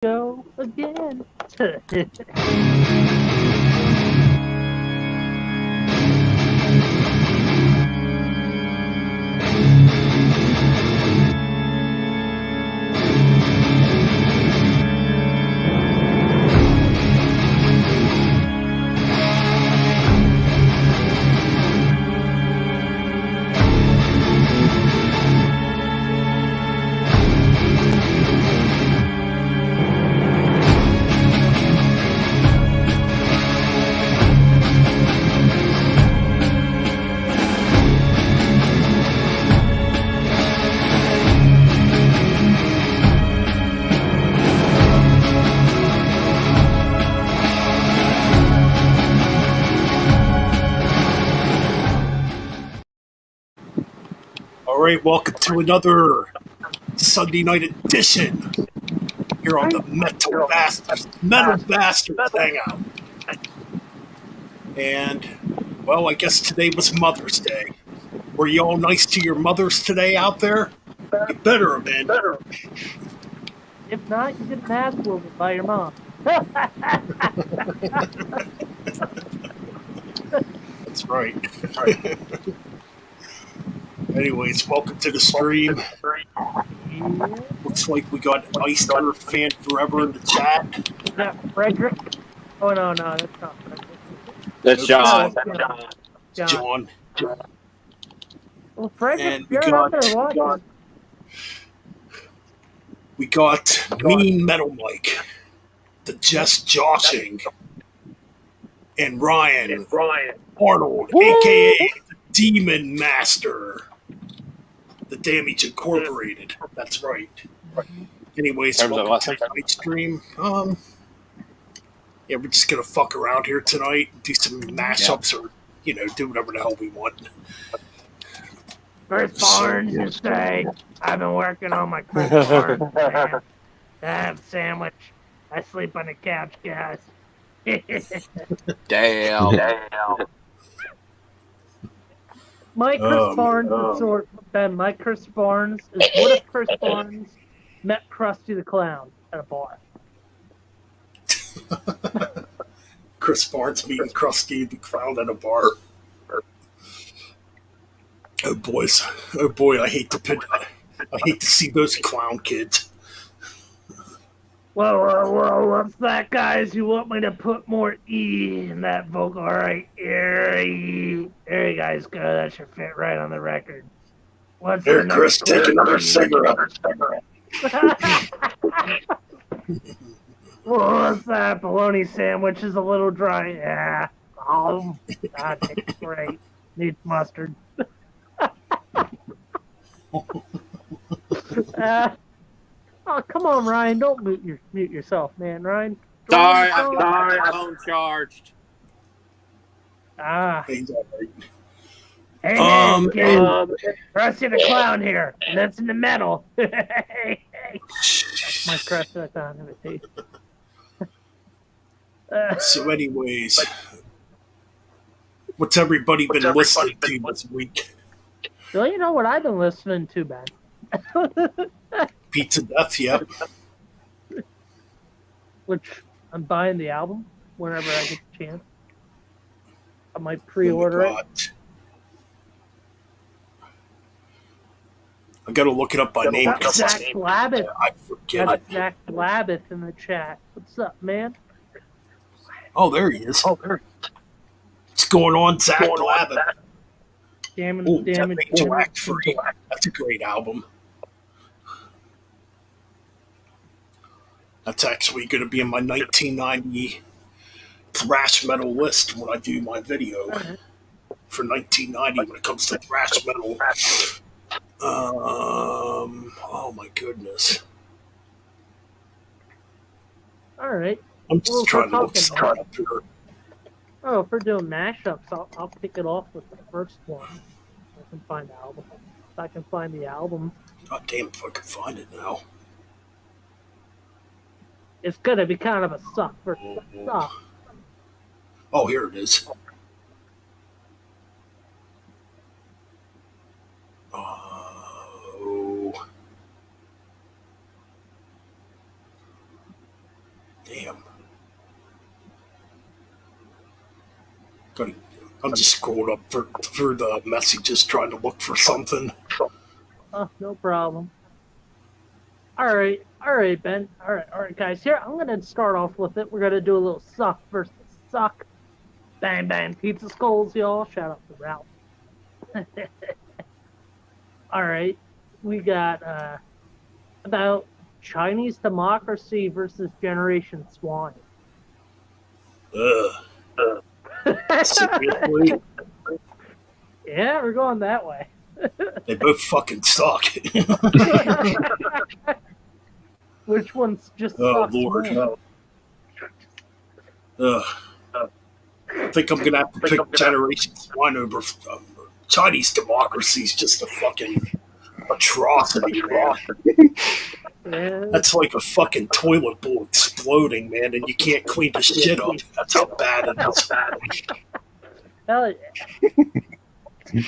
go again. All right, welcome to another Sunday night edition here on the Metal Bastards Hangout. And, well, I guess today was Mother's Day. Were you all nice to your mothers today out there? You better have been. If not, you get an ass whooping by your mom. That's right. Anyways, welcome to the stream. Yeah. Looks like we got Iced Earth Fan Forever in the chat. Is that Frederick? Oh, no, that's not Frederick. That's John. John. Well, Frederick, And we you're out there watching. We got Mean Metal Mike, the Just Joshing, and Ryan Arnold, a.k.a. the Demon Master, the Damage Incorporated. That's right. Anyways, welcome to tonight's stream. Yeah, we're just gonna fuck around here tonight, do some mashups, or do whatever the hell we want. Chris Barnes, you say. I've been working on my Chris Barnes. Man. I have sandwich. I sleep on the couch, guys. Damn. My Chris Barnes is sort Ben. My Chris Barnes is what if Chris Barnes met Krusty the Clown at a bar? Chris Barnes meeting Krusty the Clown at a bar. Oh boys, oh boy, I hate to see those clown kids. Whoa, what's that, guys? You want me to put more E in that vocal? All right, there you guys go. That should fit right on the record. What's Here, Chris, take another cigarette. What's that? Bologna sandwich is a little dry. Yeah. Oh, that tastes great. Needs mustard. Oh, come on, Ryan. Don't mute yourself, man, Ryan. Sorry, I've got my phone charged. Hey, kid. Krusty the Clown here. And that's in the metal. That's my crush that's on invitation. So anyways, what's everybody been listening to this week? Well, you know what I've been listening to, Ben? Pizza Death, yep. Which I'm buying the album whenever I get the chance. I might pre-order it. I gotta look it up by name. Zach Labbith. I forget it. Zach Labbith in the chat. What's up, man? Oh, there he is. What's going on, Zach Labbith? Damage Act Free. That's a great album. That's actually going to be in my 1990 thrash metal list when I do my video for 1990 when it comes to thrash metal. Oh my goodness. All right. I'm just trying to look stuff up here. Oh, if we're doing mashups, I'll pick it off with the first one. I can find the album. If I can find the album. God damn if I can find it now. It's gonna be kind of a suck for stuff. Oh, here it is. Oh. Damn. Gotta, I'm just scrolling up through the messages trying to look for something. Oh, no problem. All right, Ben. All right, guys. Here, I'm gonna start off with it. We're gonna do a little suck versus suck. Bang, bang, pizza skulls, y'all. Shout out to Ralph. All right, we got about Chinese democracy versus Generation Swine. Ugh. Seriously? Yeah, we're going that way. They both fucking suck. Which one's just Oh, sucks Lord. more? Ugh. I think I'm gonna have to pick Generation Swine over Chinese democracy. Is just a fucking atrocity, man. Yeah. That's like a fucking toilet bowl exploding, man, and you can't clean the shit up. That's how bad it is. Hell yeah.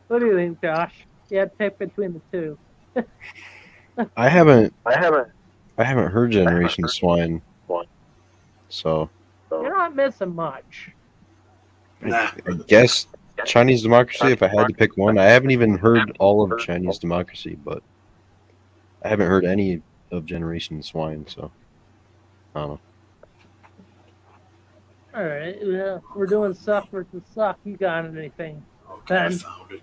What do you think, Josh? You had to pick between the two. I haven't heard Generation Swine, so You're not missing much. Nah. I guess Chinese democracy. If I had to pick one, I haven't even heard all of Chinese democracy, but I haven't heard any of Generation Swine, so I don't know. All right, well, we're doing suck versus suck. You got anything? Okay, I Ben. found it.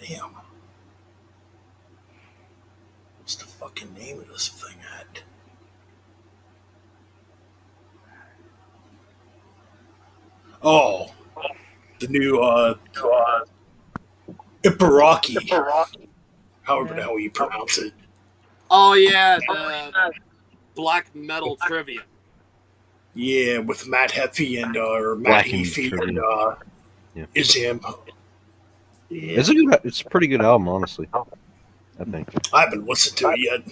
Damn. What's the fucking name of this thing at? Oh, the new Ibaraki. However the hell you pronounce it. Oh yeah, the black metal trivia. Yeah, with Matt Heffy and or Matt Black and Heffy Trivia. and Yeah. Izam. Yeah. It's a pretty good album, honestly. I think. I haven't listened to it yet.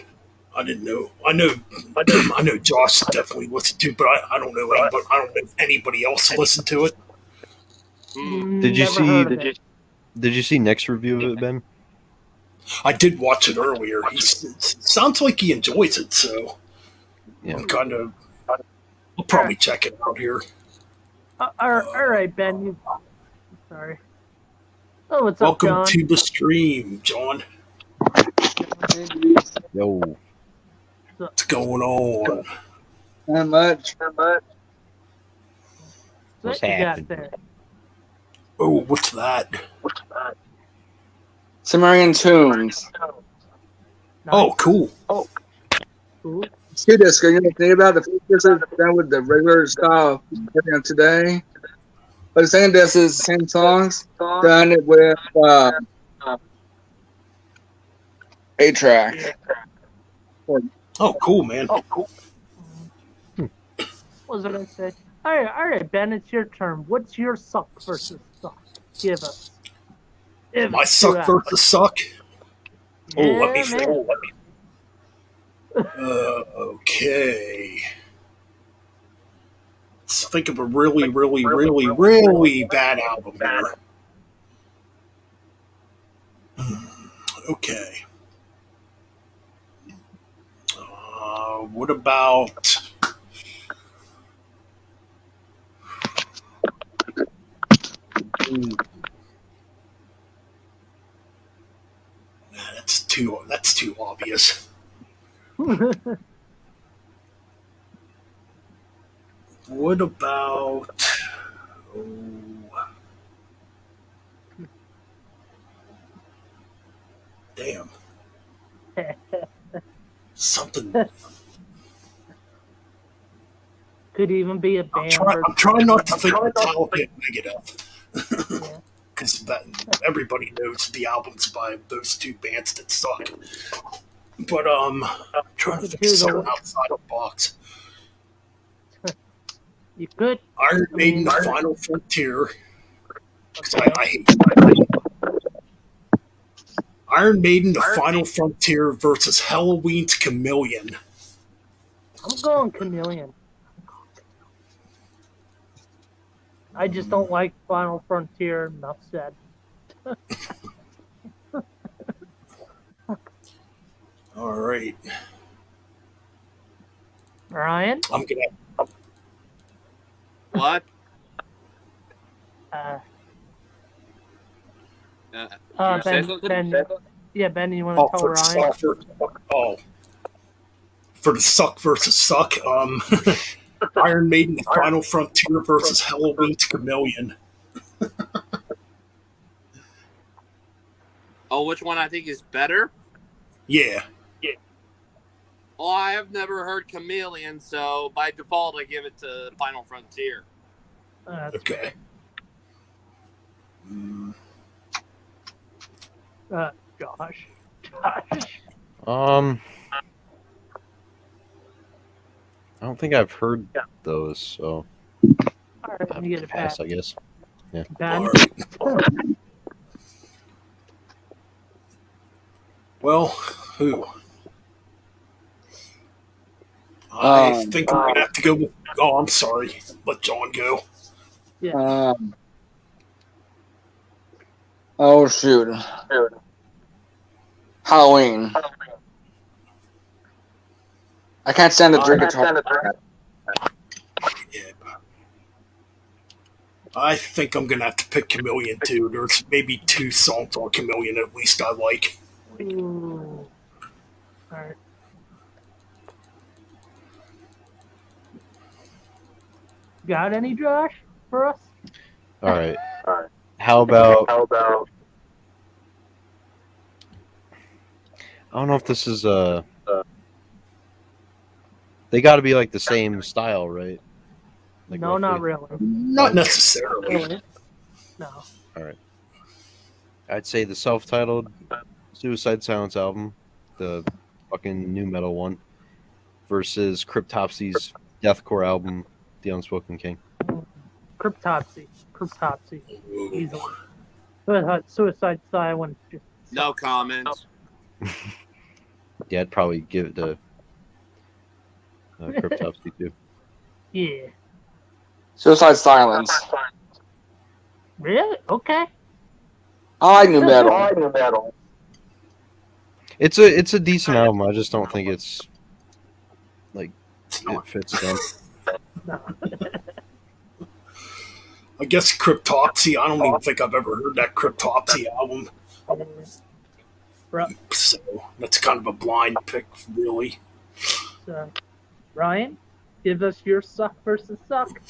I didn't know. I know Josh definitely listened to it, but I don't know anybody. I don't know if anybody else listened to it. Did you Never see? heard of it. Did you see Nick's review of it, Ben? I did watch it earlier. He sounds like he enjoys it, so Yeah. I'm kind of. I'll probably check it out here. All right, Ben. Sorry. Oh, what's Welcome up, John? to the stream, John. Yo. What's going on? Not much. What's What you got happening? there? Oh, what's that? Sumerian tombs. Oh, cool. Cool. See this? You know, think about the features done with the regular style of today. But the same this is the same songs done it with a track. Oh, cool, man. What was I going to say? All right, Ben, it's your turn. What's your suck versus suck? Give us. My suck versus suck. Oh, let me Yeah, think. man. Okay. Let's think of a really, really, really, really bad album here. Okay. What about? Nah, that's too obvious. What about? Oh, damn. Something. Could even be a band. I'm trying not to think Metallica negative. Yeah. Because everybody knows the albums by those two bands that suck. But I'm trying to think of something outside the box. You could. Iron Maiden, The Final Frontier. Because I hate Iron Maiden, The Final Frontier versus Halloween's Chameleon. I'm going Chameleon. I just don't like Final Frontier. Enough said. right. Ryan? I'm gonna. What? Uh, You say Ben, something? Ben, yeah, Ben, you want Oh, to tell for the Ryan? suck versus oh, for the suck versus suck. Iron Maiden, The Final Frontier versus Halloween's Chameleon. Oh, which one I think is better? Yeah. Oh, I have never heard Chameleon, so by default I give it to Final Frontier. Okay. Josh. I don't think I've heard those, so All right, I'm you get it pass, back. I guess. All Ben? right. Well, who? I think I'm gonna have to go with. Oh, I'm sorry. Let John go. Yeah. Oh shoot. Halloween. I can't stand the drink guitar. Yeah. I think I'm gonna have to pick Chameleon too. There's maybe 2 songs on Chameleon at least I like. Ooh. All right. Got any, Josh, for us? All right. How about? I don't know if this is They got to be like the same style, right? Like No, not really. Not necessarily. No. All right. I'd say the self-titled Suicide Silence album, the fucking new metal one, versus Cryptopsy's deathcore album, The Unspoken King. Cryptopsy. Easily. But Suicide Silence just. No comments. Yeah, I'd probably give it to Cryptopsy too. Yeah. Suicide Silence. Really? Okay. I like new metal. It's a decent album. I just don't think it's like it fits them. No. I guess Cryptopsy. I don't even think I've ever heard that Cryptopsy album. So that's kind of a blind pick, really. So, Ryan, give us your suck versus suck.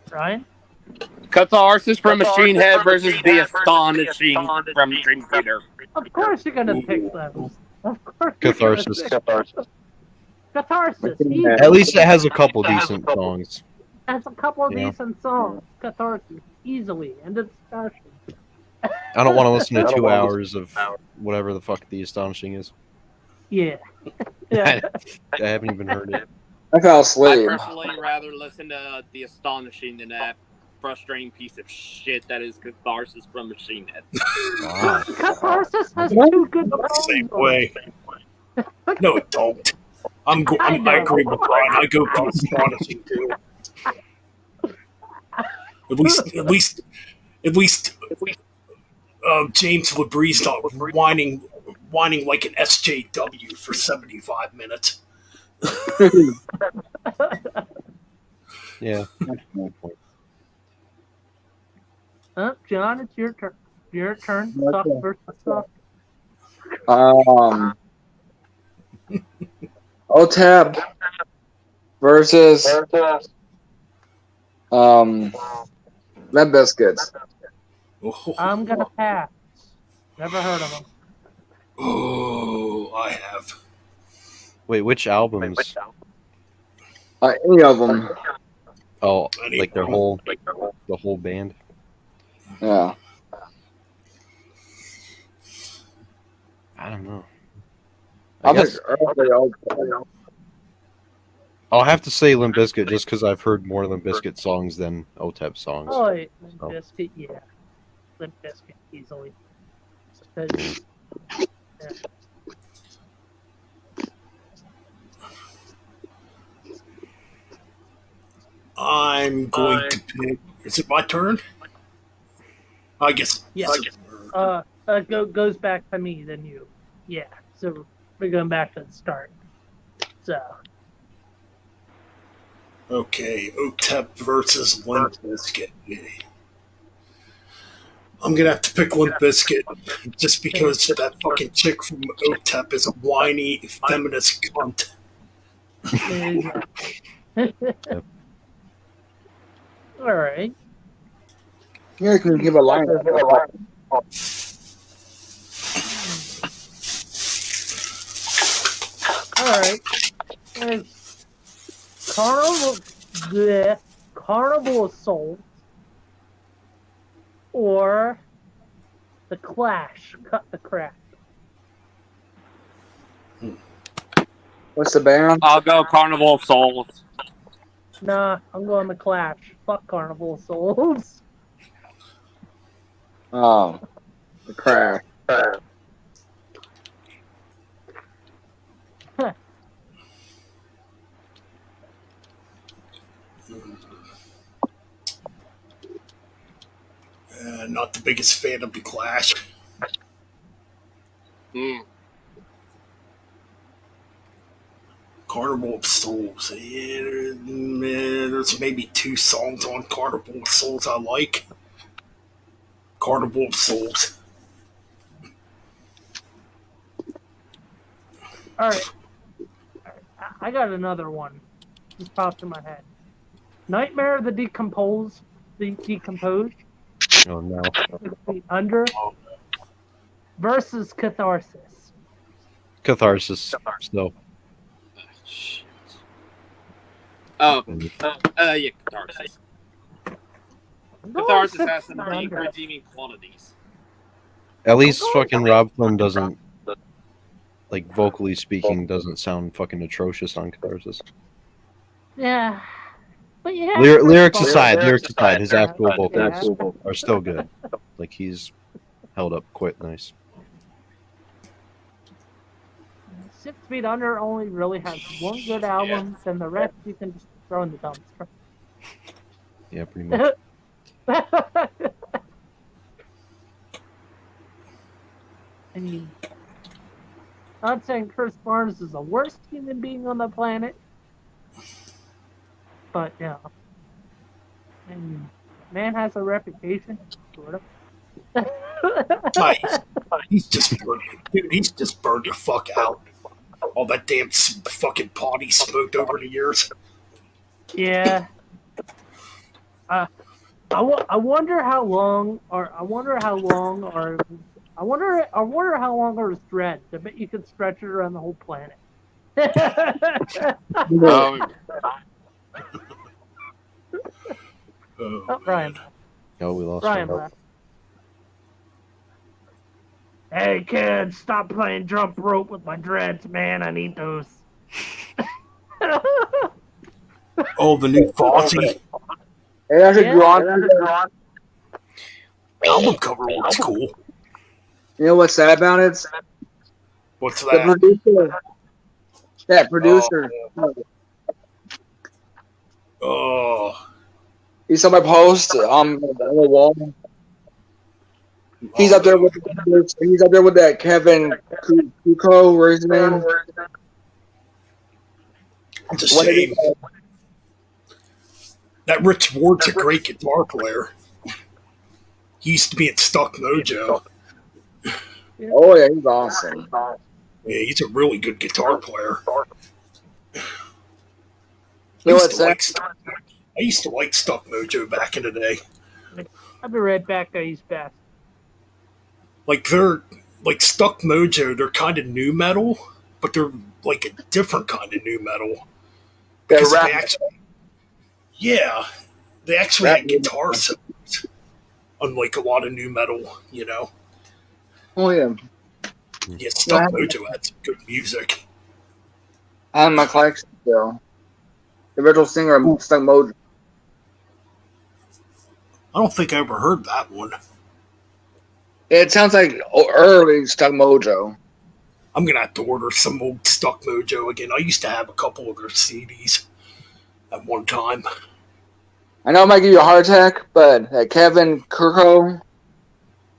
Ryan? Catharsis from Machine Head versus The Astonishing from Dream Theater. Of course you're gonna pick those. Of course. Catharsis. Catharsis. At least it has a couple decent songs. Has a couple Yeah. decent songs. Catharsis. Easily. End of discussion. I don't want to listen to 2 hours of whatever the fuck The Astonishing is. Yeah. Yeah. I haven't even heard it. I fell I asleep. personally rather listen to The Astonishing than that frustrating piece of shit that is Catharsis from Machine Head. Wow. Catharsis has 2 good Not the songs. same way. No, it don't. I agree with Brian. I go for Astonishing too. At least, James Labree's not whining like an SJW for 75 minutes. Yeah. John, it's your turn. Your turn. Suck versus suck. OTEP versus Limp Biscuits. I'm gonna pass. Never heard of them. Oh, I have. Wait, which albums? Any of them. Oh, Any like their of whole the whole band. Yeah. I don't know. I I think guess early OTEP. I'll have to say Limp Bizkit just because I've heard more Limp Bizkit songs than OTEP songs. Oh, Limp Oh. Biscuit, yeah. Limp Biscuit, easily. Yeah. I'm going to pick. Is it my turn? I guess. Yeah. goes back to me than you. Yeah. So we're going back to the start. So. Okay, OTEP versus Limp Bizkit. I'm gonna have to pick Limp Bizkit just because that fucking chick from OTEP is a whiny feminist cunt. All right. Yeah, can you give a line? All right. It's Carnival Assault or The Clash. Cut the crap. What's the band? I'll go Carnival of Souls. Nah, I'm going The Clash. Fuck Carnival Souls. Oh, the crash. Not the biggest fan of the Clash. Carnival of Souls. Yeah, there's maybe 2 songs on Carnival of Souls I like. Carnival of Souls. All right. I got another one. Just popped in my head. Nightmare of the Decomposed. Oh no. Under versus Catharsis. Catharsis. Still. Shit. Yeah, Catharsis. Catharsis has some deep redeeming qualities. At least fucking Rob Flynn doesn't, like, vocally speaking, doesn't sound fucking atrocious on Catharsis. Yeah. But yeah. Lyrics aside, his actual vocals are still good. Like, he's held up quite nice. 6 Feet Under only really has one good album, and the rest you can just throw in the dumpster. Yeah, pretty much. I mean, not saying Chris Barnes is the worst human being on the planet, but yeah, I mean, man has a reputation, sort of. He's just burned, dude. He's just burned the fuck out. All that damn fucking pot he smoked over the years. Yeah. I wonder how long are his dreads. I bet you could stretch it around the whole planet. Oh, Ryan. Oh, we lost Ryan him. left. Hey kids, stop playing jump rope with my dreads, man. I need those. Oh, the new Fozzy Hey, that's a drawn. album cover looks cool. You know what's sad about it? What's The that? producer. That producer. Oh, He saw my post on the wall. He's up there with that Kevin Kuko, where's his name? it's a shame. That Rich Ward's a great guitar player. He used to be at Stuck Mojo. Oh yeah, he's awesome. Yeah, he's a really good guitar player. You know what's that? I used to like Stuck Mojo back in the day. I'll be right back, guys. Best. Like they're like Stuck Mojo, they're kind of new metal, but they're like a different kind of new metal. Because They're they rap. actually, yeah, they actually had guitar sounds, unlike a lot of new metal, you know. Oh yeah. Yeah, Stuck Mojo had some good music. I have my collection still. The original singer of Stuck Mojo. I don't think I ever heard that one. It sounds like early Stuck Mojo. I'm gonna have to order some old Stuck Mojo again. I used to have a couple of their CDs at one time. I know it might give you a heart attack, but Kevin Kuko,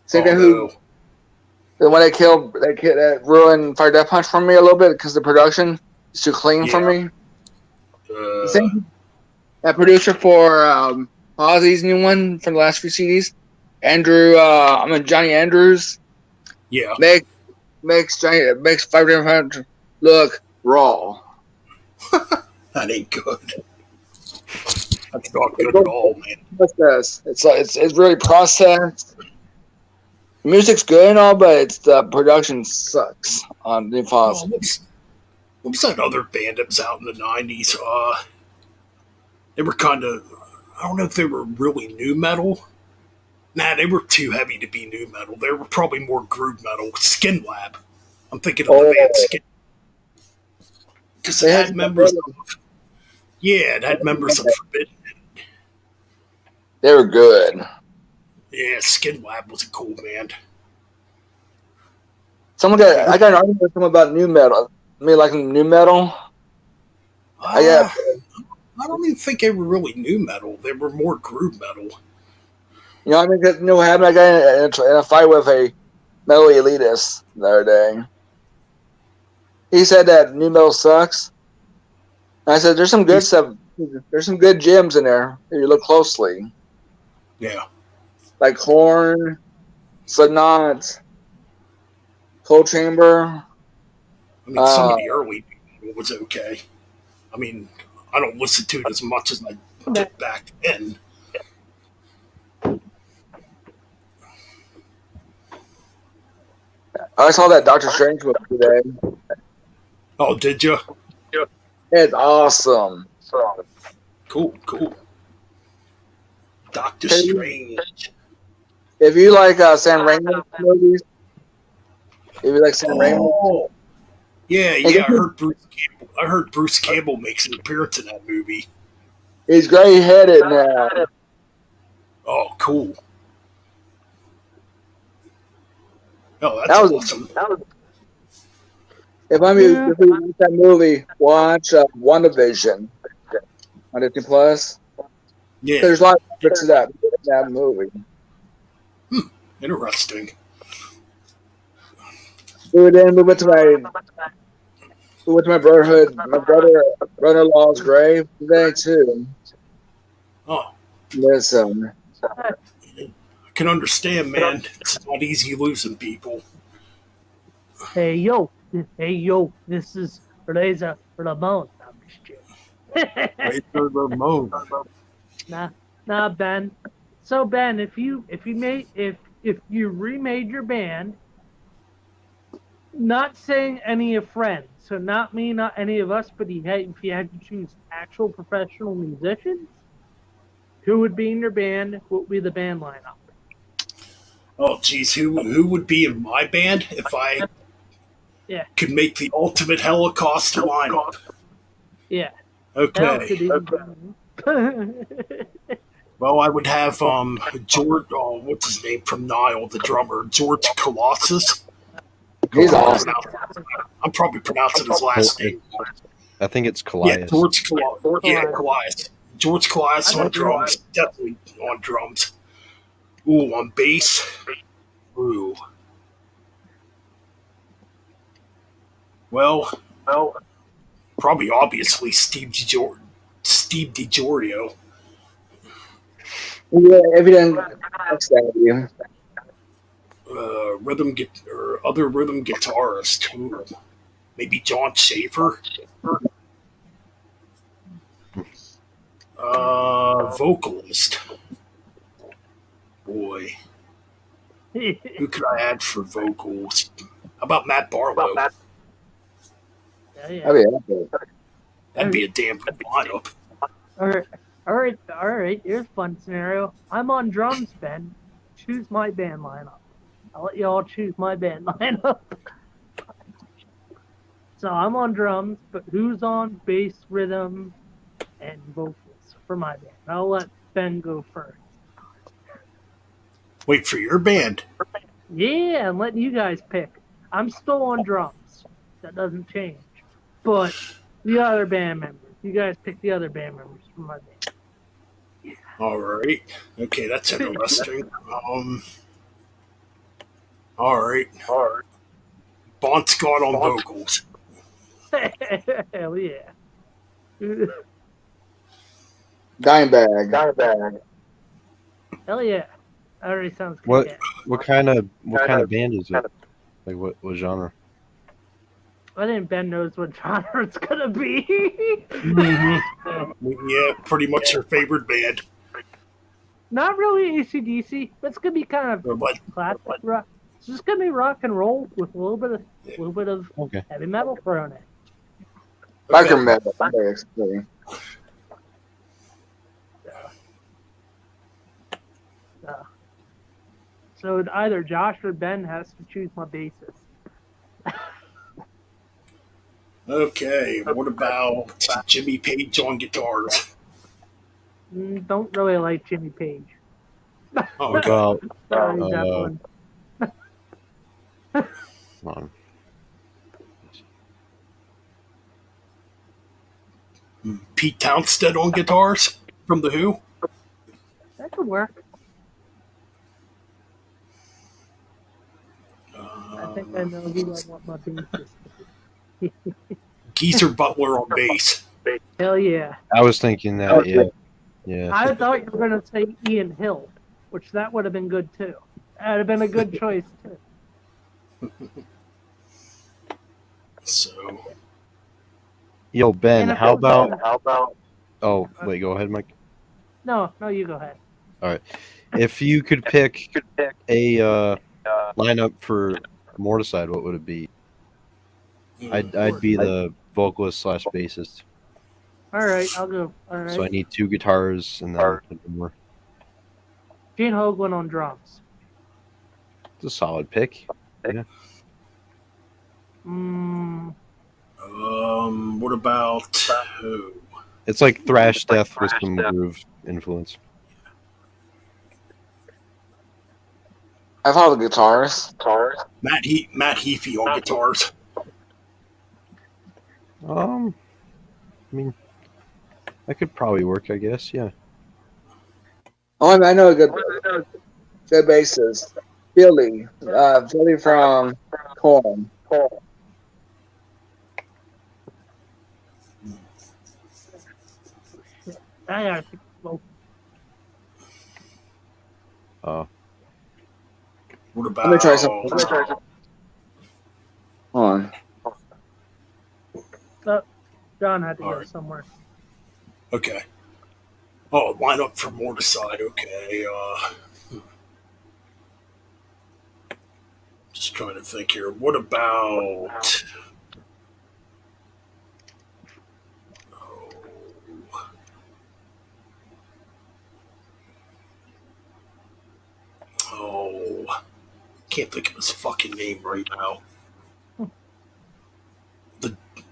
same guy who The one that ruined Fire Death Punch for me a little bit because the production is too clean for me. The same that producer for Ozzy's new one from the last few CDs, Johnny Andrews. Yeah. Makes Fire Death Punch look raw. That ain't good. That's not good at all, man. It's really processed. The music's good and all, but the production sucks on the Impossible. What was that other band that was out in the 90s? They were kind of, I don't know if they were really new metal. Nah, they were too heavy to be new metal. They were probably more groove metal. Skin Lab. I'm thinking of the band Skin. Because it had members of, it had members of Forbidden. They were good. Yeah, Skin Lab was a cool band. I got an argument with someone about new metal. Me liking new metal. I don't even think they were really new metal. They were more groove metal. You know what I mean? Because, I got in a fight with a metal elitist the other day. He said that new metal sucks. And I said, there's some good stuff. There's some good gems in there if you look closely. Yeah. Like Horn, Slipknot, Cold Chamber. I mean, some of the early was okay. I mean, I don't listen to it as much as I did back then. I saw that Doctor Strange movie today. Oh, did you? It's awesome. Cool. Doctor Strange. If you like Sam Raimi movies, Yeah, I heard Bruce Campbell makes an appearance in that movie. He's gray-headed now. Oh, cool. Oh, that's awesome. If you watch that movie, watch WandaVision on Disney Plus. Yeah. There's a lot of bits of that movie. Interesting. We went to my brother-in-law's grave today too. Oh. Yes, I can understand, man. It's not easy losing people. Hey yo, this is Reza Ramon. I'm just joking. Ramon. Nah, Ben. So Ben, if you remade your band, not saying any of friends, so not me, not any of us, but if you had to choose actual professional musicians, who would be in your band? What would be the band lineup? Oh, geez, who would be in my band if I could make the ultimate Holocaust lineup? Yeah. Okay. Well, I would have George. Oh, what's his name from Nile, the drummer, George Colossus. He's awesome. I'm probably pronouncing his last name. I think it's Callias. Yeah, George Callias. Yeah, Callias. George Callias on drums. Definitely on drums. Ooh, on bass. Ooh. Well, probably obviously Steve DiGiorgio. Yeah, everything. Other rhythm guitarist. Ooh. Maybe John Schaefer. Vocalist. Boy. Who could I add for vocals? How about Matt Barlow? Yeah. That'd be a damn good lineup. All right. Here's a fun scenario. I'm on drums, Ben. Choose my band lineup. I'll let you all choose my band lineup. So I'm on drums, but who's on bass, rhythm, and vocals for my band? I'll let Ben go first. Wait, for your band? Yeah, I'm letting you guys pick. I'm still on drums. That doesn't change. But the other band members, you guys pick the other band members for my band. All right. Okay, that's interesting. All right. Bon Scott on vocals. Hell yeah. Dimebag. Hell yeah. That already sounds What kick-ass. what kind of band is it? Like what genre? I think Ben knows what genre it's gonna be. Yeah, pretty much her favorite band. Not really AC/DC, but it's gonna be kind of But classic rock. It's just gonna be rock and roll with a little bit of Okay. heavy metal thrown in. Biker metal, basically. So either Josh or Ben has to choose my bassist. okay, what about Jimmy Page on guitars? Don't really like Jimmy Page. Oh, okay. Well, Sorry, that one. hold on. Pete Townstead on guitars from The Who. That could work. I think I know who I want my bassist to be. Geezer Butler on bass. Hell yeah. I was thinking that. Yeah. Yeah. I thought you were going to say Ian Hill, which that would have been good too. That would have been a good choice too. So, Yo, Ben, And how if it was about? Oh, wait. Go ahead, Mike. No, you go ahead. All right. If you could pick a lineup for Morticide, what would it be? I'd be the vocalist / bassist. All right, I'll go. All right. So I need 2 guitars and then more. Gene Hoglan on drums. It's a solid pick. Yeah. what about who? It's like thrash death with some groove influence. I follow the guitars. Matt Heafy on guitars. I mean, that could probably work, I guess. Yeah. Oh, I know a good bassist. Billy. Billy from Korn. I gotta pick both. What about? Let me try something. Hold on. John had to All go right. somewhere. Okay. Oh, lineup for Morticide. Okay. Just trying to think here. What about? Oh, can't think of his fucking name right now.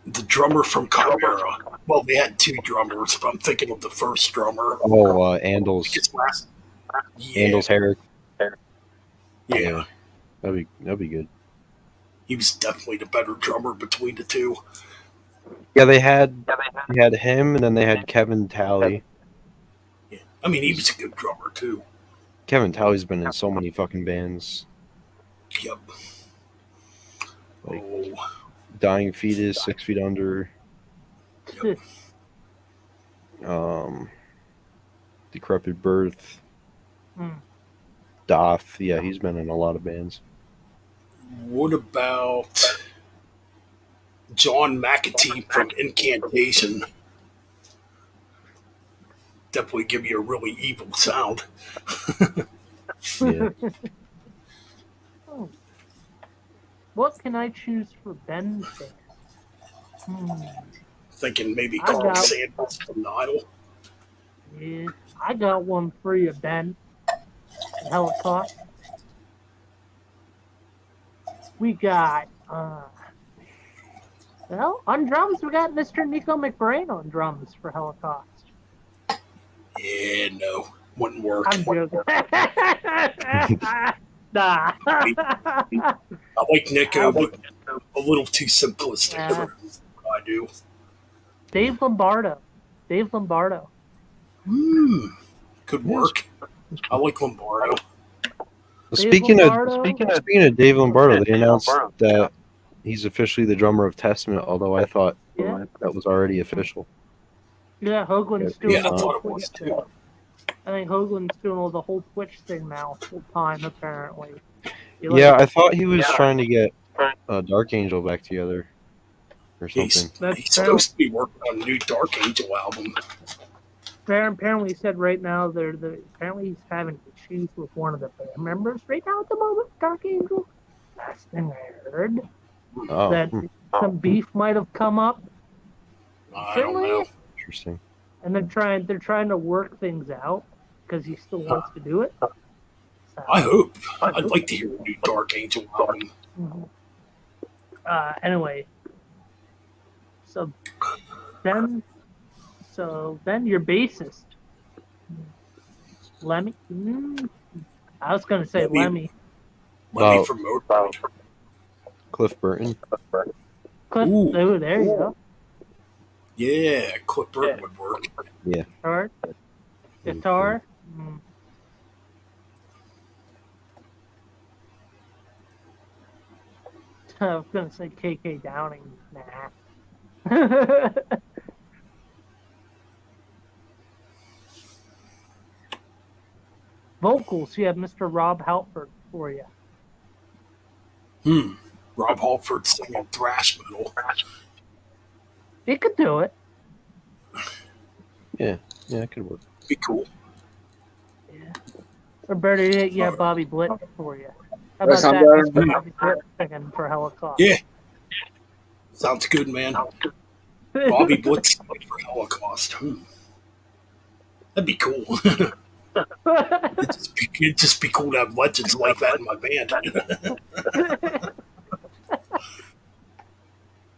The drummer from Chimera. Well, they had 2 drummers, but I'm thinking of the first drummer. Oh, Andals. His last. Yeah, Andals Herrick. yeah. That'd be good. He was definitely the better drummer between the 2. Yeah, they had him, and then they had Kevin Talley. Yeah. I mean, he was a good drummer too. Kevin Talley's been in so many fucking bands. Yep. Like- Oh, Dying Fetus, 6 Feet Under, yep. Decrepit Birth, Doth. Yeah, he's been in a lot of bands. What about John McAtee from Incantation? Definitely give you a really evil sound. Yeah. Oh. What can I choose for Ben's band? Thinking maybe I Carl got- Sanders from Nile. Yeah, I got one for you, Ben. Holocaust. We got, well, on drums, we got Mr. Nico McBrain on drums for Holocaust. Yeah, no, wouldn't work. I'm joking. Nah. I like Nico, but a little too simplistic Yeah. for what I do. Dave Lombardo. Could work. I like Lombardo. Speaking Lombardo? of Dave Lombardo, they announced that he's officially the drummer of Testament. Although I thought Yeah. that was already official. Yeah, Hoagland's Yeah, doing I the whole thought it was Twitch thing. too. I think Hoagland's doing all the whole Twitch thing now, full time apparently. Yeah, I thought he was trying to get Dark Angel back together or something. He's supposed to be working on a new Dark Angel album. Apparently, he said right now apparently he's having issues with one of the band members right now at the moment. Dark Angel. Last thing I heard Oh, that some beef might have come up. I don't know. interesting. And they're trying to work things out because he still wants to do it. So, I hope. I'd like to hear a new Dark Angel album. anyway, so then your bassist, Lemmy. I was gonna say Lemmy. Lemmy from Motorhead. Cliff Burton. Cliff. Ooh. Oh, there you go. Yeah, Cliff Burton would work. Guitar. I was gonna say KK Downing. Nah. Vocals, you have Mr. Rob Halford for you. Rob Halford singing thrash metal. He could do it. Yeah, it could work. Be cool. Yeah. Or better yet, you have Bobby Blitt for you. How That about sound that? better? Mr. Bobby Blitt singing for Holocaust. Yeah. Sounds good, man. Bobby Blitz for Holocaust. That'd be cool. It'd just be cool to have legends like that in my band.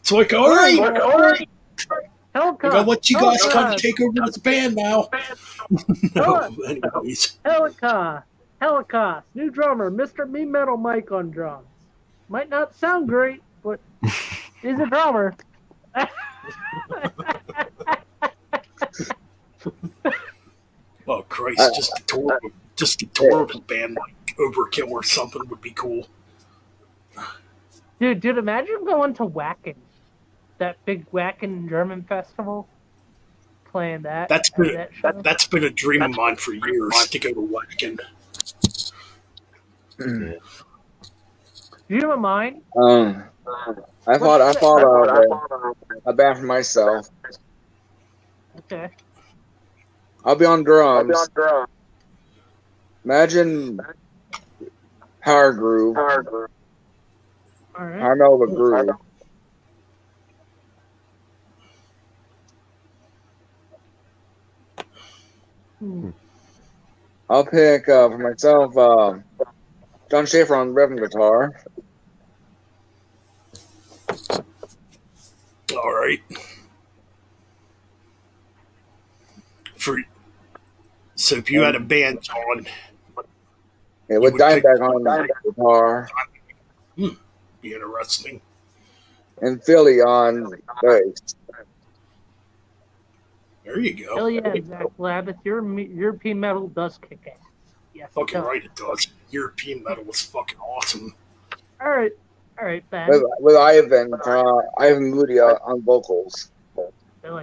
It's like, all right. Holocaust. I gotta let you guys kind of take over this band now. No, anyways. Holocaust. New drummer, Mr. Me Metal Mike on drums. Might not sound great, but he's a drummer. Oh Christ! Just a tour of a band like Overkill or something would be cool. Dude, imagine going to Wacken, that big Wacken German festival, playing that. That's been a dream of mine for years to go to Wacken. Do you have a mind? I thought of a band for myself. Okay. I'll be on drums. Imagine Power Groove. All right. I know the groove. I'll pick for myself John Schaefer on rhythm guitar. All right. So if you had a band, John, Yeah, with Dimebag on guitar. Be interesting. And Philly on bass. There you go. Hell yeah, Zach Labith. Your European metal does kick ass. Yes, it Fucking does. right, it does. European metal was fucking awesome. All right, Ben. With Ivan Moody on vocals. Hell yeah.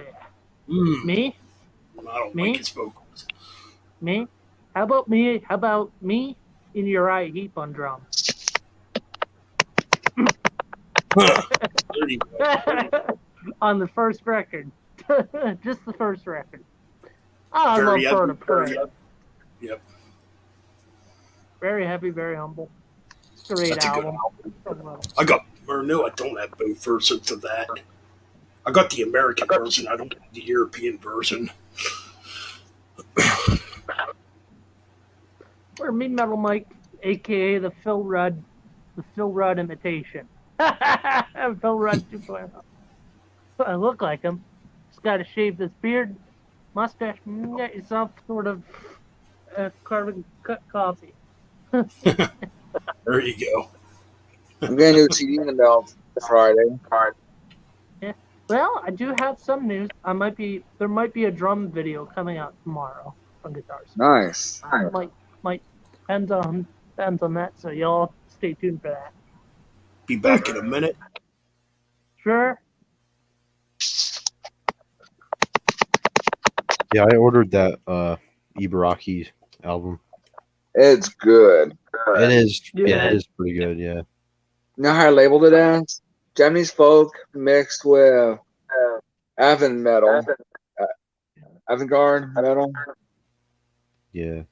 I Me? don't Me? like his vocals. Me? How about me? How about me in Uriah Heep on drums? There you go. On the first record. Just the first record. I love Very Bird of heavy, Prey. Yep. Very heavy, very humble. Great That's a good album. album. I don't have both versions of that. I got the American version. I don't have the European version. Or Me Metal Mike, aka the Phil Rudd imitation. Phil Rudd 2.0. I look like him. Just got to shave this beard, mustache, and get yourself sort of carbon cut copy. There you go. I'm getting a new CD in the mail Friday. Yeah. Well, I do have some news. There might be a drum video coming out tomorrow on guitars. Nice. Might depends on Depends on that, so y'all stay tuned for that. Be back in a minute. Sure. Yeah, I ordered that Ibaraki album. It's good. It is. Yeah. Yeah, it is pretty good. Yeah. You know how I labeled it as? Japanese folk mixed with avant metal. Avant-garde metal. Yeah.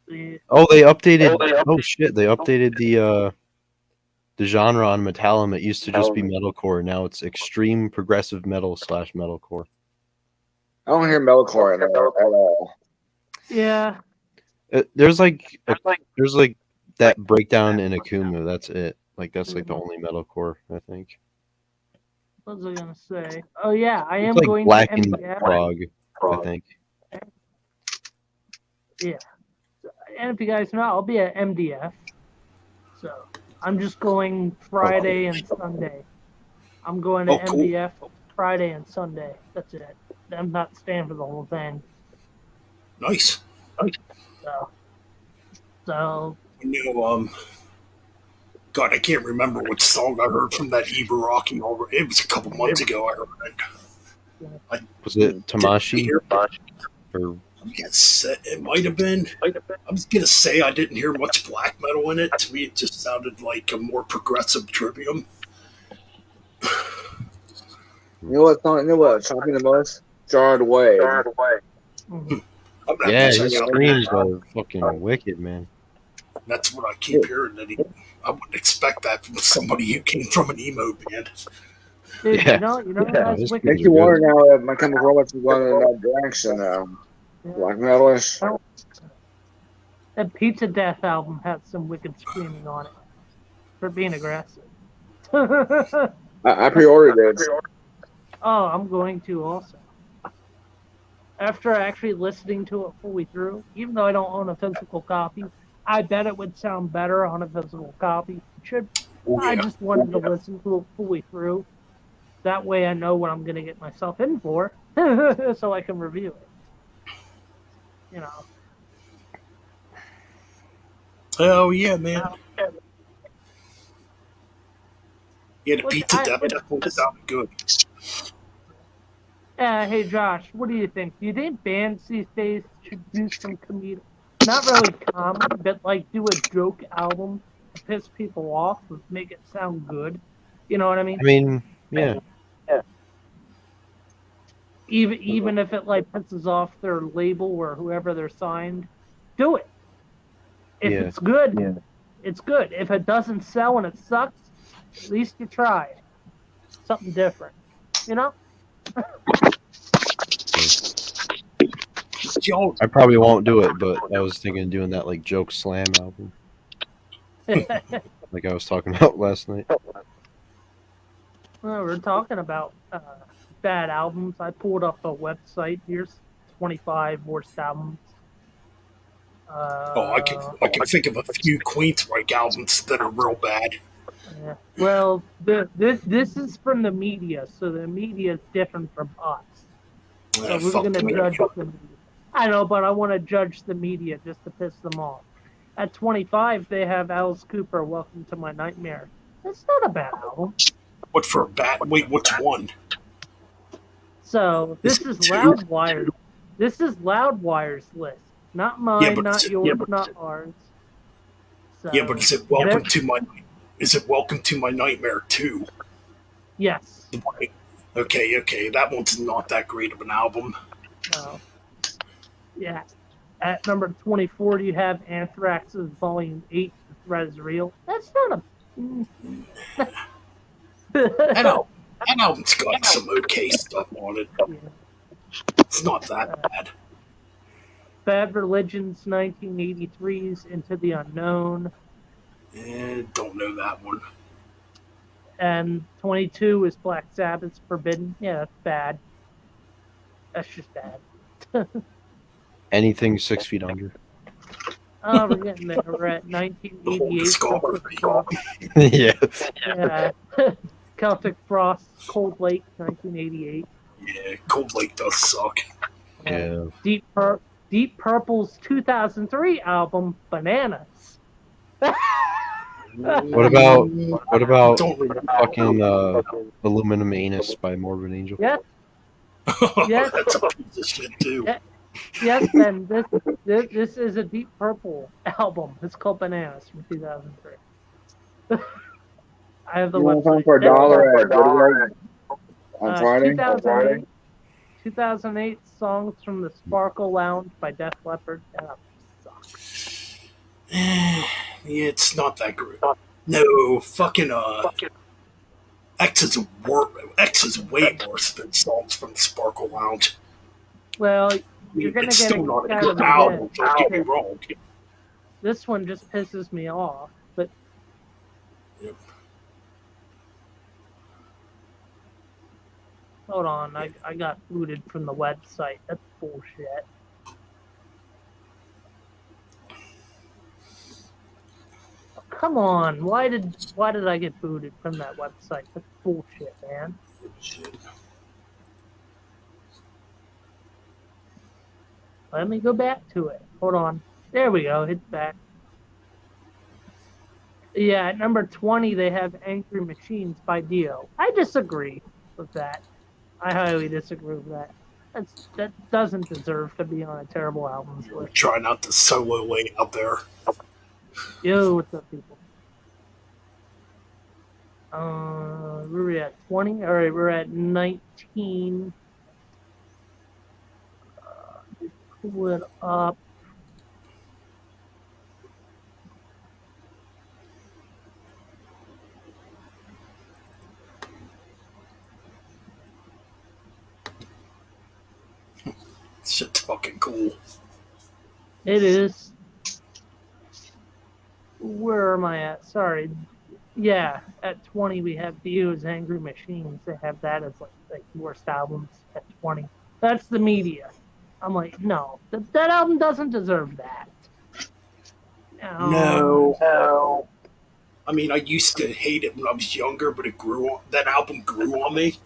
Yeah. Oh, they updated. Oh shit! They updated the genre on Metallum. It used to just be metalcore. Now it's extreme progressive metal / metalcore. I don't hear metalcore in there at all. Yeah. There's like that breakdown in Akuma. That's it. Like that's like the only metalcore I think. What was I gonna say? Oh yeah, I am It's like going Black to and MDF. Frog, I think. Yeah. And if you guys know, I'll be at MDF. So I'm just going Friday and Sunday. I'm going to Oh, cool. MDF Friday and Sunday. That's it. I'm not staying for the whole thing. Nice. So You know, God, I can't remember what song I heard from that Ibaraki already. It was a couple months ago I heard it. Was it Tamashi? Hear- Or Yes, it might have been. I was gonna say I didn't hear much black metal in it. To me, it just sounded like a more progressive Trivium. You know what song? You know what? Shopping the most? Jarred Away. mhm. I'm gonna have yeah, to check his out screams that. are fucking wicked, man. That's what I keep hearing. That I wouldn't expect that from somebody who came from an emo band. Dude, Yeah. you know, Yeah, that's this wicked. Makes These you are wonder now if my chemical robots are going in that direction now. Yeah. Black metalish. That Pizza Death album had some wicked screaming on it for being aggressive. Oh, I pre-ordered it. I'm going to also. After actually listening to it fully through, even though I don't own a physical copy, I bet it would sound better on a physical copy. It should. Oh, I yeah. just wanted to listen to it fully through. That way I know what I'm going to get myself in for, so I can review it. You know. Oh yeah, man. Yeah, the Look, Pizza Death definitely sounded good. Hey Josh, what do you think? Do you think bands these days should do some comedic, not really comedy, but like do a joke album to piss people off, and make it sound good? You know what I mean? I mean, yeah. Even if it like pisses off their label or whoever they're signed, do it. If Yeah. it's good, it's good. If it doesn't sell and it sucks, at least you tried. Something different. You know? Y'all, I probably won't do it, but I was thinking of doing that like joke slam album, like I was talking about last night. Well, we're talking about bad albums. I pulled up a website. Here's 25 worst albums. I can think of a few Queensryche albums that are real bad. Yeah. Well, this is from the media, so the media is different from us. So we're Fuck going the to media. judge the media. I know, but I want to judge the media just to piss them off. At 25, they have Alice Cooper, Welcome to My Nightmare. That's not a bad album. What for a bad? Wait, what's one? So this Is is it two? Loudwire. This is Loudwire's list, not mine, but not it's- yours, yeah, but not ours. So, Yeah, but is it Welcome to My? Is it Welcome to My Nightmare 2? Yes. Okay, that one's not that great of an album. No. Yeah. At number 24, you have Anthrax's Volume 8, The Threat is Real. That's not That album's got some okay stuff on it. Yeah. It's not that bad. Bad Religion's 1983's Into the Unknown. Don't know that one. And 22 is Black Sabbath's Forbidden. Yeah, that's bad. That's just bad. Anything 6 feet under. Oh, we're getting there. We're at The whole 1988. discography. Yeah. Yeah. Celtic Frost, Cold Lake, 1988. Yeah, Cold Lake does suck. Yeah. Deep Purple's 2003 album, Bananas. What about Don't remember. fucking Aluminum Anus by Morbid Angel? Yes, yes. That's a piece of shit too. Yeah. Yes, Ben. This is a Deep Purple album. It's called Bananas from 2003. I have the You want to website. come for $1 at Goodwill on Friday? 2008 songs from the Sparkle Lounge by Def Leppard. That sucks. Yeah, it's not that great. No, fucking X is way worse than songs from the Sparkle Lounge. Well, you're gonna It's get still not a out good of the album. bed. Don't get me wrong. This one just pisses me off. But Yep. hold on, I got booted from the website. That's bullshit. Come on, why did I get booted from that website? That's bullshit, man. Let me go back to it. Hold on. There we go. It's back. Yeah, at number 20 they have Angry Machines by Dio. I disagree with that. I highly disagree with that. That doesn't deserve to be on a terrible albums list. Try not to solo lay out there. Yo, what's up, people? We're at 20. All right, we're at 19. Pull it up. Shit's fucking cool. It is. Where am I at? Sorry. Yeah, at 20 we have Dio's Angry Machines. They have that as like worst albums at 20. That's the media. I'm like, no, that album doesn't deserve that. No. I mean, I used to hate it when I was younger, but that album grew on me.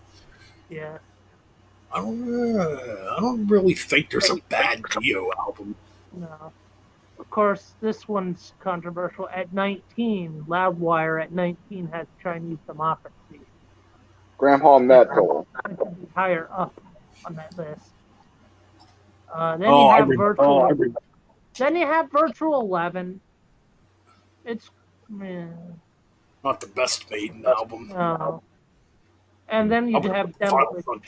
Yeah. I don't really think there's a bad Dio album. No. Of course, this one's controversial. At 19, Loudwire at 19 has Chinese Democracy. Grandpa Metal. It should be higher up on that list. Then you have Virtual. Then you have Virtual 11. It's not the best Maiden album. No. And then you have Demolition.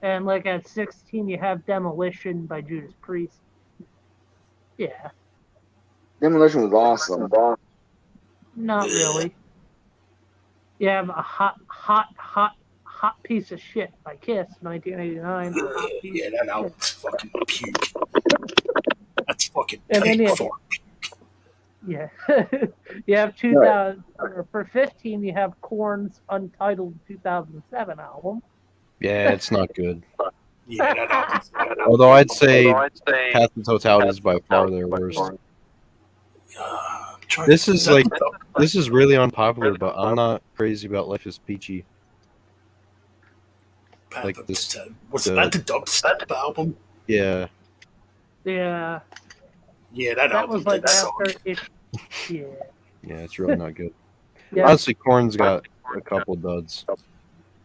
And like at 16, you have Demolition by Judas Priest. Yeah. Demolition was awesome. Not really. You have a hot piece of shit by Kiss, 1989. Yeah, that album's fucking puke. That's fucking puke. Yeah. You have 2000, or for 15, you have Korn's Untitled 2007 album. Yeah, it's not good. Yeah, that album's Although I'd say Path to Totality is by far their worst. This is really unpopular, but I'm not crazy about Life is Peachy. Like this. Was that the dubstep album? Yeah. Yeah. Yeah, that album was like after it. Yeah. Yeah, it's really not good. Yeah. Honestly, Korn's got a couple duds.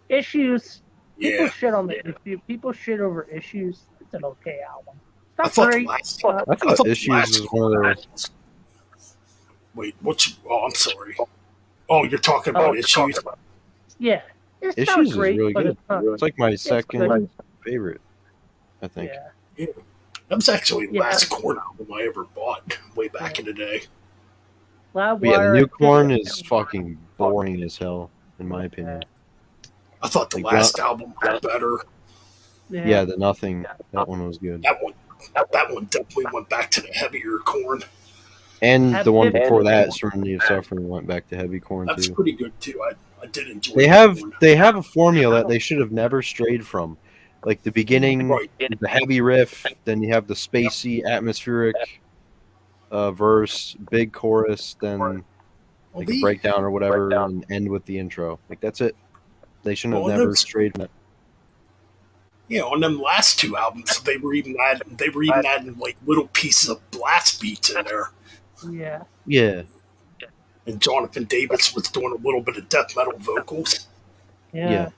Issues. People Yeah. shit on the issue. People shit over Issues. It's an okay album. I Not thought great. I thought Issues is one of their. Wait, oh, I'm sorry. Oh, you're talking about Issues? Yeah. It's not Issues is great, really but good. It's like my second good. favorite, I think. Yeah. That was actually the Yeah. last Korn album I ever bought way back in the day. Loudwire. But yeah, the new at Korn 15. is fucking boring as hell, in my opinion. I thought the Like last album was better. Yeah, the Nothing, that one was good. That one definitely went back to the heavier Korn. And At the one 15. before that, Serenity of Suffering, went back to heavy Korn That's too. pretty good too. I did enjoy They that have one. they have a formula that they should have never strayed from. Like the beginning, Right. the heavy riff, then you have the spacey, atmospheric verse, big chorus, then Well, like a breakdown or whatever, and end with the intro. Like that's it. They shouldn't have never strayed from it. Yeah, on them last two albums, they were even adding like little pieces of blast beats in there. Yeah. Yeah. And Jonathan Davis was doing a little bit of death metal vocals. Yeah.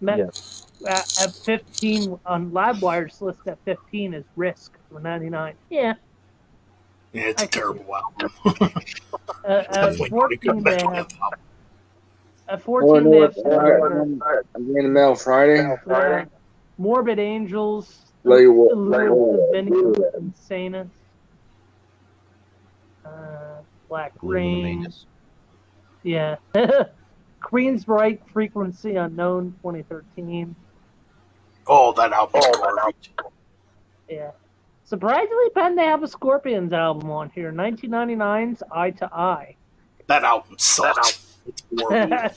At 15 on Livewire's list at 15 is Risk for 99. Yeah. Yeah, it's I a can see terrible album. At Definitely not a good 14 they metal have album. at Oh, 14 no, they have I'm getting the mail Friday. Morbid Angels, Lay what? Levinicus, Insanus, Black Rain. Illuminatus. Yeah. Queensryche Frequency Unknown 2013. Oh, that album's garbage. Yeah. Surprisingly, Penn, they have a Scorpions album on here. 1999's Eye to Eye. That album sucks. It's horrible.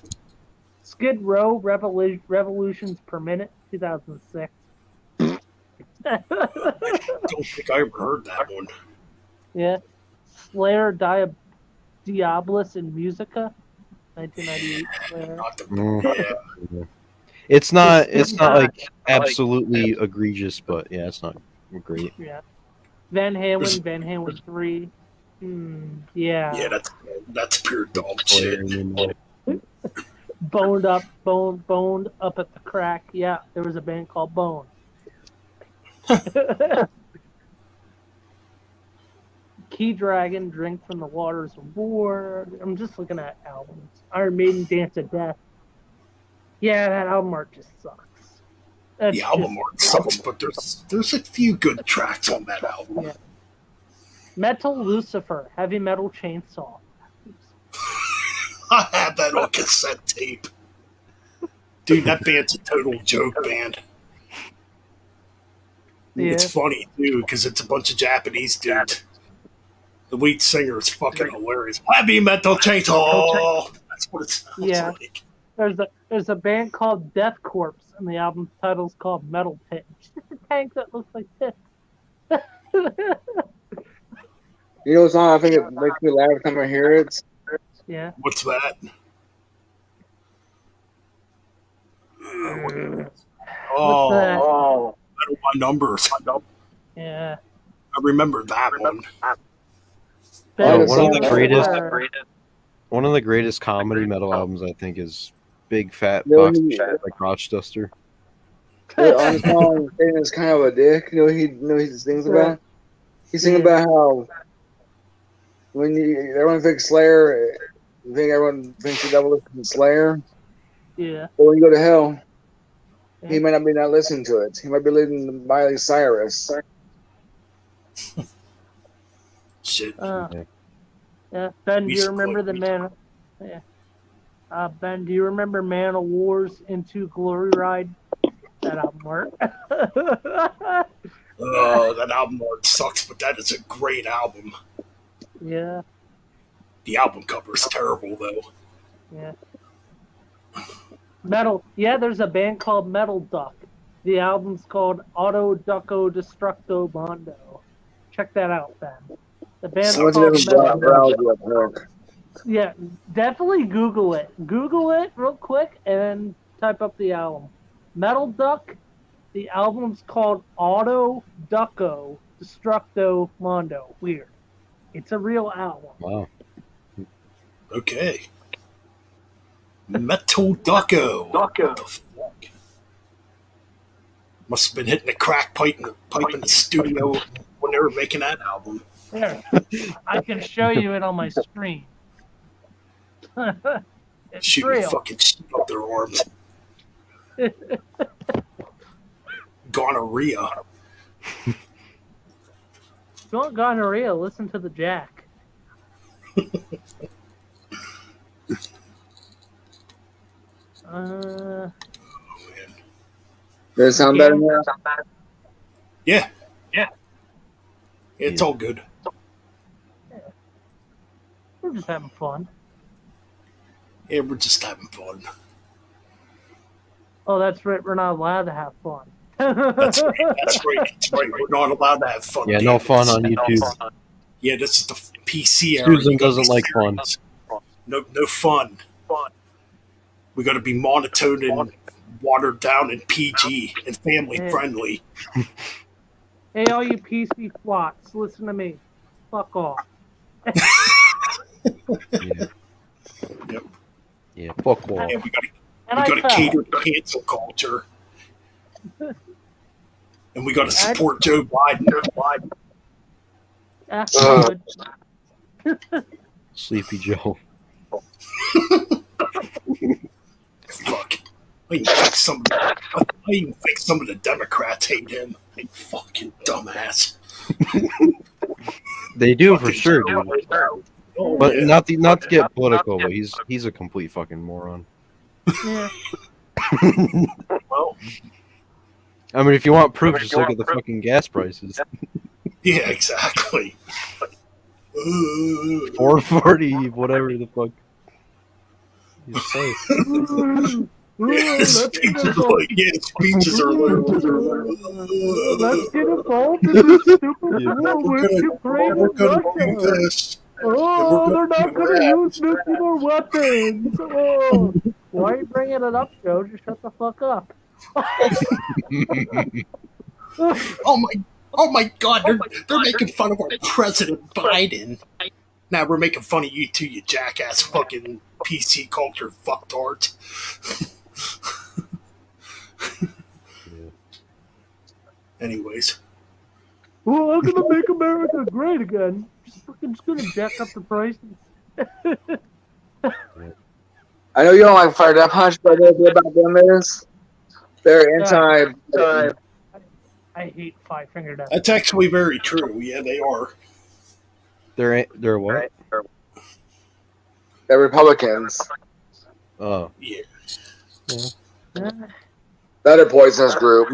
Skid Row Revolutions Per Minute 2006. I don't think I ever heard that one. Yeah. Slayer Diabolus in Musica 1998. Slayer. Not the, yeah. It's not like absolutely egregious, but yeah, it's not great. Yeah. Van Halen 3. Yeah. Yeah, that's pure dog shit. Boned up at the crack. Yeah, there was a band called Bone. Key Dragon, Drink from the Waters of War. I'm just looking at albums. Iron Maiden, Dance of Death. Yeah, that album art just sucks. That's The album art sucks, but there's a few good tracks on that album. Yeah. Metal Lucifer, Heavy Metal Chainsaw. I had that on cassette tape. Dude, that band's a total joke band. Yeah. It's funny, too, because it's a bunch of Japanese dudes. The lead singer is fucking hilarious. Heavy Metal Chainsaw! That's what it sounds like. There's a band called Death Corpse, and the album title's called Metal Pit. It's just a tank that looks like this. You know what song I think it makes me laugh every time I hear it? Yeah. What's that? What's that? Metal by Numbers. Yeah. I remember that one. Oh, one One of the greatest comedy metal albums I think is Big Fat No, Box he- of Shit like Rochester. On the song, saying it's kind of a dick. You know he sings about. He's singing about how when everyone thinks Slayer, you think everyone thinks the devil listens to Slayer. Yeah. But when you go to hell, he might not be not listening to it. He might be listening to Miley Cyrus. Shit. Yeah. Ben, do you remember the Man? Yeah. Ben, do you remember Man of War's Into Glory Ride? That album art. Oh, that album art sucks, but that is a great album. Yeah. The album cover is terrible, though. Yeah. Metal. Yeah, there's a band called Metal Duck. The album's called Auto Ducko Destructo Mondo. Check that out, Ben. The band's Sounds called like Metal Duck. Yeah, definitely Google it. Google it real quick and type up the album. Metal Duck. The album's called Auto Ducko Destructo Mondo. Weird. It's a real album. Wow. Okay. Metal Ducko. What the fuck? Must have been hitting a crack pipe in the studio when they were making that album. There. I can show you it on my screen. It's Shooting real. fucking shit up their arms. Gonorrhea. If you want gonorrhea, listen to the Jack. Man. Does it sound better now? Yeah. It's all good. We're just having fun. Yeah, we're just having fun. Oh, that's right. We're not allowed to have fun. That's right. That's right. We're not allowed to have fun. Yeah, damn no it. fun on YouTube. Yeah, this is the PC era. Susan You gotta doesn't be like fun. serious. No fun. We got to be monotone and watered down and PG and family friendly. Hey, all you PC twats, listen to me. Fuck off. Yeah. Yep. Yeah. Fuck off. Yeah, we got And to I fell. cater to cancel culture, and we got to I- support Joe Biden. Good. Sleepy Joe. Fuck. I even think some of the Democrats hate him. Fucking dumbass. They do for Fucking sure, Joe. dude. Oh, But yeah. not to get political, but he's a complete fucking moron. Yeah. Well, I mean, if you want proof, just look at the fucking gas prices. yeah, exactly. 440, whatever the fuck. You say. Speeches are like, yeah, speeches are Let's get involved in this stupid Yeah. war with Ukraine we're and gonna do Russia. this. Oh, we're they're gonna not going to use nuclear weapons. Oh, why are you bringing it up, Joe? Just shut the fuck up. Oh my God, they're making fun of our President Biden. Now we're making fun of you too, you jackass fucking PC culture fucktard. Anyways, Oh, I'm going to make America great again. Just going to jack up the prices. I know you don't like Fire Death Punch, but the idea about them is they're anti. I hate Five Finger Death. that's actually very true. Yeah, they are. They're what? They're Republicans. Oh. Yeah. That a poisonous group.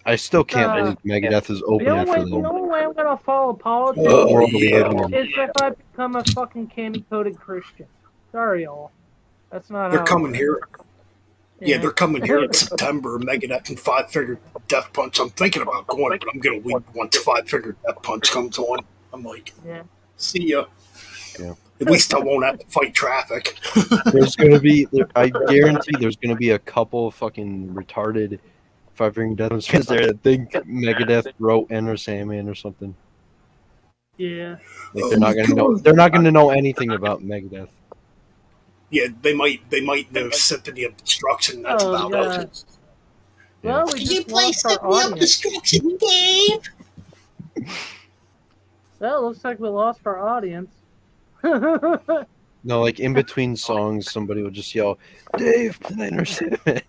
I still can't believe Megadeth is open The after only them. way I'm going to follow politics Oh, yeah. is if I become a fucking candy-coated Christian. Sorry, y'all. That's not They're how coming it here. works. Yeah, they're coming here in September. Megadeth and Five Finger Death Punch. I'm thinking about going, but I'm gonna leave once Five Finger Death Punch comes on. I'm like, Yeah. see ya. Yeah. At least I won't have to fight traffic. There's gonna be, I guarantee, there's gonna be a couple of fucking retarded Five Finger Death Punch fans there that think Megadeth wrote Enter Sandman or something. Yeah. Like they're not gonna know. They're not gonna know anything about Megadeth. Yeah, they might know Symphony of Destruction. That's Oh, about God. it. Well, we just lost our audience. Destruction, Dave? Well, it looks like we lost our audience. No, like in between songs, somebody would just yell, "Dave, play Enter Sandman."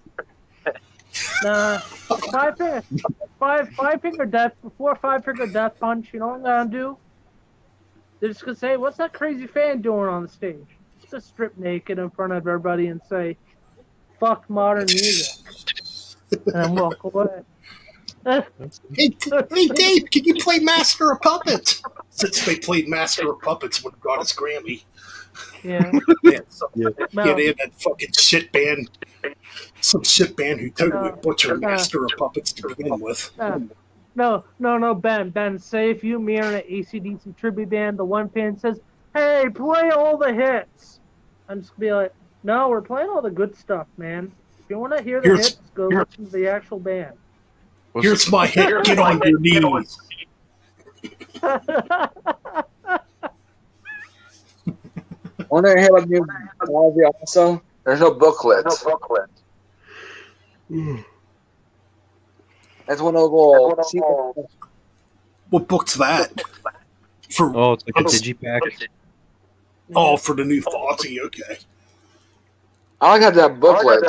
Nah, five finger death before Five Finger Death Punch. You know what I'm gonna do? They're just gonna say, "What's that crazy fan doing on the stage?" Just gonna strip naked in front of everybody and say, "Fuck modern music," and then walk away. Hey, Dave, can you play Master of Puppets? Since they played Master of Puppets when got his Grammy. Yeah. Yeah, Yeah. they had that fucking shit band. Some shit band who totally butchered Master of Puppets to begin with. No, Ben, say if you, me, are in an AC/DC tribute band, the one fan says, "Hey, play all the hits." I'm just gonna be like, "No, we're playing all the good stuff, man. If you want to hear the hits, go listen to the actual band." Here's my hit. Get on your knees. Want to hear about new technology also? There's no booklet. That's one of the little. What book's that? For Oh, it's like a digipack. for the new Fozzy. Okay. I like how that booklet.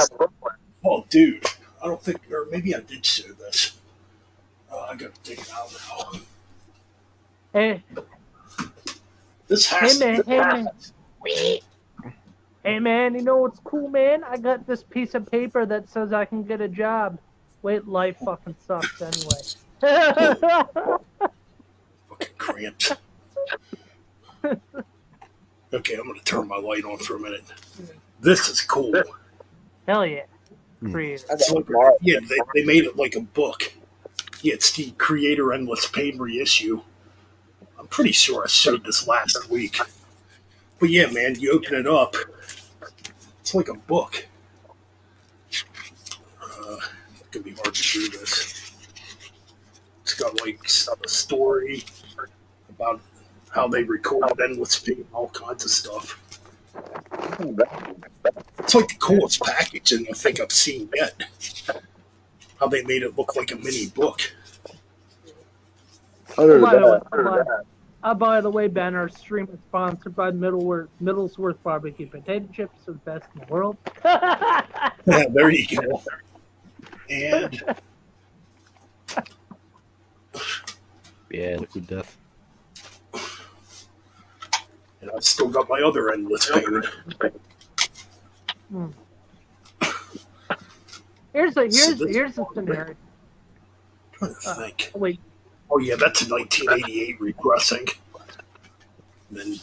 Oh, dude, I don't think, or maybe I did show this. I gotta dig it out now. Hey, This has Hey, man. Hey, man, you know what's cool, man? I got this piece of paper that says I can get a job. Wait, life fucking sucks anyway. fucking cramped. Okay, I'm gonna turn my light on for a minute. This is cool. Hell yeah. Creative. That's like art. Yeah, they made it like a book. Yeah, it's the Creator Endless Pain reissue. I'm pretty sure I showed this last week. But yeah, man, you open it up. It's like a book. It's gonna be hard to do this. It's got like a story, a about how they recorded Endless Pain and all kinds of stuff. It's like the coolest packaging I think I've seen yet. How they made it look like a mini book. Other By than the way, that, by the way, Ben, our stream is sponsored by Middlesworth Barbecue Potato Chips, the best in the world. Yeah, there you go. And Yeah, liquid death. and I've still got my other Endless Pain. Here's the scenario. I'm trying to think. Wait, Oh yeah, that's a 1988 repressing. And then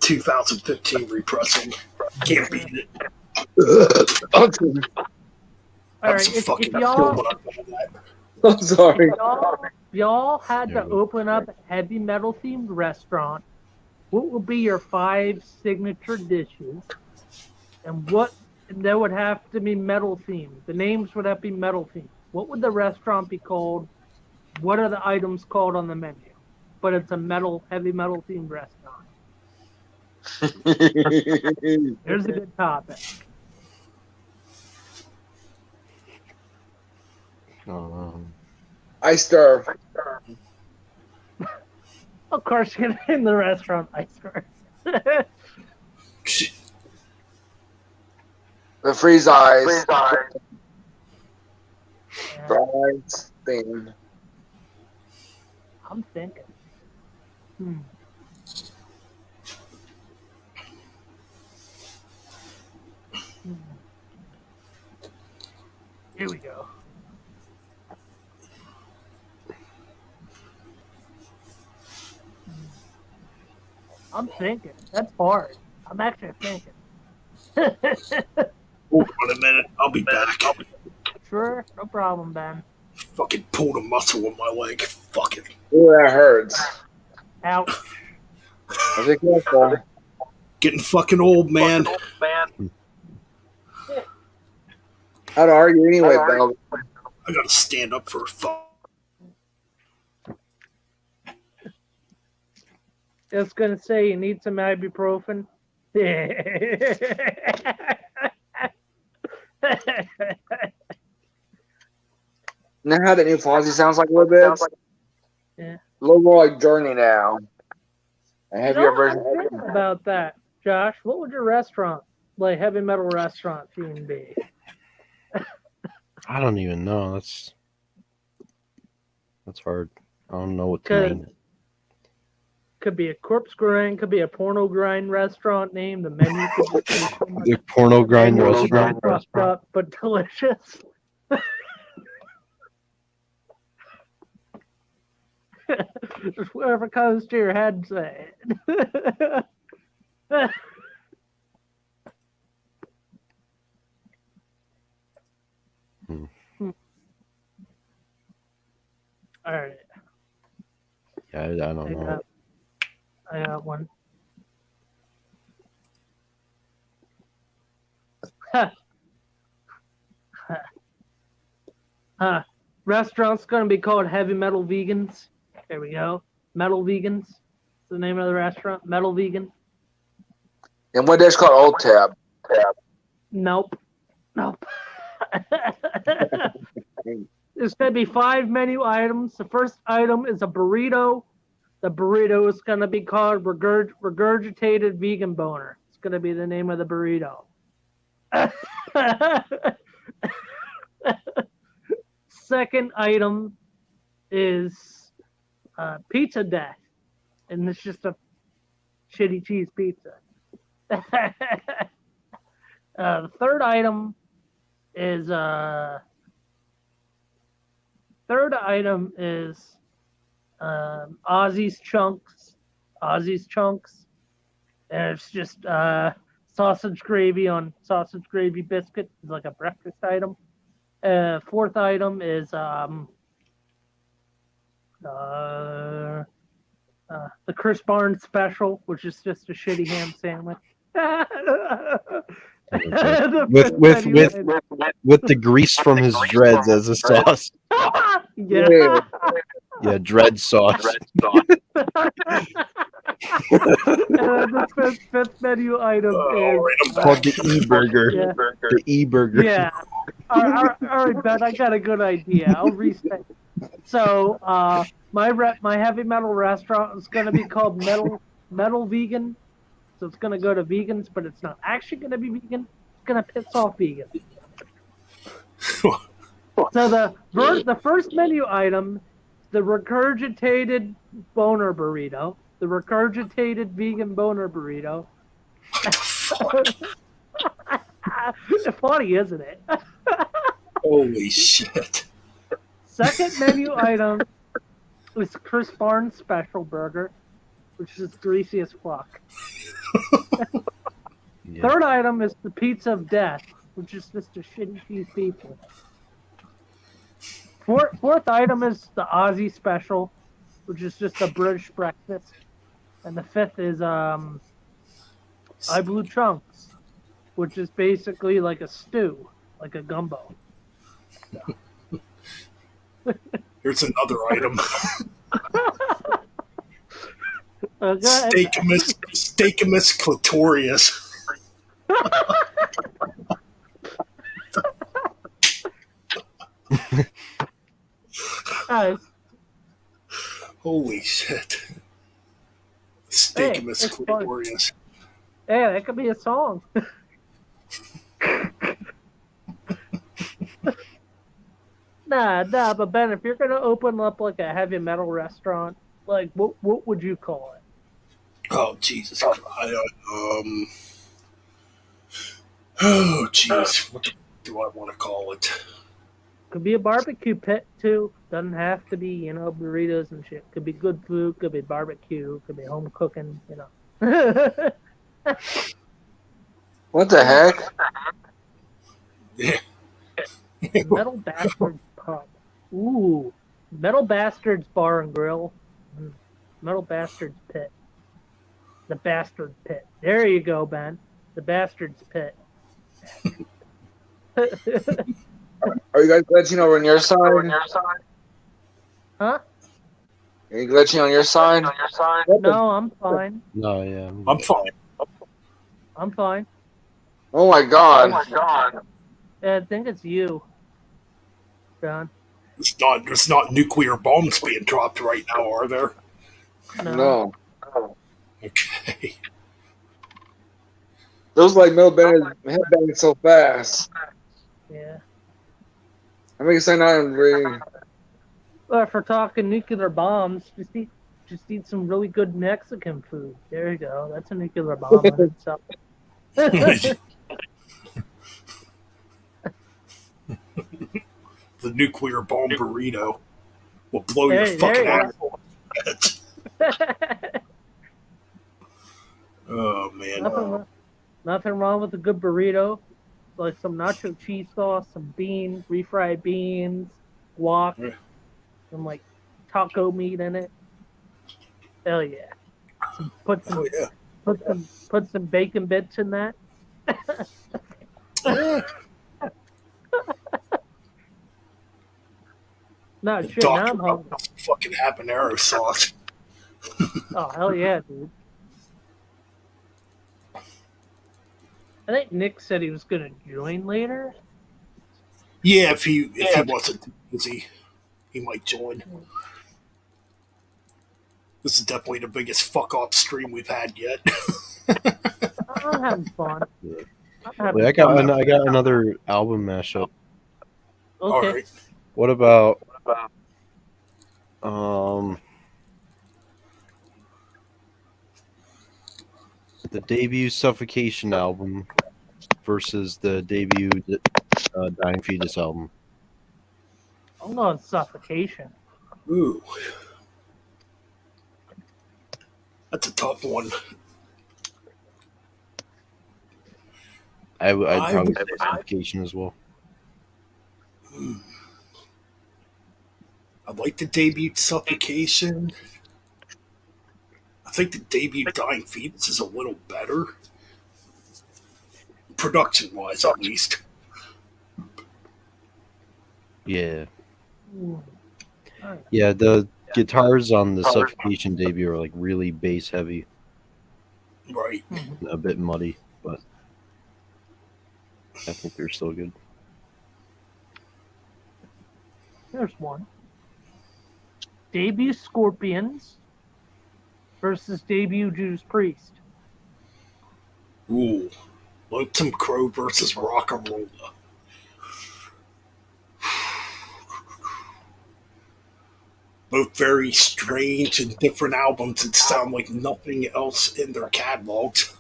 2015 repressing. Can't beat it. all That's right. a If fucking y'all, cool when I found that. I'm sorry. y'all had to open up a heavy metal themed restaurant, what would be your 5 signature dishes? And they would have to be metal themed. The names would have to be metal themed. What would the restaurant be called? What are the items called on the menu? But it's a heavy metal themed restaurant. Here's a good topic. I starve. Of course, you're gonna name the restaurant Ice Cream. The freeze eyes. Fries theme. I'm thinking. Here we go. I'm thinking. That's hard. I'm actually thinking. Hold on a minute. I'll be back. Sure, no problem, Ben. Fucking pulled a muscle in my leg. Fucking. Ooh, that hurts. Ouch. I think careful. Getting fucking old, man. How to argue anyway, Bell? I gotta stand up for a fuck. Just gonna say you need some ibuprofen. Now how that new Fonzie sounds like a little bit? Yeah. A little more like Journey now. A heavier I'm version. thinking about that, Josh. What would your restaurant, like heavy metal restaurant theme be? I don't even know. That's hard. I don't know what to name it. Could be a corpse grind, could be a porno grind restaurant name. The menu could be The porno grind restaurant. fucked up but delicious. Just whatever comes to your head, say it. All right. Yeah, I don't know. I got one. Restaurant's gonna be called Heavy Metal Vegans. There we go. Metal Vegans. That's the name of the restaurant. Metal Vegan. And what dish called Old Tab? Nope. There's gonna be 5 menu items. The first item is a burrito. The burrito is gonna be called regurgitated vegan boner. It's gonna be the name of the burrito. Second item is pizza death, and it's just a shitty cheese pizza. The third item is Ozzy's Chunks. Ozzy's Chunks. And it's just sausage gravy on sausage gravy biscuit. It's like a breakfast item. Fourth item is the Chris Barnes special, which is just a shitty ham sandwich. with the grease from his dreads as a sauce. Yeah. Yeah, dread sauce. And the fifth menu item All is right, I'm Called back. the E-burger. yeah. The E-burger. Yeah. All right, Ben, I got a good idea. I'll reset. So, my heavy metal restaurant is going to be called Metal Vegan. So it's going to go to vegans, but it's not actually going to be vegan. It's going to piss off vegans. So the first menu item, the regurgitated boner burrito, the regurgitated vegan boner burrito. Funny, isn't it? Holy shit. Second menu item is Chris Barnes Special Burger, which is greasy as fuck. Yeah. Third item is the Pizza of Death, which is just a shitty cheese pizza. Fourth item is the Aussie Special, which is just a British breakfast. And the fifth is I Blue Chunks, which is basically like a stew, like a gumbo. Here's another item. Go ahead. Steakamus clitorius. Nice. Holy shit. Steakamus it's fun. clitorius. Hey, that could be a song. Nah, but Ben, if you're gonna open up like a heavy metal restaurant, like what would you call it? Oh, Jesus Christ. Oh, jeez. What do I want to call it? Could be a barbecue pit too. Doesn't have to be, burritos and shit. Could be good food. Could be barbecue. Could be home cooking. What the heck? Yeah. Metal Bastards Pub. Ooh, Metal Bastards Bar and Grill. Metal Bastards Pit. The Bastard Pit. There you go, Ben. The Bastards Pit. Are you guys glitching over on your side? Huh? Are you glitching on your side? No, I'm fine. No, yeah. I'm fine. I'm fine. Oh my god. Yeah, I think it's you, John. There's not nuclear bombs being dropped right now, are there? No. Okay. Those like Mel Bennett headbanging so fast. Yeah. I make it sound not really. Well, if we're talking nuclear bombs, just eat some really good Mexican food. There you go. That's a nuclear bomb in itself. The nuclear bomb burrito will blow your There fucking you asshole. Oh, man. Nothing wrong with a good burrito. Like some nacho cheese sauce, some beans, refried beans, guac, Yeah. some like taco meat in it. Hell yeah. Put some bacon bits in that. No shit, now I'm hungry. Fucking habanero sauce. Oh hell yeah, dude. I think Nick said he was gonna join later. Yeah, if he wasn't too busy, he might join. This is definitely the biggest fuck off stream we've had yet. I'm having fun. Wait, I got another album mashup. All Okay. right. What about the debut Suffocation album versus the debut Dying Fetus album? I'm going suffocation. Ooh. That's a tough one. I'd probably say Suffocation as well. I like the debut Suffocation. I think the debut Dying Fetus is a little better. Production wise, at least. Yeah. Ooh. Nice. Yeah, the guitars on the Suffocation debut are like really bass heavy, Right. a bit muddy, but I think they're still good. There's one. Debut Scorpions versus debut Judas Priest. Ooh. Lonesome Crow versus Rock and Rolla. Both very strange and different albums that sound like nothing else in their catalogs.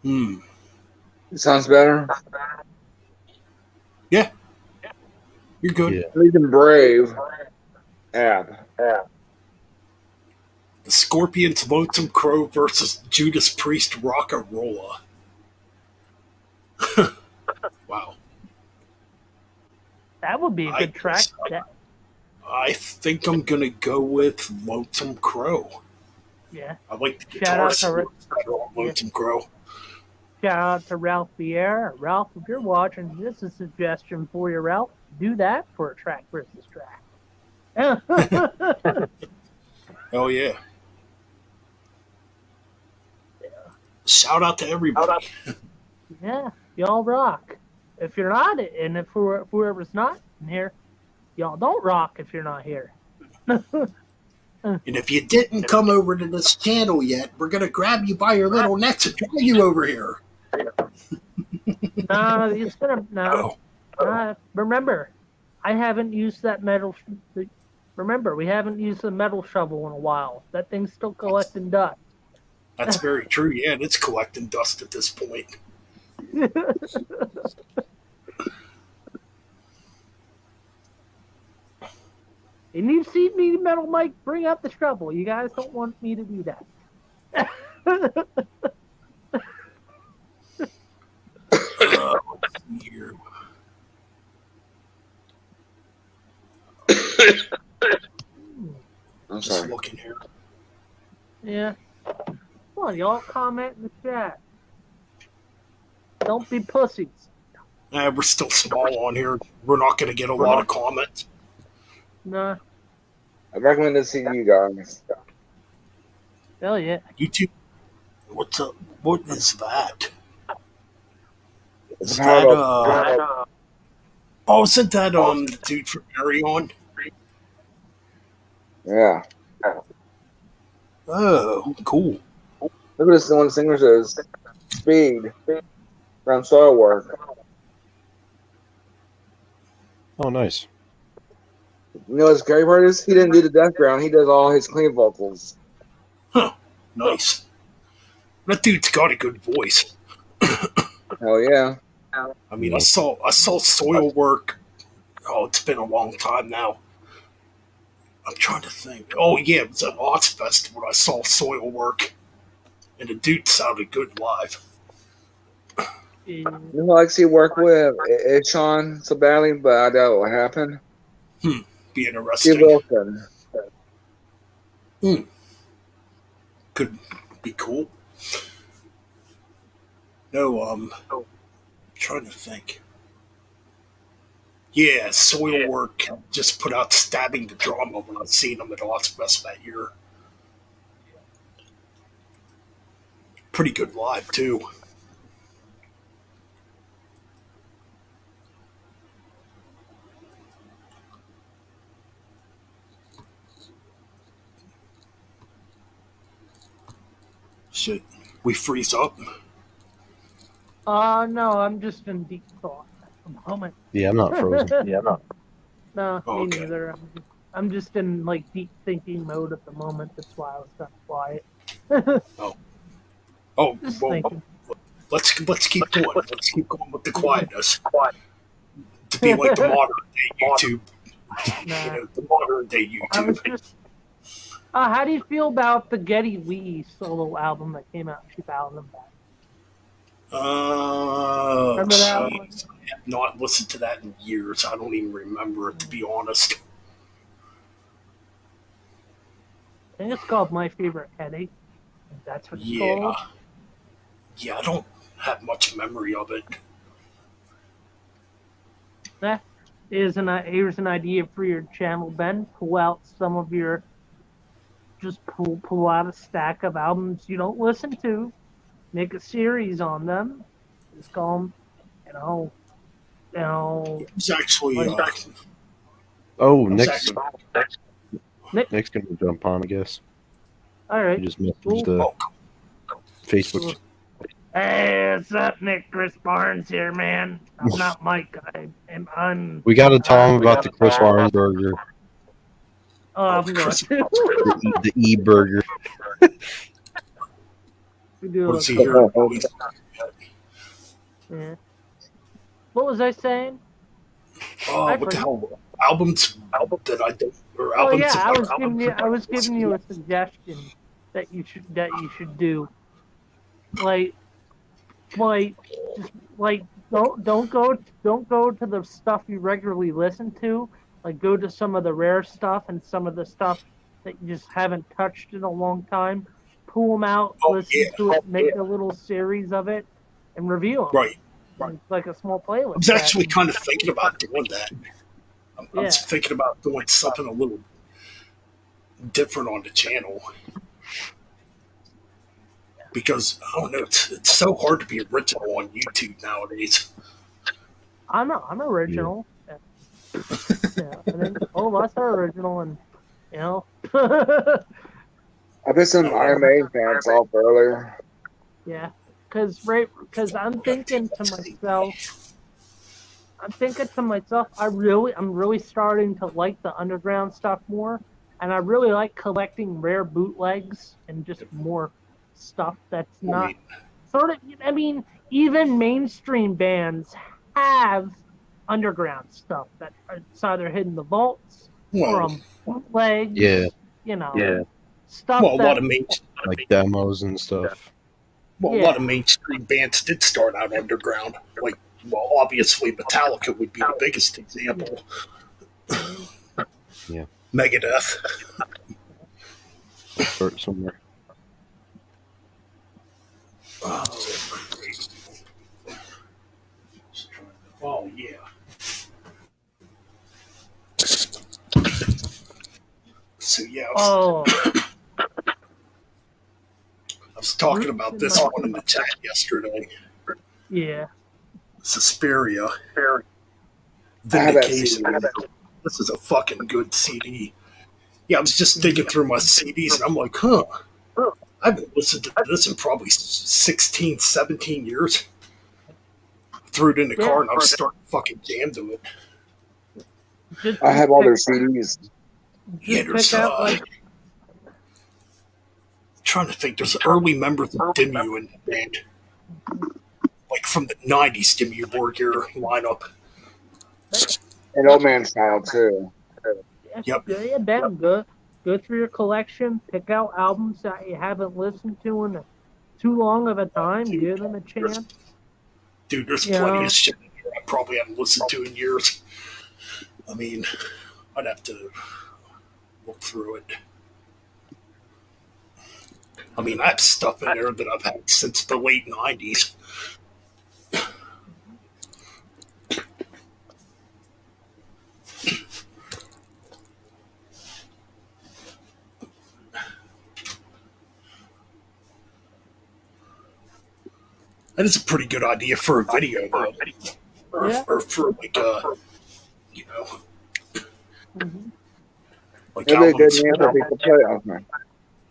Hmm. Sounds better. Yeah. You're good. Yeah. Legion Brave. Ab. The Scorpions, Lonesome Crow versus Judas Priest, Rock and Rolla. Wow. That would be a good track. I think I'm gonna go with Lonesome Crow. Yeah. I like the Shout out guitar to on Lonesome Crow. Shout out to Ralph Pierre. Ralph, if you're watching, this is a suggestion for you, Ralph. Do that for a track versus track. Oh yeah. Shout out to everybody. Yeah, y'all rock. If you're not, and if whoever's not in here, y'all don't rock if you're not here. And if you didn't come over to this channel yet, we're gonna grab you by your little necks and drag you over here. It's gonna no. Remember, I haven't used that metal. Remember, we haven't used the metal shovel in a while. That thing's still collecting dust. That's very true. Yeah, and it's collecting dust at this point. And you see me, Metal Mike, bring out the shovel. You guys don't want me to do that. Here. I'm Just sorry. looking here. Yeah. Come on, y'all comment in the chat. Don't be pussies. We're still small on here. We're not gonna get a lot of comments. Nah. I recommend to see you guys. Hell yeah. YouTube. What's up? What is that? It's Is a that power Oh, isn't that the dude from Carry On? Yeah. Oh, cool. Look at this one singer says Speed from Soilwork. Oh, nice. You know what the scary part is? He didn't do the death ground, he does all his clean vocals. Nice. That dude's got a good voice. Hell yeah. I mean, I saw Soil Work. Oh, it's been a long time now. I'm trying to think. Oh yeah, it was at Ozfest when I saw Soil Work, and the dude sounded good live. You know who I like to see work with? It's Sean so badly, but I doubt it will happen. Be Steve interesting. Wilson. Could be cool. No, trying to think. Yeah, Soil Work just put out Stabbing the Drama when I seen them at Ozfest that year. Pretty good live too. Should we freeze up? No, I'm just in deep thought at the moment. Yeah, I'm not frozen. No, Okay. me neither. I'm just in like deep thinking mode at the moment. That's why I was kind of quiet. Oh, Just well, thinking. let's keep going. Let's keep going with the quietness. To be like the modern day YouTube, Nah. the modern day I was YouTube. just. How do you feel about the Getty Lee solo album that came out in 2000? Remember that one? Jeez. I have not listened to that in years. I don't even remember it, to be honest. I think it's called My Favorite Headache. That's what it's Yeah. called. Yeah, I don't have much memory of it. That here's an idea for your channel, Ben. Pull out some of your just pull out a stack of albums you don't listen to. Make a series on them. Just call them, you know, It's actually, like Oh, I was actually, Nick. Nick's gonna jump on, I guess. All He right, just messaged cool. the oh, Facebook. Hey, what's up, Nick? Chris Barnes here, man. I'm not Mike. I'm. We gotta tell him about the Chris Barnes burger, Oh, I'm going Chris, to. the E burger. We do a what is he little- here? Yeah. What was I saying? What the hell? Albums that I don't, or Oh albums yeah, I about was giving you. I was giving you a suggestion that you should do. Like, just like don't go to the stuff you regularly listen to. Like, go to some of the rare stuff and some of the stuff that you just haven't touched in a long time. Pull them out, Oh, listen yeah. to it, make a little series of it, and review them. Right. It's like a small playlist. I was actually kind of thinking about doing that. I Yeah. was thinking about doing something a little different on the channel. Because, I don't know, it's so hard to be original on YouTube nowadays. I'm original. Yeah. I think all of us are original, and you know. I pissed some Iron Maiden fans off earlier. Yeah, because I'm thinking to myself, I'm really starting to like the underground stuff more, and I really like collecting rare bootlegs and just more stuff that's not sort of. I mean, even mainstream bands have underground stuff that it's either hidden in the vaults or Well, on bootlegs. Yeah. You know. Yeah. Stuff well, a that lot of Like demos and stuff. a lot of mainstream bands did start out underground. Like, well, obviously Metallica would be the biggest example. Yeah. Megadeth. Start somewhere. Oh yeah. So yeah, Oh, I was talking about this one in the chat yesterday. yeah. Suspiria. I have that Vindication. CD. This is a fucking good CD. Yeah, I was just digging through my CDs and I'm like, huh. I haven't listened to this in probably 16, 17 years. Threw it in the car and I was starting to fucking jam to it. I have all their CDs. Yeah, there's trying to think. There's early members of Dimmu in the band, like from the '90s Dimmu Borgir lineup. And Old Man Style, too. Yep. Yeah, Ben, go through your collection, pick out albums that you haven't listened to in too long of a time, give them a chance. Dude, there's plenty of shit in here I probably haven't listened to in years. I mean, I'd have to look through it. I mean, I have stuff in there that I've had since the late '90s. That is a pretty good idea for a video, though. Or for like you know, like Maybe a good albums, name for people to play off, man.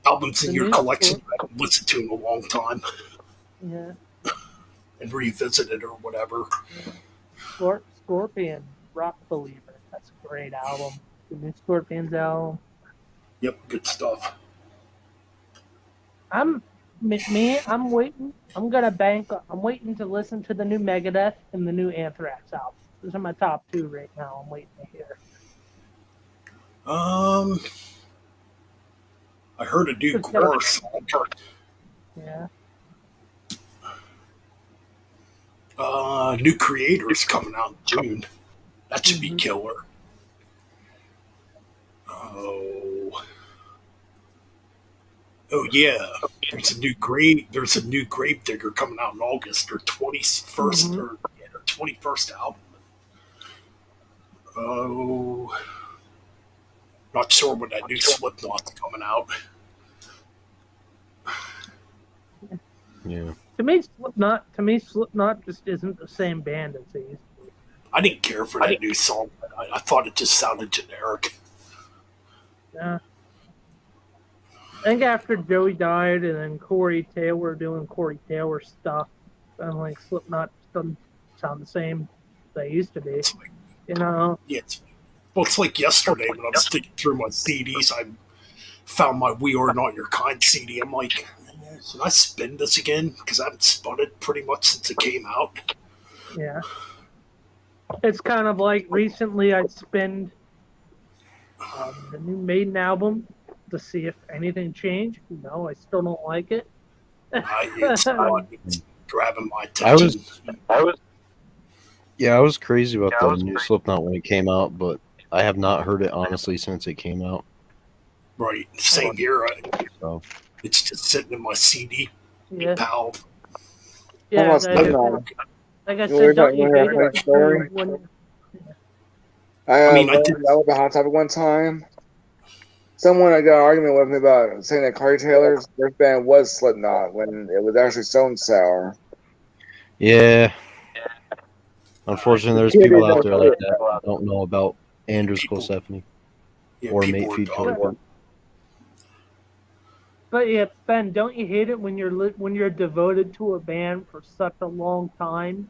albums in your collection you haven't listened to in a long time Yeah. and revisit it or whatever. Scorpion, Rock Believer. That's a great album. The new Scorpions album. Yep, good stuff. I'm waiting. I'm waiting to listen to the new Megadeth and the new Anthrax album. Those are my top two right now. I'm waiting to hear. I heard a new Gore song. Yeah. New Creators coming out in June. That should be killer. Oh yeah. There's a new Gravedigger coming out in August. Their 21st or their 21st album. Oh, not sure when that new Slipknot's coming out. Yeah. To me, Slipknot just isn't the same band as they used to be. I didn't care for that new song. I thought it just sounded generic. Yeah. I think after Joey died and then Corey Taylor doing Corey Taylor stuff, and like Slipknot doesn't sound the same as they used to be. It's like, You know? yeah, it's like yesterday when I was digging through my CDs, I found my We Are Not Your Kind CD. I'm like, should I spin this again? Because I haven't spun it pretty much since it came out. Yeah. It's kind of like recently I spinned the new Maiden album to see if anything changed. No, I still don't like it. It's not grabbing my I attention. I was crazy about the new Slipknot when it came out, but I have not heard it honestly since it came out. Right, same here. So It's just sitting in my CD Yeah. pal. Yeah, Almost like, Slipknot. like I You worried said, don't about you your hate haircut it story? when I mean, I that did- was a hot topic one time. Someone I got an argument with me about saying that Corey Taylor's first band was Slipknot when it was actually Stone Sour. yeah. Unfortunately, there's people out there like that don't know about Andrew's Stephanie Yeah, or people Mate are Feed dumb. Color. But yeah, Ben, don't you hate it when you're devoted to a band for such a long time,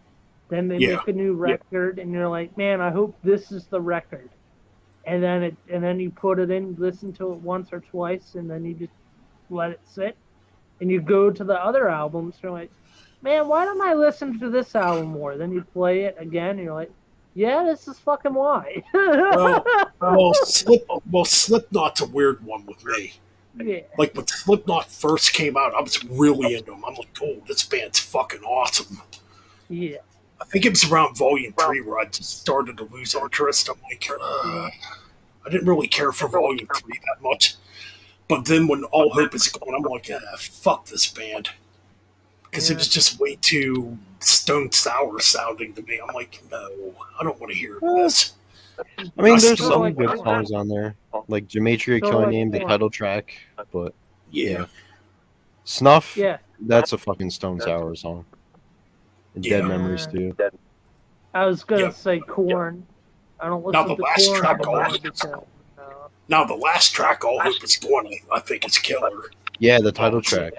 then they Yeah. make a new record and you're like, man, I hope this is the record, and then you put it in, listen to it once or twice, and then you just let it sit, and you go to the other albums, and you're like, man, why don't I listen to this album more? Then you play it again, and you're like, yeah, this is fucking why. Well, Slipknot's a weird one with me. Yeah. Like when Slipknot first came out, I was really into them. I'm like, oh, this band's fucking awesome. Yeah. I think it was around Volume 3 where I just started to lose interest. I'm like, I didn't really care for Volume 3 that much. But then when All Hope Is Gone, I'm like, fuck this band. Because it was just way too Stone Sour sounding to me. I'm like, no, I don't want to hear this. I mean, there's Still some like good that. songs on there, like Gematria Still Killing like Name, the that. title track, but Yeah. Snuff, Yeah. that's a fucking Stone Sour song. And Dead Yeah. Memories too. I was gonna Yep. say Corn. I don't Now, listen the to last Corn track anymore always- because Now, the last track, All Hope Is Gone, I think is killer. Yeah, the title track.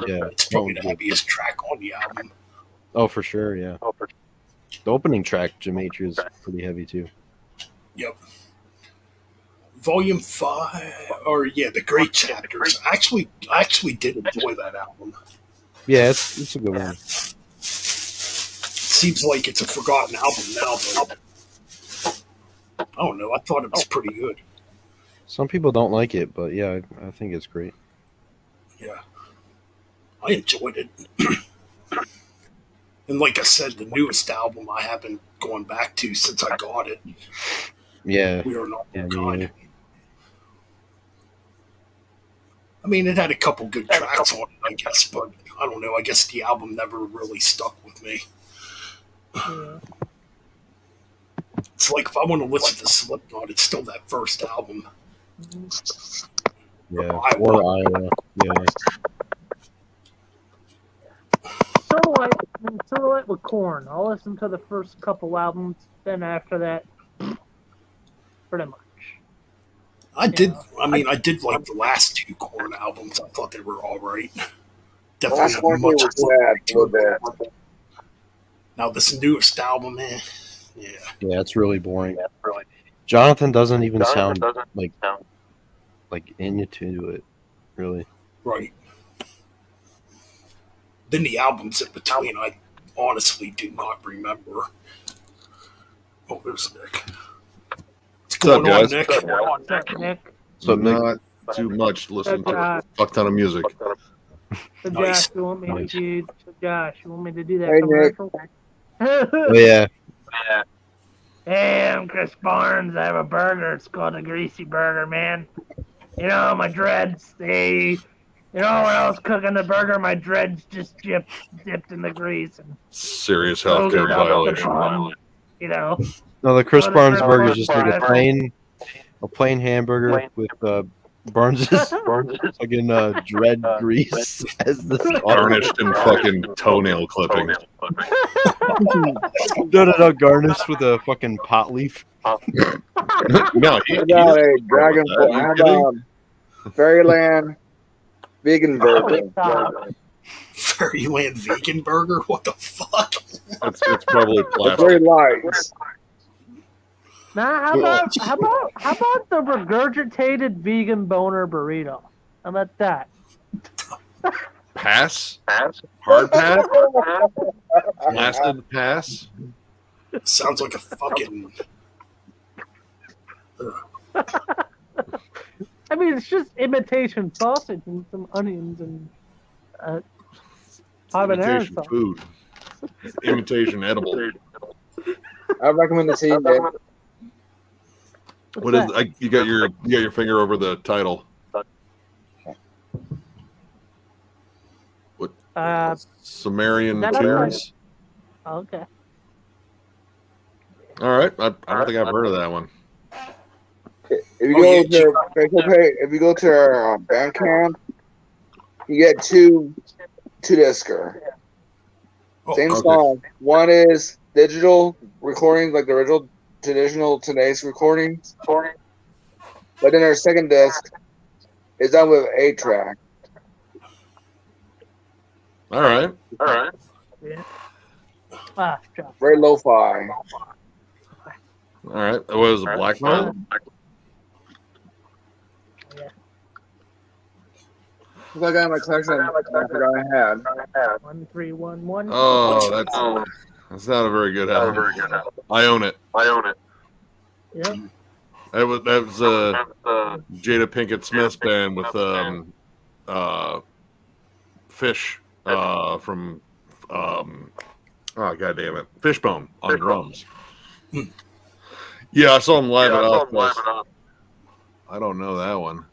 Yeah, It's probably the heaviest track on the album. oh for sure, yeah. The opening track, Gematria, is pretty heavy too. Yep. Volume 5, or yeah, the Great Chapters. I actually did enjoy that album. Yeah, it's a good one. Seems like it's a forgotten album now, but I don't know. I thought it was pretty good. Some people don't like it, but yeah, I think it's great. Yeah, I enjoyed it. And like I said, the newest album I haven't gone back to since I got it. Yeah, We Are Not yeah, Your me Kind. neither. I mean, it had a couple good tracks on it, I guess, but I don't know. I guess the album never really stuck with me. yeah. It's like if I want to listen to Slipknot, it's still that first album. Yeah, Iowa. or Iowa. Yeah, Sort of like with Corn. I'll listen to the first couple albums, then after that, pretty much. I did like the last two Korn albums. I thought they were all right. Definitely Last one much was sad a little bit. Now this newest album, man, yeah. yeah, it's really boring. Jonathan doesn't even sound like into it, really. Right. Then the albums in between, I honestly do not remember. Oh, there's Nick. What's going on, guys? Nick? What's up, Nick? So Nick- not too much. Listen to Josh. a fuck ton of music. So Nice. Josh, you want me to do? So Josh, you want me to do that Hey, Nick. commercial? Oh yeah, Hey, I'm Chris Barnes. I have a burger. It's called a greasy burger, man. You know, my dreads, you know, when I was cooking the burger, my dreads just dipped in the grease. And Serious those healthcare are up the violation. bum, you know. No, the Chris Oh, the Barnes Chris burger is Barnes just like burger. a plain hamburger with Barnes's fucking dread grease as the sauce. Garnished in fucking toenail clippings. No, garnished with a fucking pot leaf. No, How about a dragon? How about Fairyland vegan burger? Fairyland vegan burger? What the fuck? It's probably It's very plastic. light. Nah, how about the regurgitated vegan boner burrito? How about that? Pass? Hard pass? Blasted pass? Sounds like a fucking. I mean, it's just imitation sausage and some onions and habanero Imitation sauce. food. Imitation edible. I recommend the team. What is? You got your finger over the title. What? Is Sumerian that Tombs. Okay. All right, I don't think I've heard of that one. If you go to our Bandcamp, you get two discs. Same okay. song. One is digital recordings, like the original traditional today's recordings. But then our second disc is done with 8-track. All right. Yeah. Josh. Very lo-fi. All right. What was it, Black Metal? Yeah. Look, I got in my collection. I forgot I had. 1311. Oh, that's not a very good album. I own it. Yep. That was Jada Pinkett Smith's band with Fish from oh god damn it, Fishbone on drums. Yeah, I saw him live at Outpost. I don't know that one.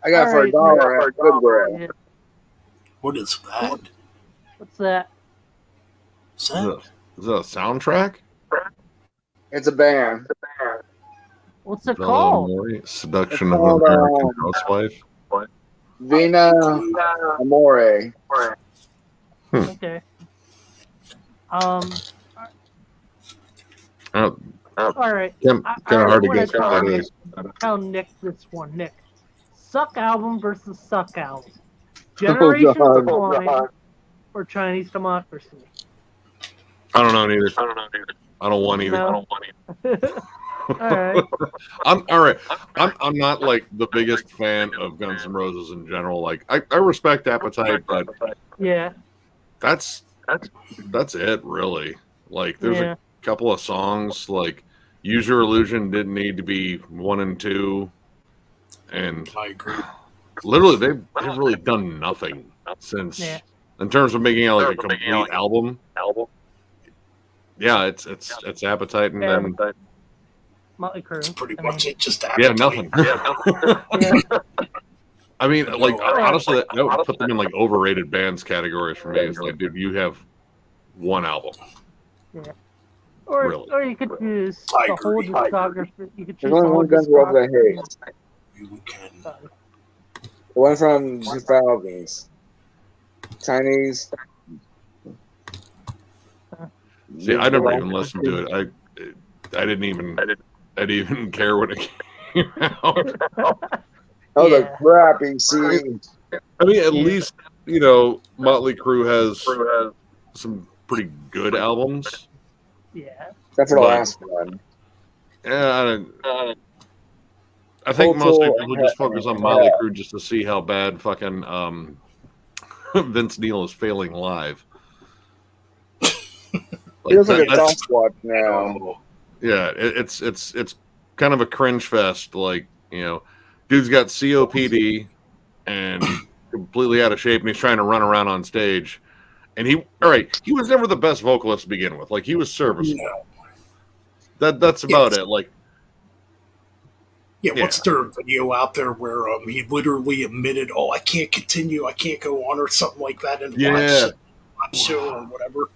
I got it for $1 at Goodwill. Yeah. What is that? What's that? Is that? Is that a soundtrack? It's a band. What's it Bella called? Mori, Seduction It's of called, an American Housewife. Vina Amore. Okay. Oh, All right. kind of hard to guess what that is. Tell Nick this one. Nick. Suck album versus suck album. Generation Decline or Chinese Democracy. I don't know neither. I don't want either. No? All right. I'm all right. I'm not like the biggest fan of Guns N' Roses in general. Like I respect Appetite, but Yeah. that's it really. Like there's Yeah. a couple of songs like Use Your Illusion didn't need to be 1 and 2, and I agree. literally they've really done nothing since in terms of making out like a complete album. Yeah, it's Appetite and then Motley Crue. That's pretty I mean, much it. Just nothing. Yeah. I mean, like honestly, I would put them in like overrated bands categories for me. It's like, dude, you have one album. Yeah. Or Really? or you could choose I the whole agree. discography. You could choose There's the only whole one Guns N' Roses I hate. You can. The one from 2000s. Chinese. See, I never even listened to it. I didn't even care when it came out. That was a crappy CD. I mean, at least Motley Crue has some pretty good albums. Yeah. Except for the But- last one. Yeah, I think most people just focus on Motley Crue just to see how bad fucking Vince Neil is failing live. Feels like a that's- Sasquatch now. Yeah, it's kind of a cringe fest. Like, dude's got COPD and completely out of shape, and he's trying to run around on stage. And he was never the best vocalist to begin with. Like, he was serviceable. That's about it. Like, what's their video out there where he literally admitted, "Oh, I can't continue, I can't go on," or something like that in the last show or whatever.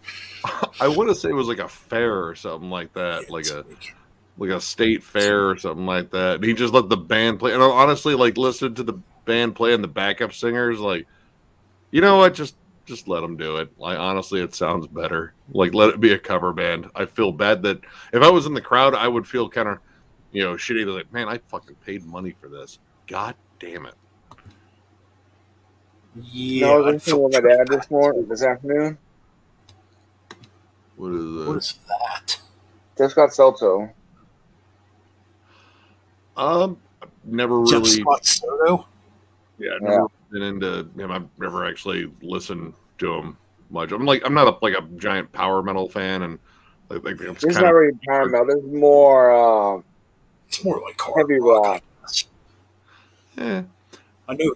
I want to say it was like a fair or something like that, like a state fair or something like that. And he just let the band play. And honestly, like listening to the band play and the backup singers, like, you know what? Just let them do it. Like honestly, it sounds better. Like let it be a cover band. I feel bad that if I was in the crowd, I would feel kind of, shitty. Like, man, I fucking paid money for this. God damn it. Yeah, No, I was listening with my dad this afternoon. What is that? What is that? Jeff Scott Soto. Never Jeff really. Scott Soto? Yeah, I've never been into him. I've never actually listened to him much. I'm not a giant power metal fan, and like it's This is kind not of really power metal. This is more It's more like hard heavy rock. rock. yeah. I know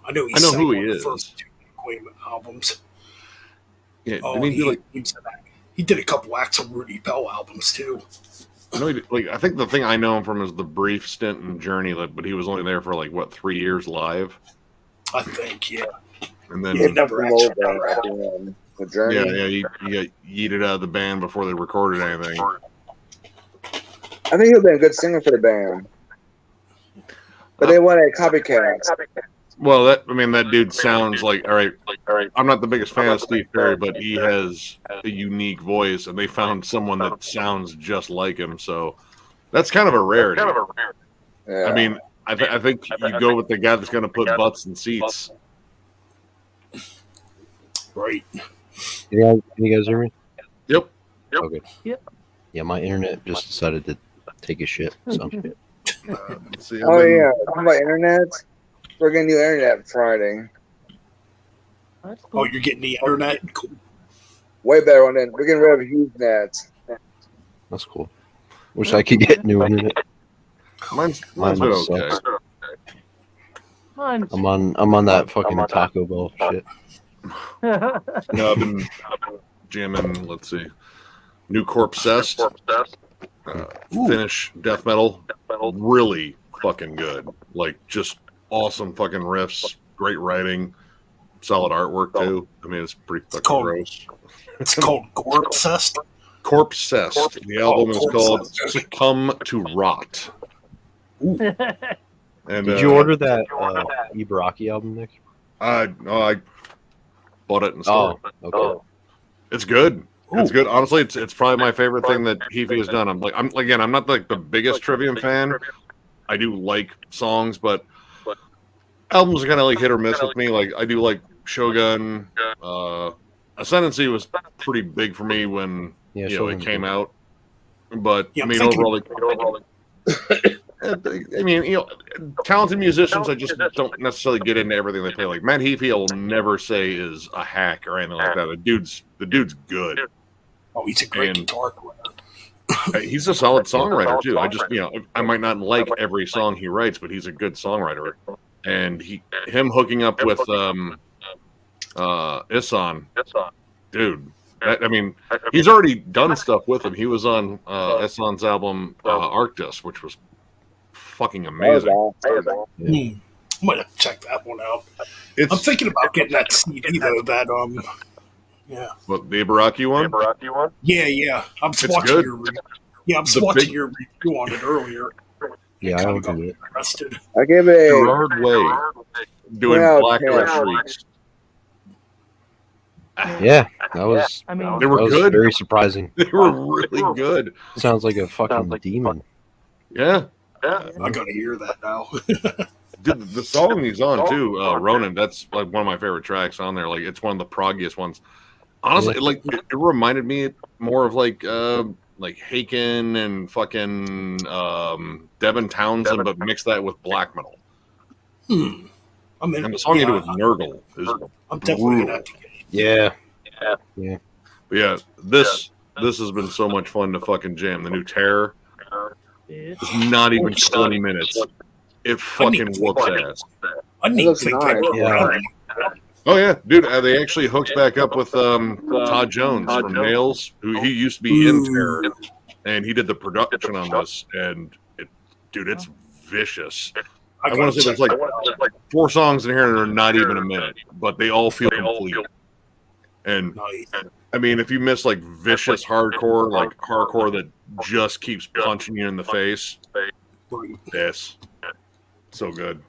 I know who he the is. first two Queen albums. Yeah, Oh, didn't he do he did a couple Axel Rudy Pell albums too. I know he did, I think the thing I know him from is the brief stint in Journey, but he was only there for 3 years live, I think, yeah. and then Yeah, never actually done the Journey. he got yeeted out of the band before they recorded anything. I think he'll be a good singer for the band. But they want a copycat. Well, that dude sounds like all right. I'm not the biggest fan of Steve Perry, but he has a unique voice, and they found someone that sounds just like him. So that's kind of a rarity. Yeah. I mean, I think you go with the guy that's going to put butts in seats. Right. Can you guys hear me? Yep. Okay. Yep. Yeah, my internet just decided to take a shit. So. Let's see, Oh yeah, talking about internet. We're getting new internet Friday. That's cool. Oh, you're getting the internet? Cool. Way better one than we're getting rid of HughesNet. That's cool. Wish I could get new internet. Mine's Mine been sucks. okay. Mine's- I'm on that fucking Taco Bell shit. No, I've been jamming. Let's see, new Corpsest, Finnish death metal, really fucking good. Like just awesome fucking riffs, great writing, solid artwork too. I mean, it's pretty fucking called- gross. It's called Gorpsest. Corpsest. The album is called Corpsest. "Succumb to Rot." And Did you order that Ibaraki album, Nick? I bought it in the store. Oh, okay. It's good. It's good. Honestly, it's probably my favorite thing that Heafy has done. I'm not like the biggest Trivium fan. I do like songs, but albums are kind of like hit or miss with me. Like I do like Shogun. Ascendancy was pretty big for me when Yeah, it Shogun's came good. out. But Yeah, I I'm mean, thinking- overall, I mean, talented musicians. I just don't necessarily get into everything they play. Like Matt Heafy, I will never say is a hack or anything like that. The dude's good. Oh, he's a great And- guitar player. He's a solid songwriter too. I just, I might not like every song he writes, but he's a good songwriter. And him hooking up with Isan, dude. He's already done stuff with him. He was on Isan's album Arctis, which was fucking amazing. I might have to check that one out. I'm thinking about getting that CD though. That What, the Ibaraki one? yeah. I was It's watching good. I was watching your review on it earlier. Yeah, I Kinda opened got it. interested. I give it a Gerard Way doing Yeah, Black okay. Electrics. Yeah, that was I mean, They were that was good. very surprising. They were really good. Sounds like a fucking demon. Yeah. I gotta hear that now. Dude, the song he's on too, Ronan, that's like one of my favorite tracks on there. Like it's one of the proggiest ones. Honestly, Yeah. it reminded me more of like Haken and fucking Devin Townsend, but mix that with black metal. I mean, And the song he did with Nurgle is I'm definitely gonna have to get it. Yeah. but yeah, this has been so much fun to fucking jam. The new Terror. yeah. It's not even 20 minutes. It fucking whoops ass. I need to looks think nice. that Yeah. around. Oh yeah, dude! They actually hooked back up with Todd Jones from Nails, who he used to be in Terror, and he did the production on this. And it's vicious. I gotta want to say there's check like that out. 4 songs in here that are not even a minute, but they all feel complete. And Nice. I mean, if you miss like vicious hardcore, like hardcore that just keeps punching you in the face, this so good.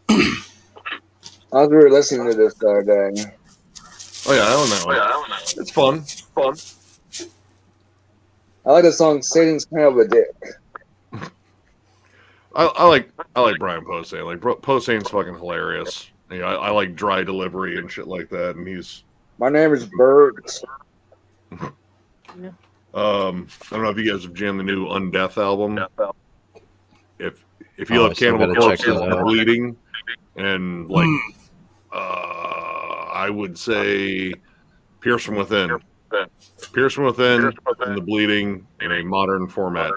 I was really listening to this the other day. Oh yeah, I own that one. It's fun. I like the song "Satan's Kind of a Dick." I like Brian Posehn. Like Posehn's fucking hilarious. Yeah, I like dry delivery and shit like that, and he's. My name is Bert. I don't know if you guys have jammed the new Undeath album. If you love Cannibal Corpse and Bleeding, and like, I would say Pierce from Within. Pierce from Within and the Bleeding in a modern format.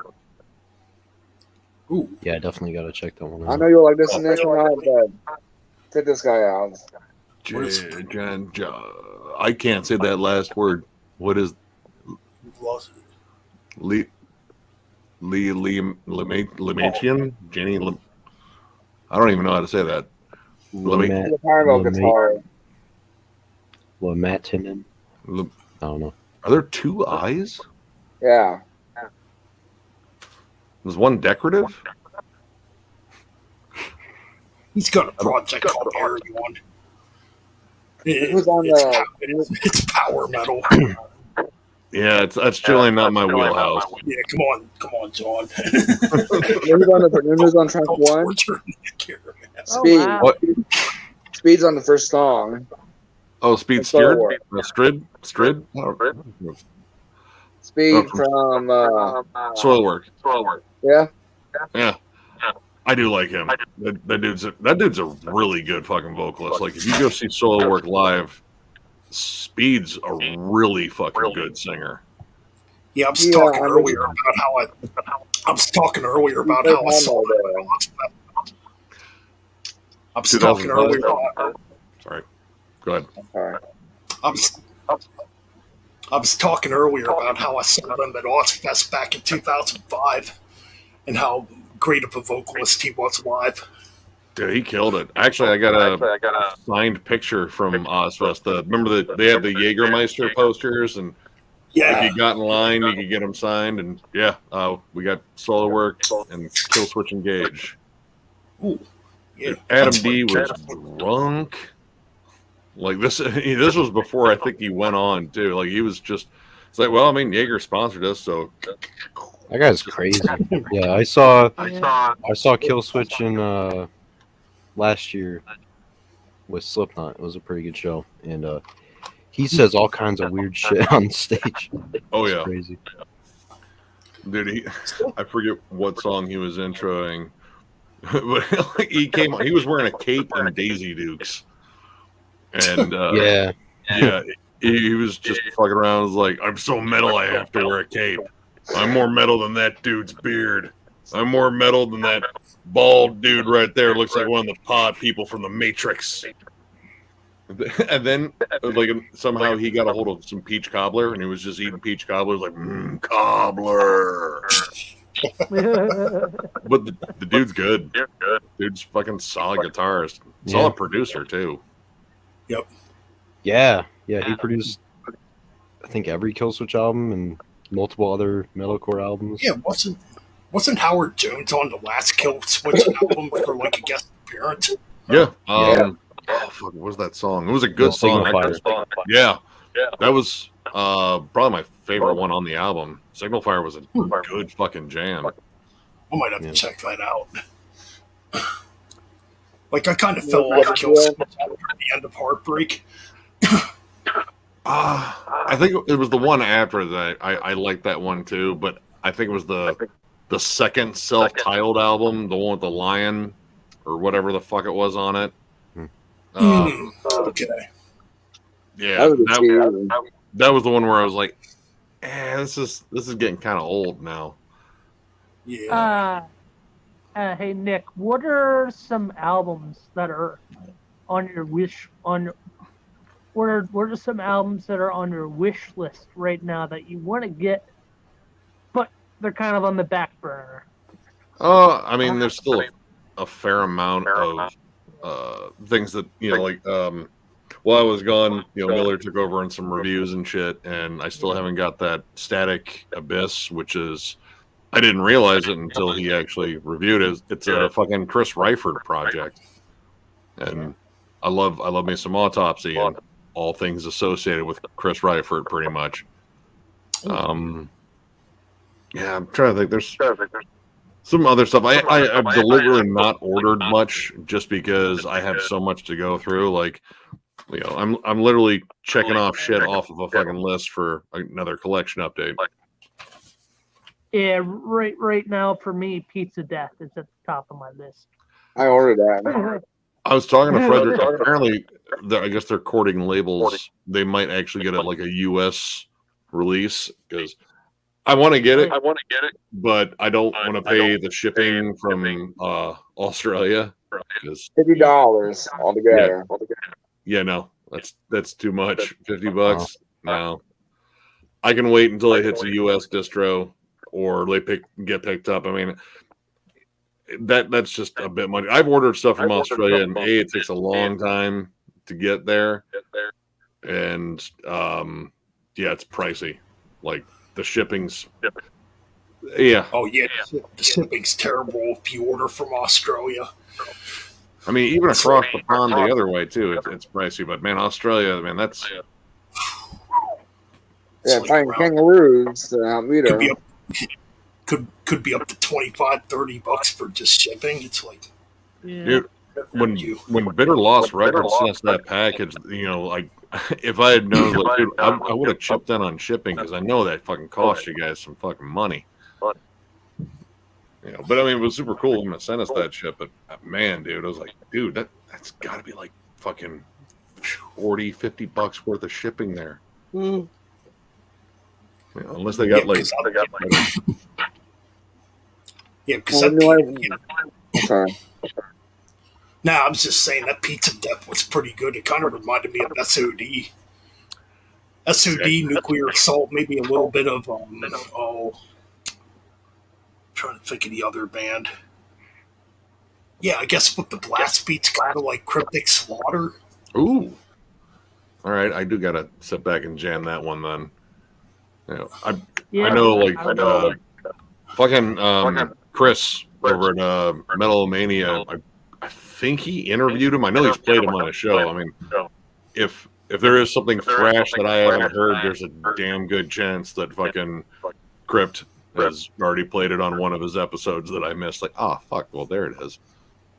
Ooh. Yeah, definitely got to check that one I out. know you'll like this next one, but check this guy out. I can't say that last word. What is Lematian? Jenny I don't even know how to say that. The Pyro guitar. Lamatinen. I don't know. Are there two eyes? Yeah. Was one decorative? He's got a project called Aragon. Who's on It's power metal. Yeah, that's generally not my wheelhouse. Yeah, come on, John. Who's on track one? Speed. wow. What? Speed's on the first song. Oh, Speed Star Steered? Wars. Strid? Speed from Soilwork. yeah. Yeah. I do like him. That dude's a really good fucking vocalist. Like if you go see Soilwork live, Speed's a really fucking good singer. Yeah, I was talking earlier about how I saw him I was talking earlier about Sorry. Go ahead. Alright. I was talking earlier about how I saw him at Ozfest back in 2005 and how great of a vocalist he was live. Dude, he killed it. Actually, I got a signed picture from Ozfest. Remember they had the Jägermeister posters, and Yeah, if you got in line, you could get them signed. And yeah, we got Solarwork and Killswitch Engage. ooh, yeah. Adam That's D what- was drunk. Like this was before I think he went on too. Like he was just. It's like, well, I mean, Jaeger sponsored us, so That guy's crazy. Yeah, I saw Killswitch in last year with Slipknot. It was a pretty good show, and he says all kinds of weird shit on the stage. oh It's yeah, crazy. dude. I forget what song he was introing, but he was wearing a cape and Daisy Dukes, and Yeah, yeah, he was just fucking around. It was like, I'm so metal, I have to wear a cape. I'm more metal than that dude's beard. I'm more metal than that bald dude right there. Looks like one of the pod people from the Matrix. And then, like, somehow he got a hold of some peach cobbler, and he was just eating peach cobbler. Like, cobbler. But the dude's good. Dude's fucking solid guitarist. Solid producer, too. yeah. He produced, I think, every Killswitch album and multiple other metalcore albums. Yeah, wasn't Howard Jones on the last Killswitch album for like a guest appearance? Yeah. Yeah. Oh, fuck, what was that song? It was a good song. Signal Fire. Yeah. That was probably my favorite one on the album. Signal Fire was a good fucking jam. I might have Yeah. to check that out. Like, I kind of fell off Killswitch after the end of Heartbreak. I think it was the one after that. I liked that one too, but I think it was the second self-titled album, the one with the lion or whatever the fuck it was on it. Okay. Yeah, That that was the one where I was like, this is getting kind of old now. Yeah. Hey Nick, what are some albums that are on your wish on? What are some albums that are on your wish list right now that you want to get, but they're kind of on the back burner? I mean, there's still a fair amount of things that like while I was gone, Miller took over on some reviews and shit, and I still haven't got that Static Abyss, which is I didn't realize it until he actually reviewed it. It's a fucking Chris Reifert project, and I love me some Autopsy and all things associated with Chris Reifert, pretty much. Yeah, I'm trying to think. There's some other stuff. I've deliberately not ordered much just because I have so much to go through. Like, I'm literally checking off shit off of a fucking list for another collection update. Yeah, right now for me, Pizza Death is at the top of my list. I ordered that. I was talking to Frederick. Apparently, I guess they're courting labels. They might actually get a U.S. release because I want to get it. But I don't want to pay the shipping from Australia. $50 altogether. Yeah, no, that's too much. $50. No, I can wait until it hits a U.S. distro or they get picked up. I mean, that's just a bit much. I've ordered stuff from Australia, and it takes a long time to get there, and it's pricey. Like the shipping's, yeah. Oh yeah, the shipping's terrible if you order from Australia. I mean, even across the pond the other way too, it's pricey. But man, Australia, man, that's finding kangaroos to help me there. Could be up to $25-$30 for just shipping. It's like, dude, when Bitter Lost Records sent us that package, like if I had known, like, dude, I would have chipped in on shipping because I know that fucking cost you guys some fucking money. But I mean, it was super cool when they sent us that shit. But man, dude, I was like, dude, that's got to be like fucking $40-$50 worth of shipping there. Unless they got yeah, because Sorry. No, I was just saying that Pizza Death was pretty good. It kind of reminded me of SOD. SOD, Nuclear Assault, maybe a little bit of trying to think of the other band. Yeah, I guess with the blast beats, kind of like Cryptic Slaughter. Ooh. All right, I do gotta sit back and jam that one then. I know, like, fucking Chris over at Metal Mania. I think he interviewed him. I know he's played him on a show. I mean, if there is something thrash that I haven't heard, there's a damn good chance that fucking Crypt has already played it on one of his episodes that I missed. Like, fuck, well, there it is.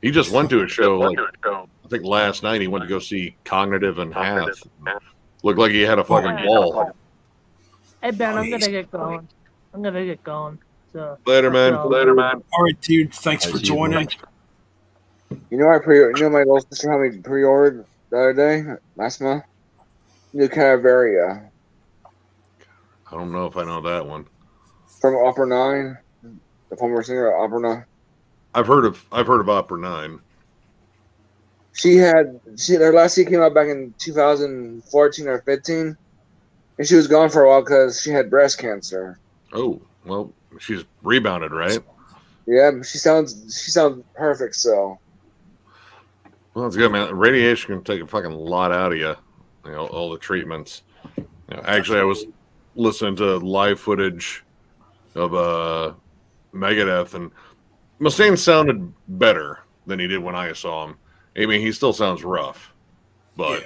He just went to a show, like, I think last night he went to go see Cognitive and Hath. Looked like he had a fucking ball. Hey, Ben, I'm gonna get going. So Later, man. All right, dude. Thanks for joining. My little sister had me pre-ordered the other day, last month. New Canaveria. I don't know if I know that one. From Opera 9, the former singer of Opera 9. I've heard of Opera 9. Her last CD came out back in 2014 or 15, and she was gone for a while because she had breast cancer. Oh, well, she's rebounded, right? Yeah, she sounds perfect. So, well, that's good, man. Radiation can take a fucking lot out of you. All the treatments. Actually, I was listening to live footage of Megadeth, and Mustaine sounded better than he did when I saw him. I mean, he still sounds rough, but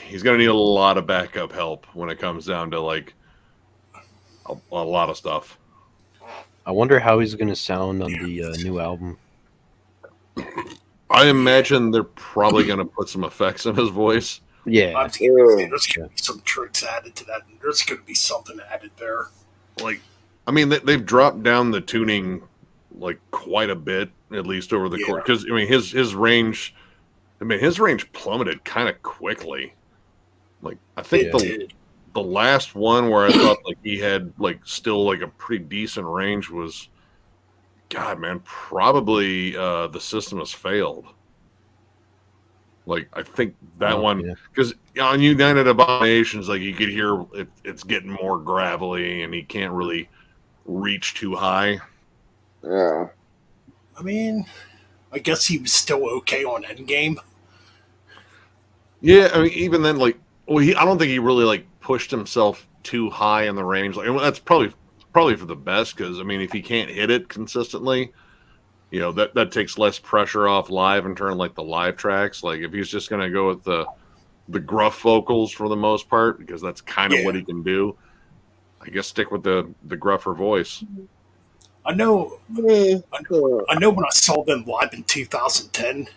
he's gonna need a lot of backup help when it comes down to like a lot of stuff. I wonder how he's gonna sound on the new album. I imagine they're probably gonna put some effects in his voice. Yeah, there's gonna be some tricks added to that. There's gonna be something added there. Like, I mean, they've dropped down the tuning like quite a bit, at least over the course. Because I mean, his range, plummeted kind of quickly. Like, I think the last one where I thought like he had like still like a pretty decent range was, God, man, probably The System Has Failed. Like, I think that one, because on United Abominations, like, you could hear it's getting more gravelly and he can't really reach too high. Yeah. I mean, I guess he was still okay on Endgame. Yeah, I mean, even then, like, well, I don't think he really like pushed himself too high in the range. Like, well, that's probably for the best because I mean, if he can't hit it consistently, that takes less pressure off live in terms of like the live tracks. Like, if he's just gonna go with the gruff vocals for the most part because that's kind of what he can do. I guess stick with the gruffer voice. I know. I know when I saw them live in 2010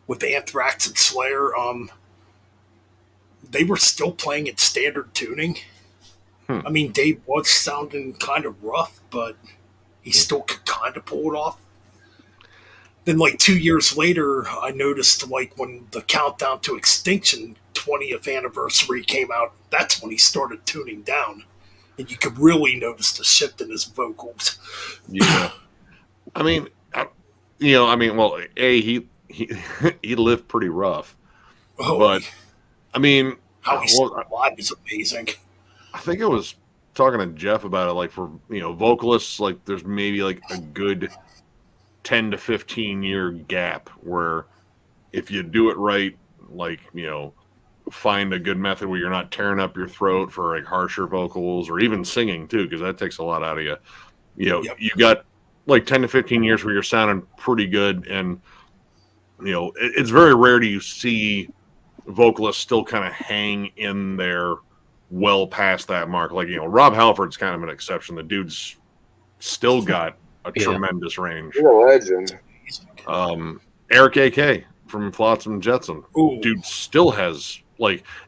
with Anthrax and Slayer, they were still playing in standard tuning. I mean, Dave was sounding kind of rough, but he still could kind of pull it off. Then, like 2 years later, I noticed like when the Countdown to Extinction 20th anniversary came out, that's when he started tuning down, and you could really notice the shift in his vocals. Yeah, I mean, well, he he lived pretty rough, but I mean, how he's live is amazing. I think I was talking to Jeff about it. Like for vocalists, like there's maybe like a good 10 to 15 year gap where if you do it right, like find a good method where you're not tearing up your throat for like harsher vocals or even singing too, because that takes a lot out of you. You got like 10 to 15 years where you're sounding pretty good, and it's very rare to see vocalists still kind of hang in there well past that mark. Like Rob Halford's kind of an exception. The dude's still got a tremendous range. He's a legend. Eric AK from Flotsam and Jetsam. Ooh. Dude still has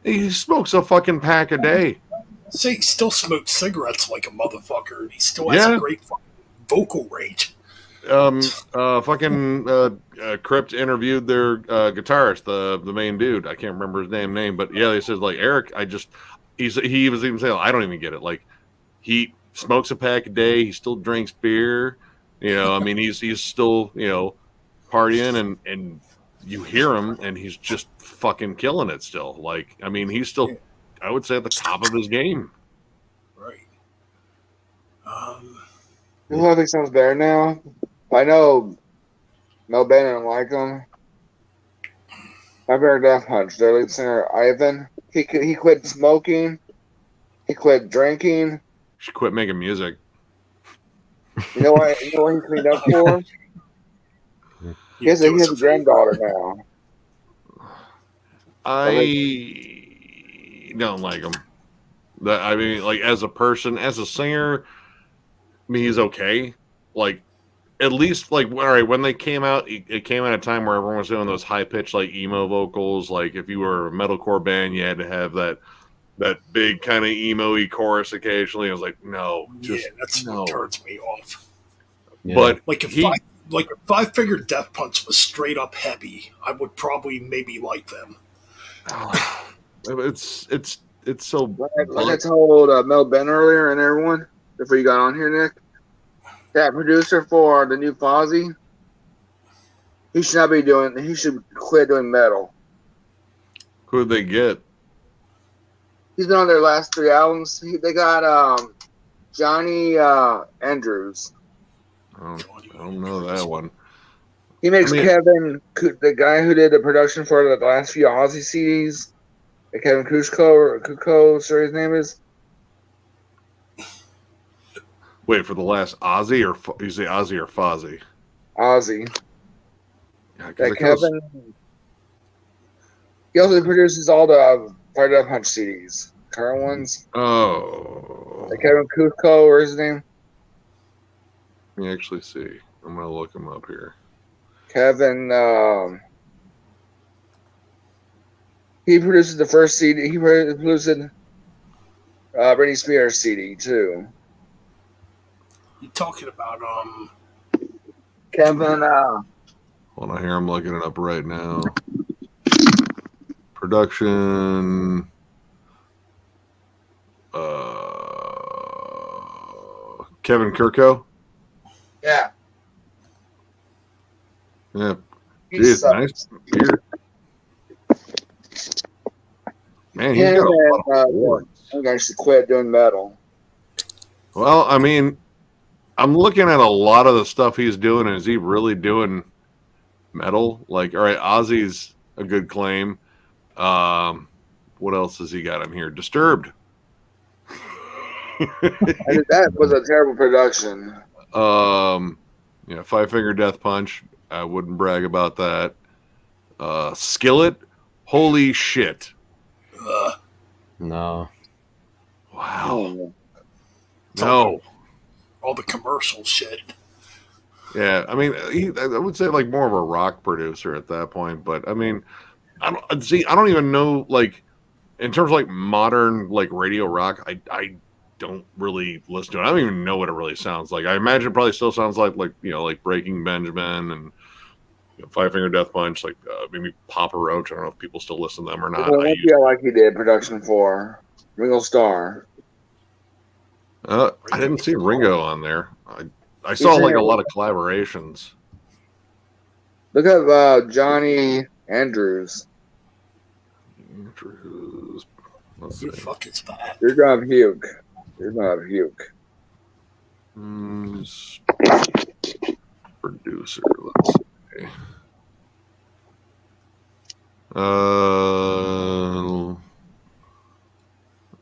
he smokes a fucking pack a day. So he still smokes cigarettes like a motherfucker, and he still has a great vocal range. Crypt interviewed their guitarist, the main dude. I can't remember his name, but yeah, they said like Eric. He was even saying I don't even get it. Like he smokes a pack a day. He still drinks beer. I mean he's still partying and you hear him and he's just fucking killing it still. Like I mean he's still I would say at the top of his game. Right. You know, I think sounds better now. I know Mel Bennett don't like him. My better Death Punch, their lead singer Ivan. He quit smoking. He quit drinking. Should quit making music. You know what? You know what he cleaned up for? He has a granddaughter now. I don't like him. I mean, like as a person, as a singer, I mean, he's okay. Like, at least, like, all right, when they came out, it came at a time where everyone was doing those high pitched, like, emo vocals. Like, if you were a metalcore band, you had to have that big kind of emo-y chorus occasionally. I was like, no, that's what turns me off. Yeah. But like if Five Finger Death Punch was straight up heavy, I would probably maybe like them. It's so like I told Mel Ben earlier and everyone before you got on here, Nick. That producer for the new Fozzy, he should quit doing metal. Who'd they get? He's been on their last 3 albums. They got Johnny Andrews. I don't know that one. He makes Kevin, the guy who did the production for the last few Ozzy CDs. Kevin Kuko, sorry his name is. Wait, for the last Ozzy, or you say Ozzy or Fozzy? Ozzy. Yeah, Kevin. He also produces all the Fire Death Punch CDs, current ones. Oh. Kevin Kuko, or his name? Let me actually see. I'm gonna look him up here. Kevin. He produces the first CD. He produced Britney Spears CD too. You talking about Kevin? Hold on here. I'm looking it up right now. Production. Kevin Kurko. Yeah. Yeah. Jeez, nice beard. Man, he's got a lot of awards. I'm going to quit doing metal. Well, I mean, I'm looking at a lot of the stuff he's doing. Is he really doing metal? Like, all right, Ozzy's a good claim. What else has he got on here? Disturbed. That was a terrible production. Five Finger Death Punch. I wouldn't brag about that. Skillet. Holy shit. No. Wow. No. All the commercial shit. Yeah, I mean, I would say like more of a rock producer at that point, but I mean, I don't even know, like, in terms of like modern like radio rock, I don't really listen to it. I don't even know what it really sounds like. I imagine it probably still sounds like like Breaking Benjamin and Five Finger Death Punch, like maybe Papa Roach. I don't know if people still listen to them or not. I like he did production for Ringo Starr. I didn't see Ringo on there. I saw like a lot of collaborations. Look at Johnny Andrews. Let's You see. fucking bad. You're gonna have Huke. You're gonna have Huke. Producer. Let's see.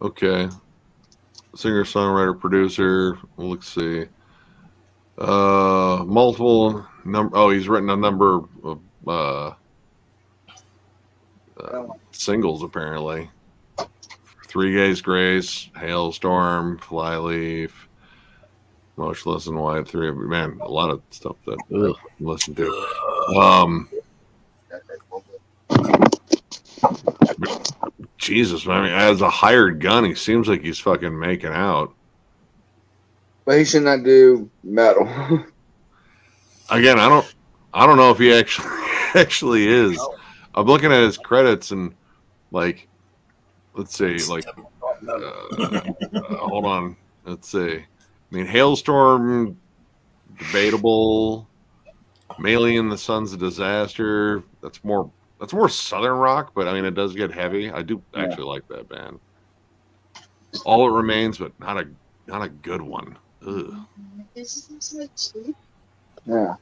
Okay. Singer, songwriter, producer. Let's see. Multiple number. Oh, he's written a number of singles apparently. Three Days Grace, Hailstorm, Flyleaf, Motionless and Wide. Man, a lot of stuff that I listen to. Jesus, I mean, as a hired gun, he seems like he's fucking making out. But he should not do metal. Again, I don't know if he actually is. I'm looking at his credits and like, let's see, like, hold on, let's see. I mean, Hailstorm, debatable. Mailing in the Sons of Disaster. That's more southern rock, but I mean, it does get heavy. I do actually like that band. All It Remains, but not a good one. Ugh. Yeah.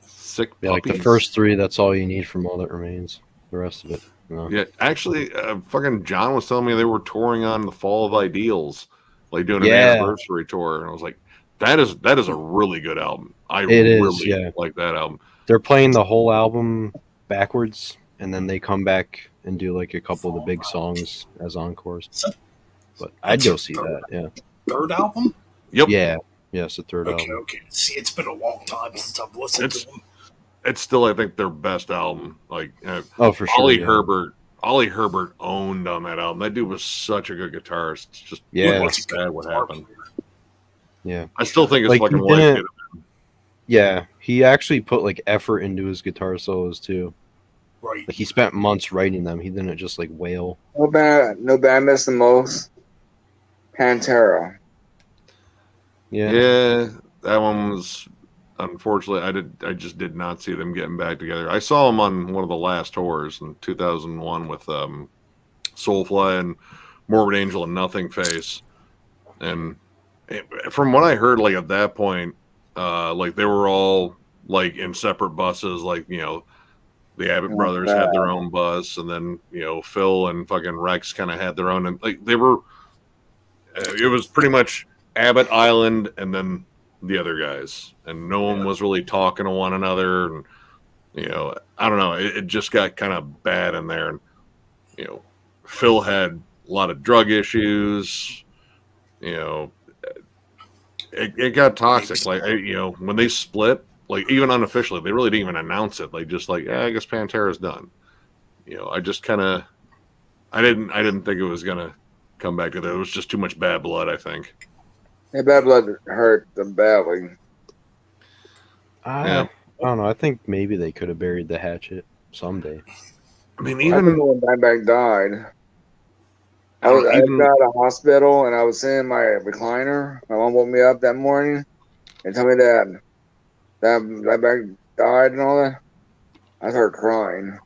Sick. Yeah, like the first three, that's all you need from All That Remains. The rest of it, no. Yeah, actually, fucking John was telling me they were touring on The Fall of Ideals, like doing an anniversary tour, and I was like, that is a really good album. I really like that album. They're playing the whole album backwards, and then they come back and do like a couple of the big songs as encores. But I'd go see that. Yeah. Third album? Yep. Yeah. Yes, the third album. Okay. See, it's been a long time since I've listened to them. It's still, I think, their best album. Like, for sure. Ollie Herbert owned on that album. That dude was such a good guitarist. It's just sad what happened. Yeah. I still think it's like, fucking wife. Yeah, he actually put like effort into his guitar solos too. Right. Like he spent months writing them. He didn't just like wail. No band I miss the most. Pantera. Yeah, that one was unfortunately I just did not see them getting back together. I saw them on one of the last tours in 2001 with Soulfly and Morbid Angel and Nothing Face. And from what I heard, like at that point, like they were all like in separate buses, like, you know, the Abbott brothers had their own bus, and then, you know, Phil and fucking Rex kind of had their own, and like they were, it was pretty much Abbott Island and then the other guys, and no one was really talking to one another, and, you know, I don't know, it just got kind of bad in there, and, you know, Phil had a lot of drug issues, you know, it got toxic. Like, you know, when they split, like even unofficially, they really didn't even announce it. Like, just like, I guess Pantera's done. You know, I just kind of, I didn't think it was gonna come back to that. It was just too much bad blood, I think. Yeah, bad blood hurt them badly. I don't know. I think maybe they could have buried the hatchet someday. I mean, I remember when Dimebag died. I was at a hospital, and I was sitting in my recliner. My mom woke me up that morning and told me that Dimebag died and all that. I started crying.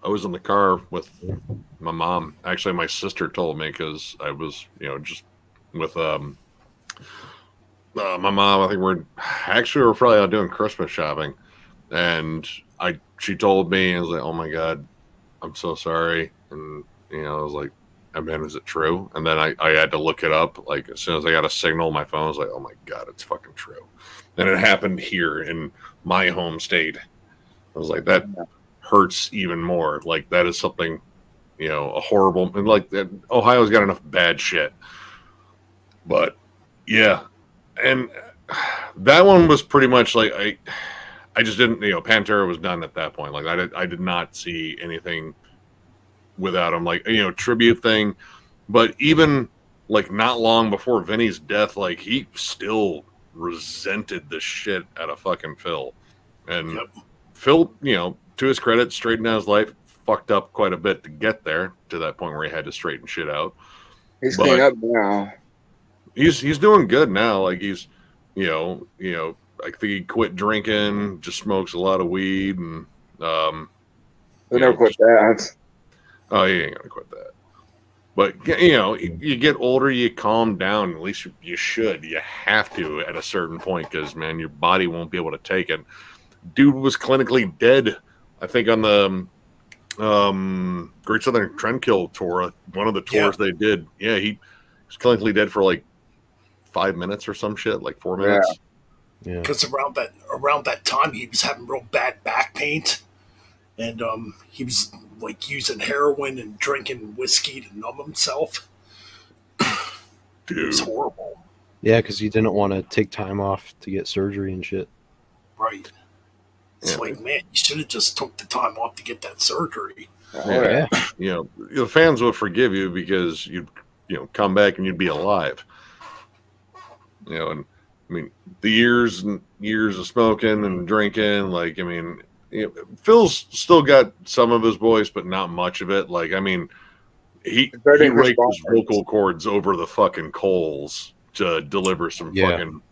I was in the car with my mom. Actually, my sister told me because I was, you know, just with my mom. I think we're probably out doing Christmas shopping, and she told me, I was like, oh my God, I'm so sorry. And, I was like, man, is it true? And then I had to look it up. Like, as soon as I got a signal on my phone, I was like, oh my God, it's fucking true. And it happened here in my home state. I was like, that hurts even more. Like, that is something, a horrible, and like, Ohio's got enough bad shit. But, yeah. And that one was pretty much like, I just didn't, Pantera was done at that point. Like, I did not see anything without him, like, tribute thing. But even like not long before Vinny's death, like he still resented the shit out of fucking Phil. And Phil, to his credit, straightened out his life, fucked up quite a bit to get there to that point where he had to straighten shit out. He's cleaned up now. He's doing good now. Like he's, I think he quit drinking, just smokes a lot of weed, and He'll never quit that. Oh, he ain't gonna quit that. But you get older, you calm down. At least you should. You have to at a certain point because, man, your body won't be able to take it. Dude was clinically dead, I think, on the Great Southern Trendkill tour. One of the tours they did. Yeah, he was clinically dead for like 5 minutes or some shit, like 4 minutes. Yeah. Because around that time, he was having real bad back pain, and he was like using heroin and drinking whiskey to numb himself. Dude. It was horrible. Yeah, because he didn't want to take time off to get surgery and shit. Right. It's like, man, you should have just took the time off to get that surgery. Yeah. The fans will forgive you because you'd come back and you'd be alive. And I mean, the years and years of smoking and drinking, like, I mean, Phil's still got some of his voice, but not much of it. Like, I mean, he raked his vocal cords over the fucking coals to deliver some fucking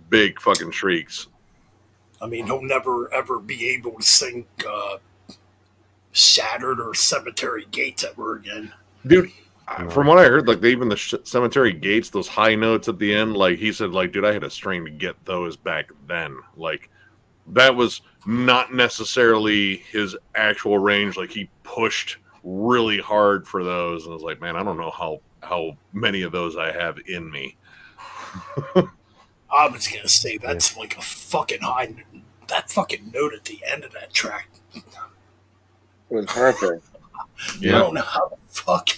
big fucking shrieks. I mean, he'll never ever be able to sing Shattered or Cemetery Gates ever again. Dude, from what I heard, like even the Cemetery Gates, those high notes at the end, like he said, like, dude, I had a string to get those back then. Like, that was not necessarily his actual range. Like, he pushed really hard for those, and I was like, man, I don't know how many of those I have in me. I was gonna say that's like a fucking high. That fucking note at the end of that track. It was perfect. I don't know how the fuck.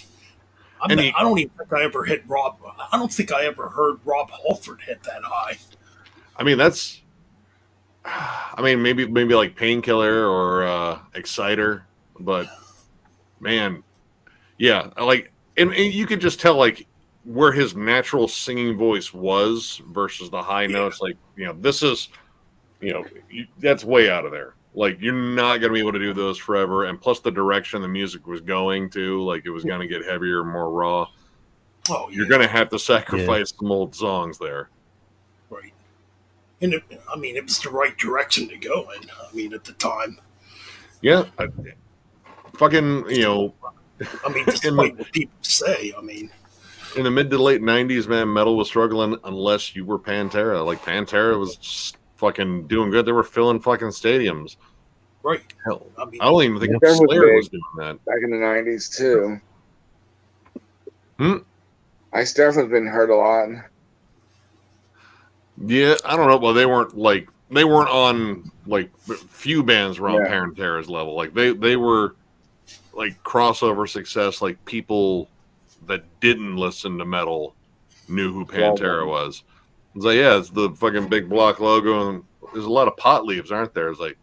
I don't even think I ever hit Rob. I don't think I ever heard Rob Halford hit that high. I mean, maybe like Painkiller or Exciter, but man, yeah, like, and you could just tell like where his natural singing voice was versus the high notes. Like, this is, that's way out of there. Like, you're not going to be able to do those forever. And plus the direction the music was going to, like, it was going to get heavier, more raw. Oh, yeah. You're going to have to sacrifice some old songs there. Right. And it was the right direction to go in. I mean, at the time. Yeah. Despite what people say, in the mid to late 90s, man, metal was struggling unless you were Pantera. Like, Pantera was just fucking doing good. They were filling fucking stadiums. Right. Hell, I don't even think Slayer was doing that. Back in the 90s, too. Ice Death's been hurt a lot. Yeah, I don't know. Well, they weren't on, like, few bands were on Pantera's level. Like, they were, like, crossover success. Like, people that didn't listen to metal knew who Pantera was. It's like, yeah, it's the fucking big block logo, and there's a lot of pot leaves, aren't there? It's like,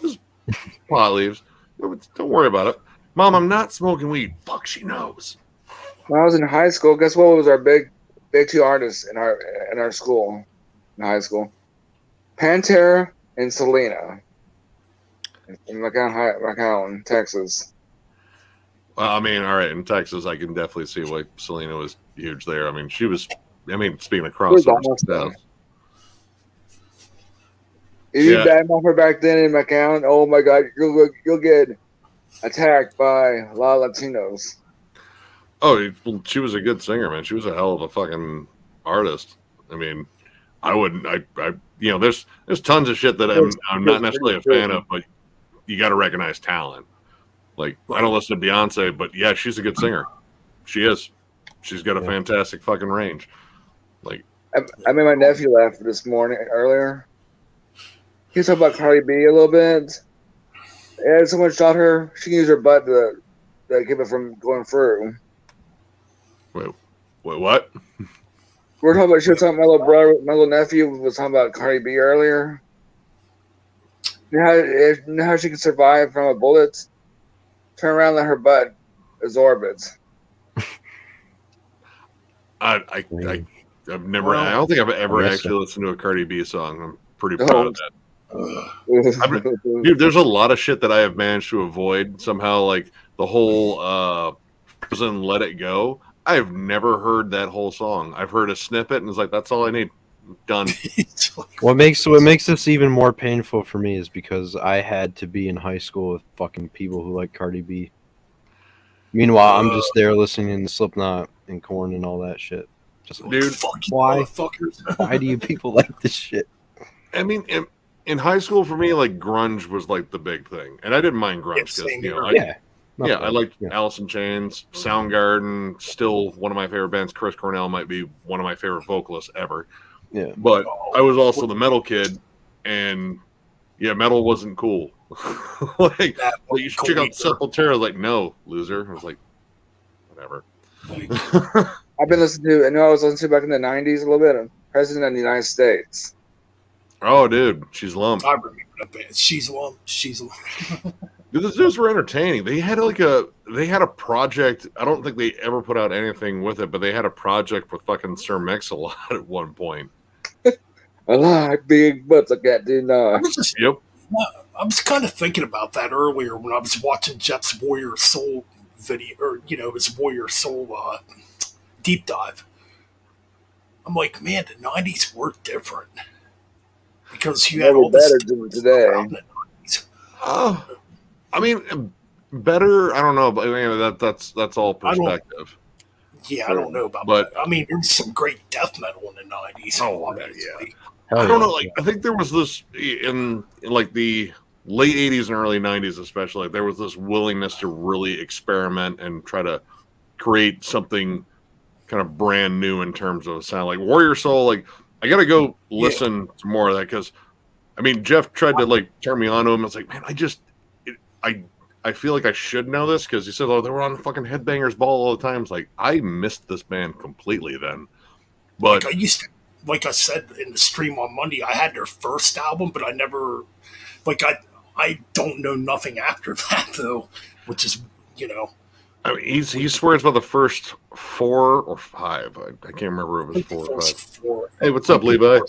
just pot leaves. Don't worry about it. Mom, I'm not smoking weed. Fuck, she knows. When I was in high school, guess what was our big two artists in our school, in high school? Pantera and Selena. In McAllen, Texas. Well, all right, in Texas, I can definitely see why Selena was huge there. She was, speaking of crossover stuff. If you badmouth her back then in McAllen, oh my God, you'll get attacked by a lot of Latinos. Oh, she was a good singer, man. She was a hell of a fucking artist. There's tons of shit that I'm not necessarily a fan of, but you got to recognize talent. Like, I don't listen to Beyonce, but yeah, she's a good singer. She is. She's got a fantastic fucking range. Like, I made my nephew laugh this morning earlier. He was talking about Cardi B a little bit. And someone shot her. She can use her butt to keep it from going through. wait, what? We're talking about. She was talking. My little brother, my little nephew was talking about Cardi B earlier. You know how she can survive from a bullet? Turn around, and let her butt absorb it. I've never. I don't think I've ever actually listened to a Cardi B song. I'm pretty proud of that. Dude, there's a lot of shit that I have managed to avoid somehow. Like the whole "Prison Let It Go." I have never heard that whole song. I've heard a snippet, and it's like that's all I need. Done. What makes this even more painful for me is because I had to be in high school with fucking people who like Cardi B. Meanwhile, I'm just there listening to Slipknot and Korn and all that shit. Just like, dude, why do you people like this shit? I mean, in high school for me, like grunge was like the big thing, and I didn't mind grunge because I liked Alice in Chains, Soundgarden. Still one of my favorite bands. Chris Cornell might be one of my favorite vocalists ever. Yeah, but I was also the metal kid, and metal wasn't cool. Like, you should check out Sepultura. I was like, no, loser. I was like, whatever. I've been listening to. I know I was listening to back in the '90s a little bit. President of the United States. Oh, dude, She's Lump. I remember that band. She's Lump. She's Lump. Dude, those were entertaining. They had a project. I don't think they ever put out anything with it, but they had a project with fucking Sir Mix-a-Lot at one point. I like big butts. I got to know. Yep. I was kind of thinking about that earlier when I was watching Jeff's Warrior Soul video, or his Warrior Soul deep dive. I'm like, man, the '90s were different because you had all this better today. I mean, better. I don't know, but I mean, that's all perspective. I don't know about that. I mean, there's some great death metal in the '90s. Oh, obviously. I don't know. Like, I think there was this in like the late '80s and early '90s, especially. There was this willingness to really experiment and try to create something kind of brand new in terms of sound. Like Warrior Soul. Like, I got to go listen to more of that because, I mean, Jeff tried to like turn me on to him. I was like, man, I feel like I should know this because he said, oh, they were on fucking Headbangers Ball all the time. It's like, I missed this band completely then. But like I used to, like I said in the stream on Monday, I had their first album, but I never, I don't know nothing after that though, which is, I mean, he swears by the first 4 or 5. I can't remember if it was 4 or 5. 4. Hey, what's up, Levi?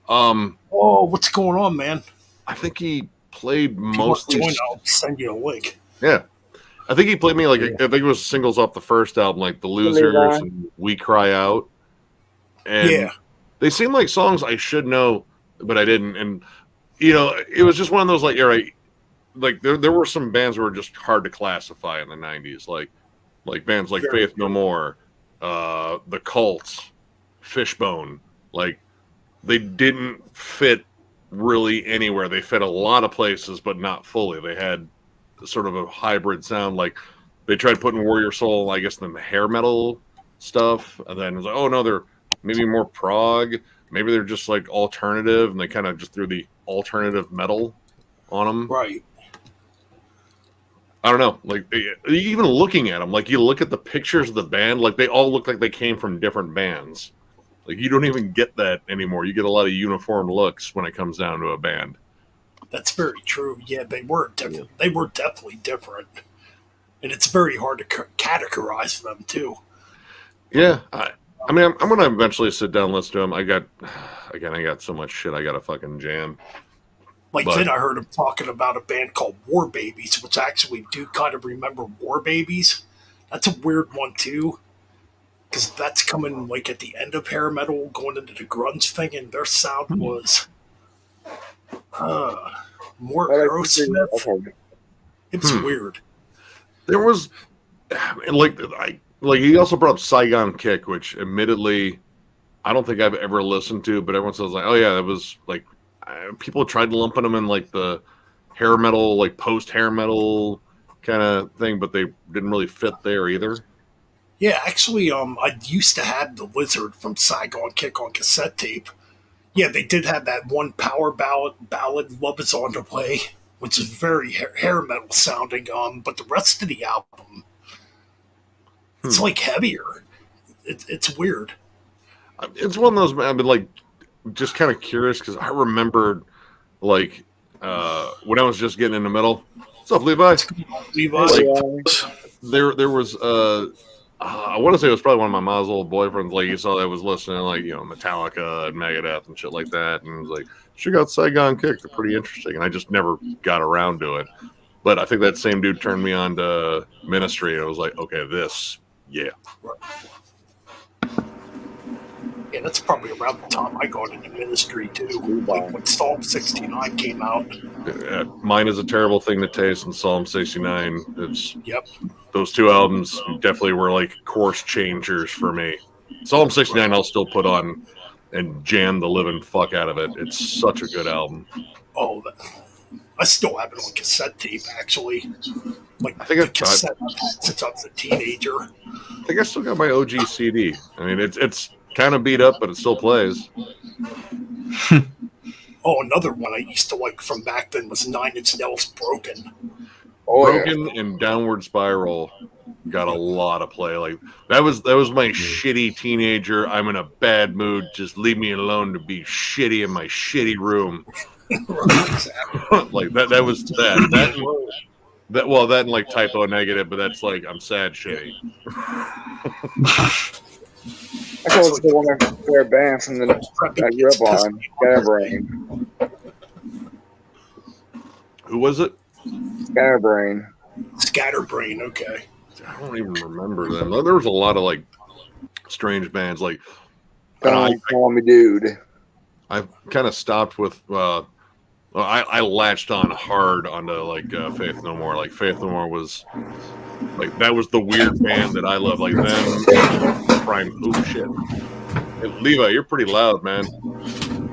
Oh, what's going on, man? I think he played mostly. I'll send you a link. Yeah, I think he played me like I think it was singles off the first album, like "The Losers" and "We Cry Out," and they seem like songs I should know, but I didn't. And it was just one of those like, like there were some bands that were just hard to classify in the '90s, like bands like Faith No More, The Cults, Fishbone. Like they didn't fit really anywhere. They fit a lot of places, but not fully. They had sort of a hybrid sound. Like they tried putting Warrior Soul, I guess, in the hair metal stuff, and then it was like, oh no, they're maybe more prog. Maybe they're just like alternative, and they kind of just threw the alternative metal on them. Right. I don't know. Like even looking at them, like you look at the pictures of the band, like they all look like they came from different bands. Like you don't even get that anymore. You get a lot of uniform looks when it comes down to a band. That's very true. Yeah, they were different. They were definitely different, and it's very hard to categorize them too. Yeah, I mean, I'm gonna eventually sit down and listen to them. I got so much shit I got to fucking jam. Then I heard him talking about a band called War Babies, which I actually do kind of remember War Babies. That's a weird one too. Because that's coming like at the end of hair metal, going into the grunge thing, and their sound was more Aerosmith. It's weird. There was like he also brought up Saigon Kick, which admittedly I don't think I've ever listened to, but everyone says like, oh yeah, that was like people tried lumping them in like the hair metal, like post hair metal kind of thing, but they didn't really fit there either. Yeah, actually, I used to have the Lizard from Saigon Kick on cassette tape. Yeah, they did have that one power ballad "Love Is on the Way," which is very hair metal sounding. But the rest of the album, it's like heavier. It's weird. It's one of those. I've been like just kind of curious because I remembered like when I was just getting in the middle. What's up, Levi? Levi, Like, there was I want to say it was probably one of my mom's old boyfriends. Like, you saw that was listening, like, you know, Metallica and Megadeth and shit like that, and was like, she got Saigon Kick. They're pretty interesting, and I just never got around to it. But I think that same dude turned me on to Ministry, and I was like, okay, this, yeah. yeah, that's probably around the time I got into Ministry too. Like when Psalm 69 came out. Mine is a terrible thing to taste, and Psalm 69. It's Yep. those two albums definitely were like course changers for me. Psalm 69 I'll still put on and jam the living fuck out of it. It's such a good album. Oh, I still have it on cassette tape, actually. Like, I think the cassette since I was a teenager. I think I still got my OG CD. I mean, it's kind of beat up, but it still plays. Oh, another one I used to like from back then was Nine Inch Nails Broken. Oh, Broken and Downward Spiral got a lot of play. Like that was my shitty teenager. I'm in a bad mood. Just leave me alone to be shitty in my shitty room. Right, exactly. Like that was that. That well, that and like Typo Negative, but that's like I'm sad shitty. I thought it was one of my favorite bands from the I grew up on. Scatterbrain. Who was it? Scatterbrain. Scatterbrain, okay. I don't even remember them. There was a lot of like strange bands. Like Don't call me dude. I've kind of stopped with. I latched on hard onto like Faith No More. Like Faith No More was like that was the weird band that I love. Like them, Prime. Oh shit! Hey, Levi, you're pretty loud, man.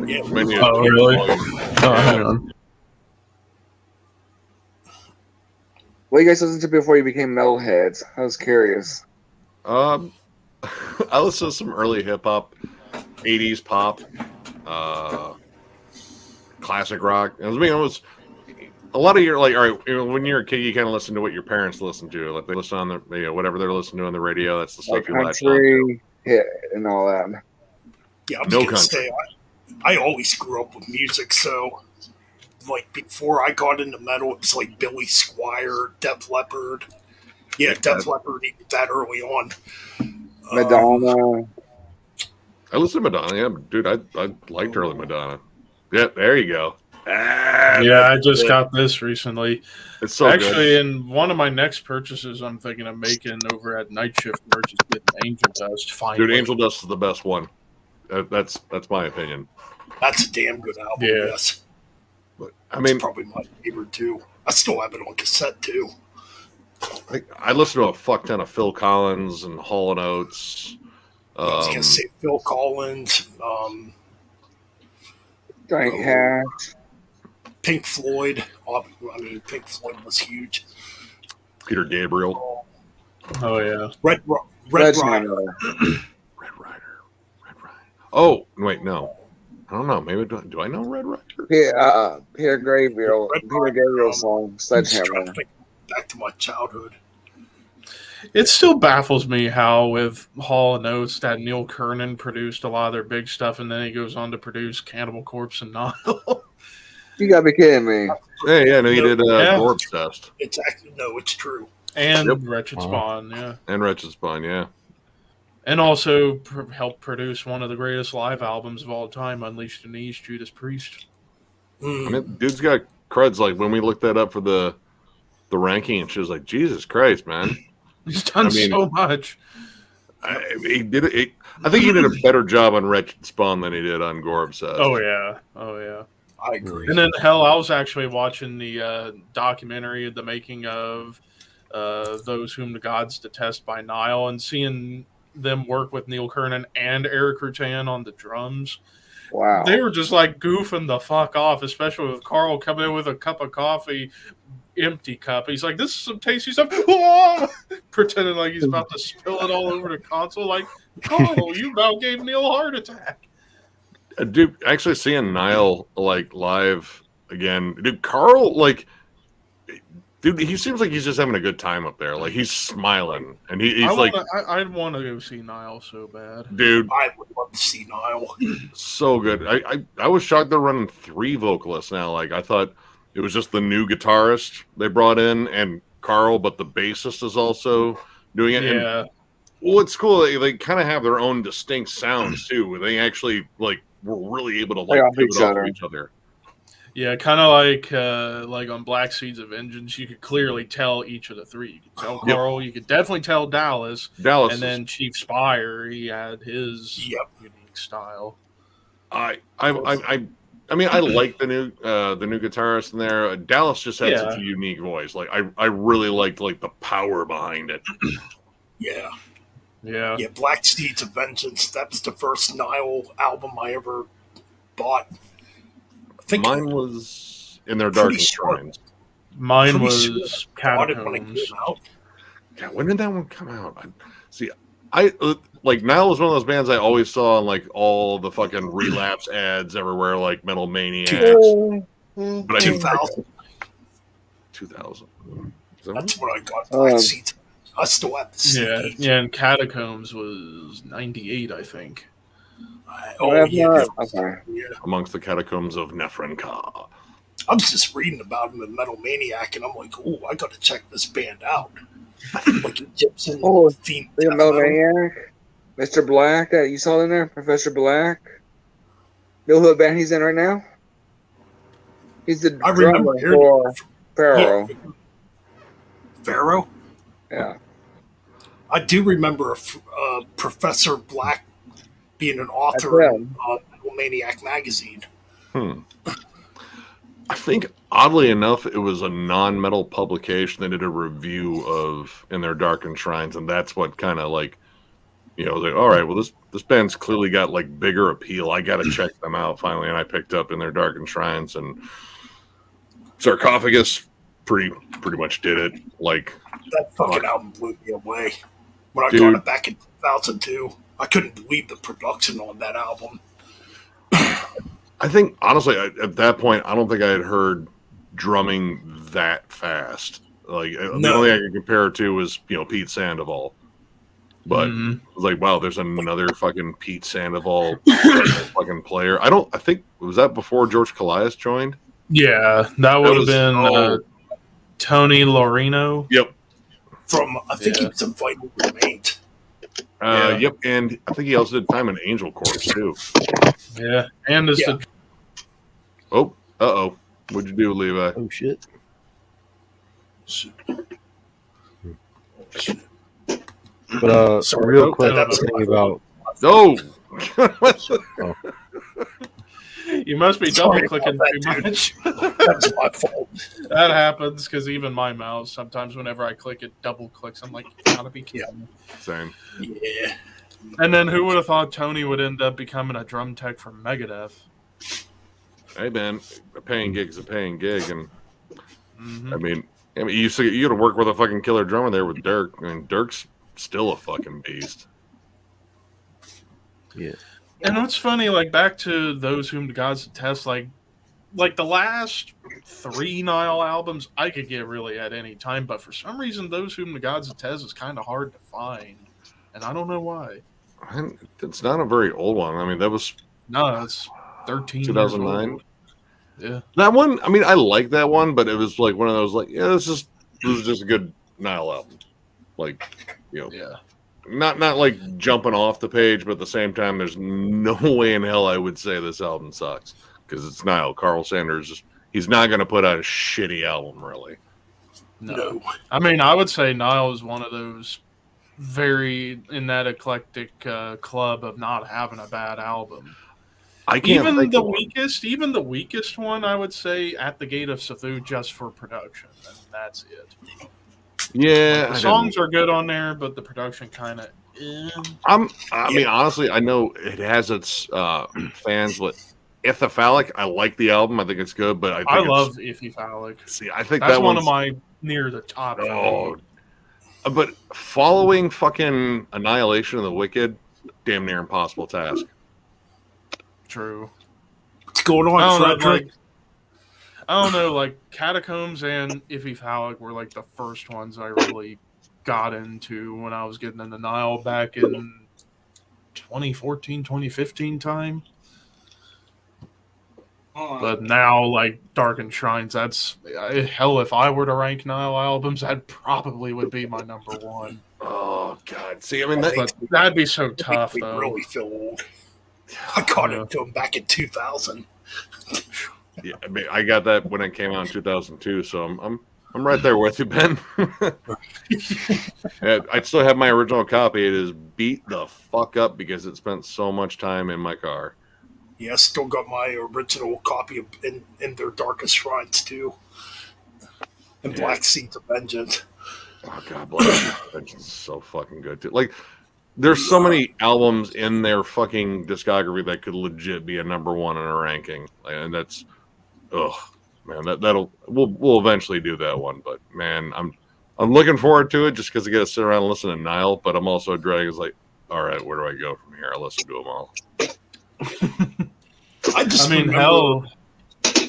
Yeah. Oh, really? Oh, hang on. What you guys listened to before you became metalheads? I was curious. I listened to some early hip hop, 80s pop, classic rock. I mean, it was a lot of your like. All right, when you're a kid, you kind of listen to what your parents listen to. Like they listen on the whatever they're listening to on the radio. That's the stuff Like you latch on country, hit, and all that. Yeah, I was No gonna say I always grew up with music, so like before I got into metal, it was like Billy Squier, Def Leppard. Yeah, Def Leppard even that early on. Madonna. I listened to Madonna. Yeah, dude, I liked early Madonna. Yeah, there you go. Yeah, I just got this recently. It's so Actually, good. in one of my next purchases, I'm thinking of making over at Night Shift Merch is getting Angel Dust. Finally, Dude, Angel Dust is the best one. That's my opinion. That's a damn good album. Yeah. Yes, But I mean, it's probably my favorite too. I still have it on cassette too. I listen to a fuck ton of Phil Collins and Hall & Oates. I was gonna say Phil Collins, Giant Hat. Pink Floyd. I mean, Pink Floyd was huge. Peter Gabriel. Oh yeah, Red Sledgehammer. Rider. Red Rider. Oh, wait, no. I don't know. Maybe do I know Red Rider? Peter Gabriel. Peter Gabriel song, I'm just trying Sledgehammer. to think back to my childhood. it still baffles me how with Hall & Oates that Neil Kernan produced a lot of their big stuff, and then he goes on to produce Cannibal Corpse and Nile. You gotta be kidding me. Hey, yeah, no, he did Yeah. Corpse Test It's actually no, it's true. and Yep. Wretched Wow. Spawn, yeah. and Wretched Spawn, yeah. And also helped produce one of the greatest live albums of all time, Unleashed in the East, Judas Priest. I mean, dude's got creds. Like when we looked that up for the ranking, and she was like, "Jesus Christ, man!" He's done I mean- so much. He did it. I think he did a better job on Wretched Spawn than he did on Gore Obsessed. Oh yeah. I agree. And then hell, I was actually watching the documentary, the making of Those Whom the Gods Detest by Nile, and seeing them work with Neil Kernan and Eric Rutan on the drums. Wow. They were just like goofing the fuck off, especially with Carl coming in with a cup of coffee, empty cup. He's like, "This is some tasty stuff," Whoa! Pretending like he's about to spill it all over the console. Like, Carl, you about gave Neil a heart attack. Dude, actually seeing Niall like live again, dude, Carl, like, dude, he seems like he's just having a good time up there. Like, he's smiling, and he's like, I'd want to go see Niall so bad, dude, I would love to see Niall. so good. I was shocked they're running 3 vocalists now. Like, I thought it was just the new guitarist they brought in and Carl, but the bassist is also doing it. Yeah. And, well, it's cool. They kind of have their own distinct sounds too. They actually like were really able to like off pivot each off other. of each other. Yeah, kind of like on Black Seeds of Vengeance, you could clearly tell each of the 3. You could tell Carl, you could definitely tell Dallas, and then Chief Spire, he had his unique style. I mean, I like the new guitarist in there. Dallas just had such a unique voice. Like, I really liked like the power behind it. Yeah. Yeah. Yeah, Black Seeds of Vengeance. That was the first Niall album I ever bought. I think mine was In Their Darkest Shrines. Mine was Catacombs. Yeah, when did that one come out? I like Niall was one of those bands I always saw on like all the fucking Relapse ads everywhere, like Metal Maniacs. But I 2000. 2000. That's when I got Black Seeds. I still have the CD. Yeah, and Catacombs was 98, I think. Amongst the Catacombs of Nefrenka. I was just reading about him in Metal Maniac, and I'm like, oh, I got to check this band out. Like Egyptian theme. Metal Maniac, Mr. Black, you saw in there, Professor Black. You know who band he's in right now? He's the drummer for Pharaoh. Yeah. Pharaoh? Yeah. I do remember Professor Black being an author in Metal Maniac magazine. I think, oddly enough, it was a non-metal publication that did a review of In Their Darkened Shrines, and that's what kind of like, you know, like, all right, well, this band's clearly got like bigger appeal. I got to check them out finally, and I picked up In Their Darkened Shrines, and Sarcophagus pretty much did it. Like, that fucking album blew me away. When I got it back in 2002, I couldn't believe the production on that album. I think, honestly, at that point, I don't think I had heard drumming that fast. Like, the only thing I could compare it to was, you know, Pete Sandoval. But it was like, wow, there's another fucking Pete Sandoval fucking player. I think, was that before George Callias joined? Yeah, that would have been Tony Laurino. Yep. I think he was a Vital Remains. Yep, and I think he also did time in Angel Corps too. Yeah, and what'd you do, Levi? Oh shit! But real quick, thing about you must be double clicking too much. That's my fault. That happens because even my mouse sometimes, whenever I click it, double clicks. I'm like, you gotta be kidding me. Same. Yeah. And then who would have thought Tony would end up becoming a drum tech for Megadeth? Hey man, a paying gig is a paying gig, and I mean, you got to work with a fucking killer drummer there with Dirk. I mean, Dirk's still a fucking beast. Yeah. And what's funny, like back to Those Whom the Gods Detest, like the last 3 Nile albums, I could get really at any time, but for some reason, Those Whom the Gods Detest is kind of hard to find, and I don't know why. It's not a very old one. I mean, that was it's 13 2009. Yeah, that one. I mean, I like that one, but it was like one of those like, this is just a good Nile album. Like, you know, not like jumping off the page, but at the same time, there's no way in hell I would say this album sucks because it's Nile. Carl Sanders, he's not going to put out a shitty album, really. No. I mean, I would say Nile is one of those very in that eclectic club of not having a bad album. I can't even the weakest one, I would say, At the Gate of Sathu, just for production, and that's it. Yeah, the songs are good on there, but the production kind of. I mean, honestly, I know it has its fans, but Ithyphallic, I like the album. I think it's good, but I love Iffy Phallic. See, I think That's that one one's of my near the top. oh, but following fucking Annihilation of the Wicked, damn near impossible task. True. What's going I on, don't know, Frederick? like, I don't know, like Catacombs and Iffy Phallic were like the first ones I really got into when I was getting into Nile back in 2014, 2015 time. But now, like Darkened Shrines, that's hell. If I were to rank Nile albums, that probably would be my number one. Oh God! See, I mean, But that'd be so tough, They though. really feel old. I caught Yeah. into them back in 2000. yeah, I mean, I got that when it came out in 2002, so I'm right there with you, Ben. Yeah, I still have my original copy. It is beat the fuck up because it spent so much time in my car. Yeah, I still got my original copy of in their Darkest Shrines too. And Yeah. Black Seeds of Vengeance. Oh God, Black is so fucking good too. Like, there's so many albums in their fucking discography that could legit be a number one in a ranking, and that's, ugh, man, we'll eventually do that one. But man, I'm looking forward to it just because I get to sit around and listen to Nile. But I'm also dreading. It's like, all right, where do I go from here? I listen to them all. I mean, remember- hell.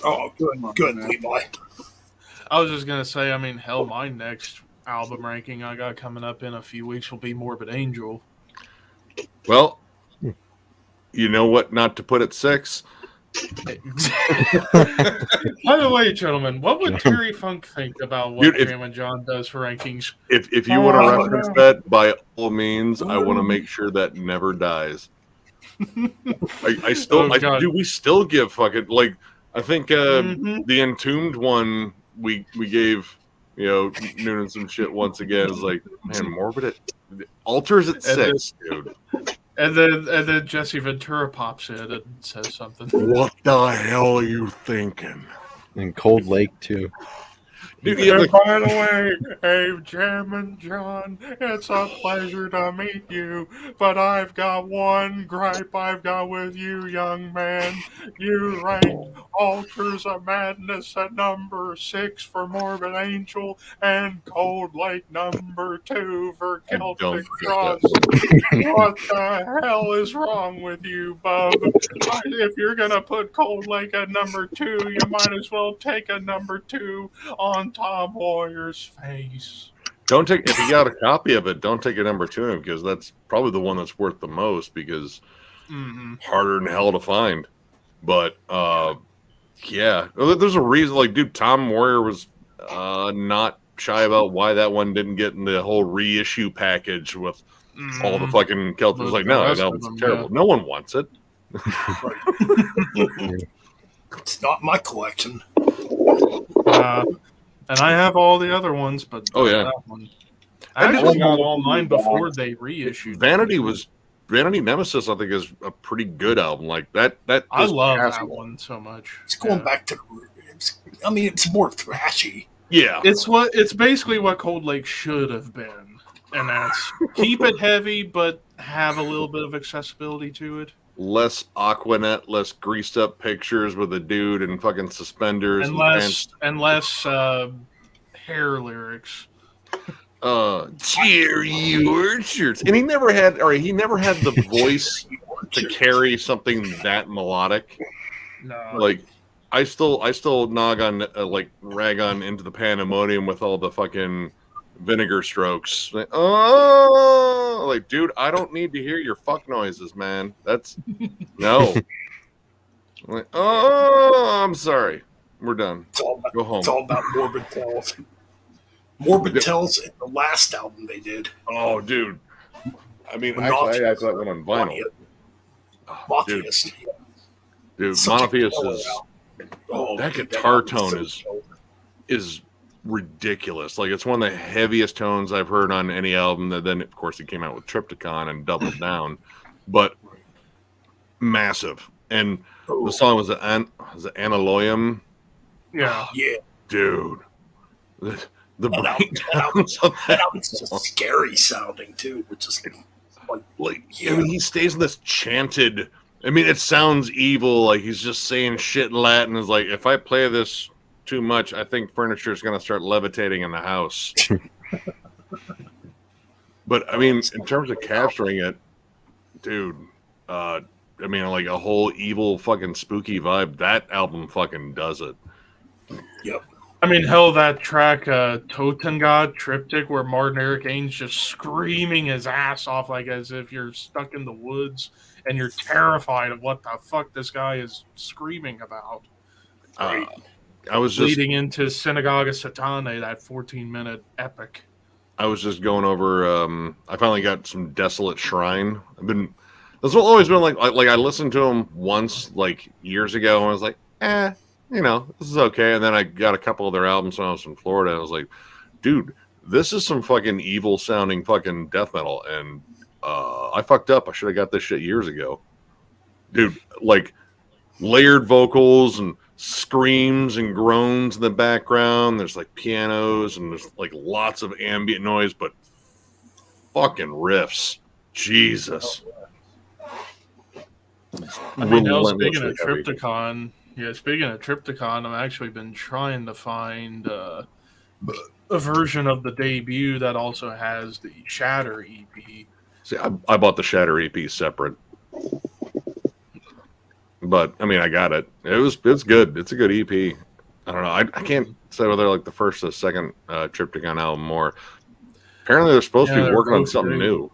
Oh, good, Levi. I was just gonna say, I mean, hell, my next album ranking I got coming up in a few weeks will be Morbid Angel. Well, you know what? Not to put at 6. By the way, gentlemen, what would Terry Funk think about what Dude, Jam and John does for rankings? If you want to reference that, by all means, I want to make sure that never dies. I still, God. we still give fucking, like, I think Mhm. the Entombed one we gave, Noonan some shit once again. Is like, man, Morbid Altars at 6, dude. And then Jesse Ventura pops in and says something. What the hell are you thinking? And Cold Lake too. Dude, yeah, And by the way, hey, Jam and John, it's a pleasure to meet you, but I've got one gripe I've got with you, young man. You ranked Altars of Madness at number 6 for Morbid Angel and Cold Lake number 2 for don't Celtic forget Cross. What the hell is wrong with you, bub? If you're gonna put Cold Lake at number 2, you might as well take a number 2 on Tom Warrior's face. if you got a copy of it, don't take a number 2 because that's probably the one that's worth the most because harder than hell to find. But yeah, there's a reason. Like, dude, Tom Warrior was not shy about why that one didn't get in the whole reissue package with all the fucking Celtics. Was like, no, that album's terrible. No one wants it. It's not my collection. And I have all the other ones, but Oh, yeah. that one. I actually got all mine before they reissued. Vanity Nemesis, I think, is a pretty good album. Like that. I just love passed that me. one so much. It's going back to the roots. I mean, it's more thrashy. Yeah, It's basically what Cold Lake should have been, and that's keep it heavy but have a little bit of accessibility to it, less Aquanet, less greased up pictures with a dude in fucking suspenders and and less hair lyrics. cheer your shirts. And he never had the voice to carry something that melodic. No, Like, I still rag on Into the Pandemonium with all the fucking vinegar strokes. Like, oh, like, dude, I don't need to hear your fuck noises, man. That's no. Like, oh, I'm sorry. We're done. Go home. It's all about Morbid Tales. Morbid Yeah. Tales in the last album they did. Oh, dude. I mean, Monotheist. actually, I got that one on vinyl. Oh, dude, Monotheist. Monotheist is Oh, that dude, guitar album tone so is- dope. is ridiculous. Like, it's one of the heaviest tones I've heard on any album. That then, of course, he came out with Triptychon and doubled down, but massive. And the song was Analoyum, yeah. Yeah, dude. The That album- breakdowns of that that album's just song. scary sounding too, which is like Like, I mean, he stays in this chanted I mean, it sounds evil. Like he's just saying shit in Latin. Is like, if I play this too much, I think furniture is going to start levitating in the house. But I mean, in terms of capturing it, dude, I mean, like a whole evil fucking spooky vibe. That album fucking does it. Yep. I mean, hell, that track, Totengod Triptych, where Martin Eric Ainge just screaming his ass off, like as if you're stuck in the woods and you're terrified of what the fuck this guy is screaming about. I was just leading into Synagoga Satane, that 14-minute epic. I was just going over. I finally got some Desolate Shrine. That's always been like I listened to him once, like years ago, and I was like, this is okay. And then I got a couple of their albums when I was in Florida. And I was like, dude, this is some fucking evil sounding fucking death metal. And I fucked up. I should have got this shit years ago, dude. Like layered vocals and screams and groans in the background. There's like pianos and there's like lots of ambient noise, but fucking riffs. Jesus. I mean, speaking of Triptychon, I've actually been trying to find a version of the debut that also has the Shatter EP. See, I bought the Shatter EP separate. But I mean, I got it. It's good. It's a good EP. I don't know. I can't say whether like the first or the second Triptychon album more. Apparently, they're supposed to be working on something new.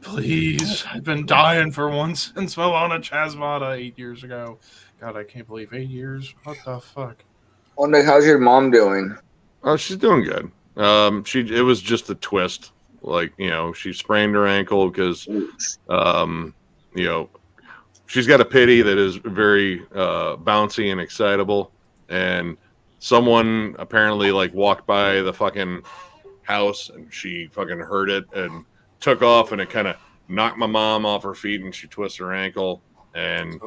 Please, I've been dying for one since Milana Chasmata 8 years ago. God, I can't believe 8 years. What the fuck? Well, Nick, how's your mom doing? Oh, she's doing good. It was just a twist. Like, she sprained her ankle because, she's got a pity that is very bouncy and excitable, and someone apparently like walked by the fucking house and she fucking heard it and took off, and it kind of knocked my mom off her feet and she twisted her ankle, and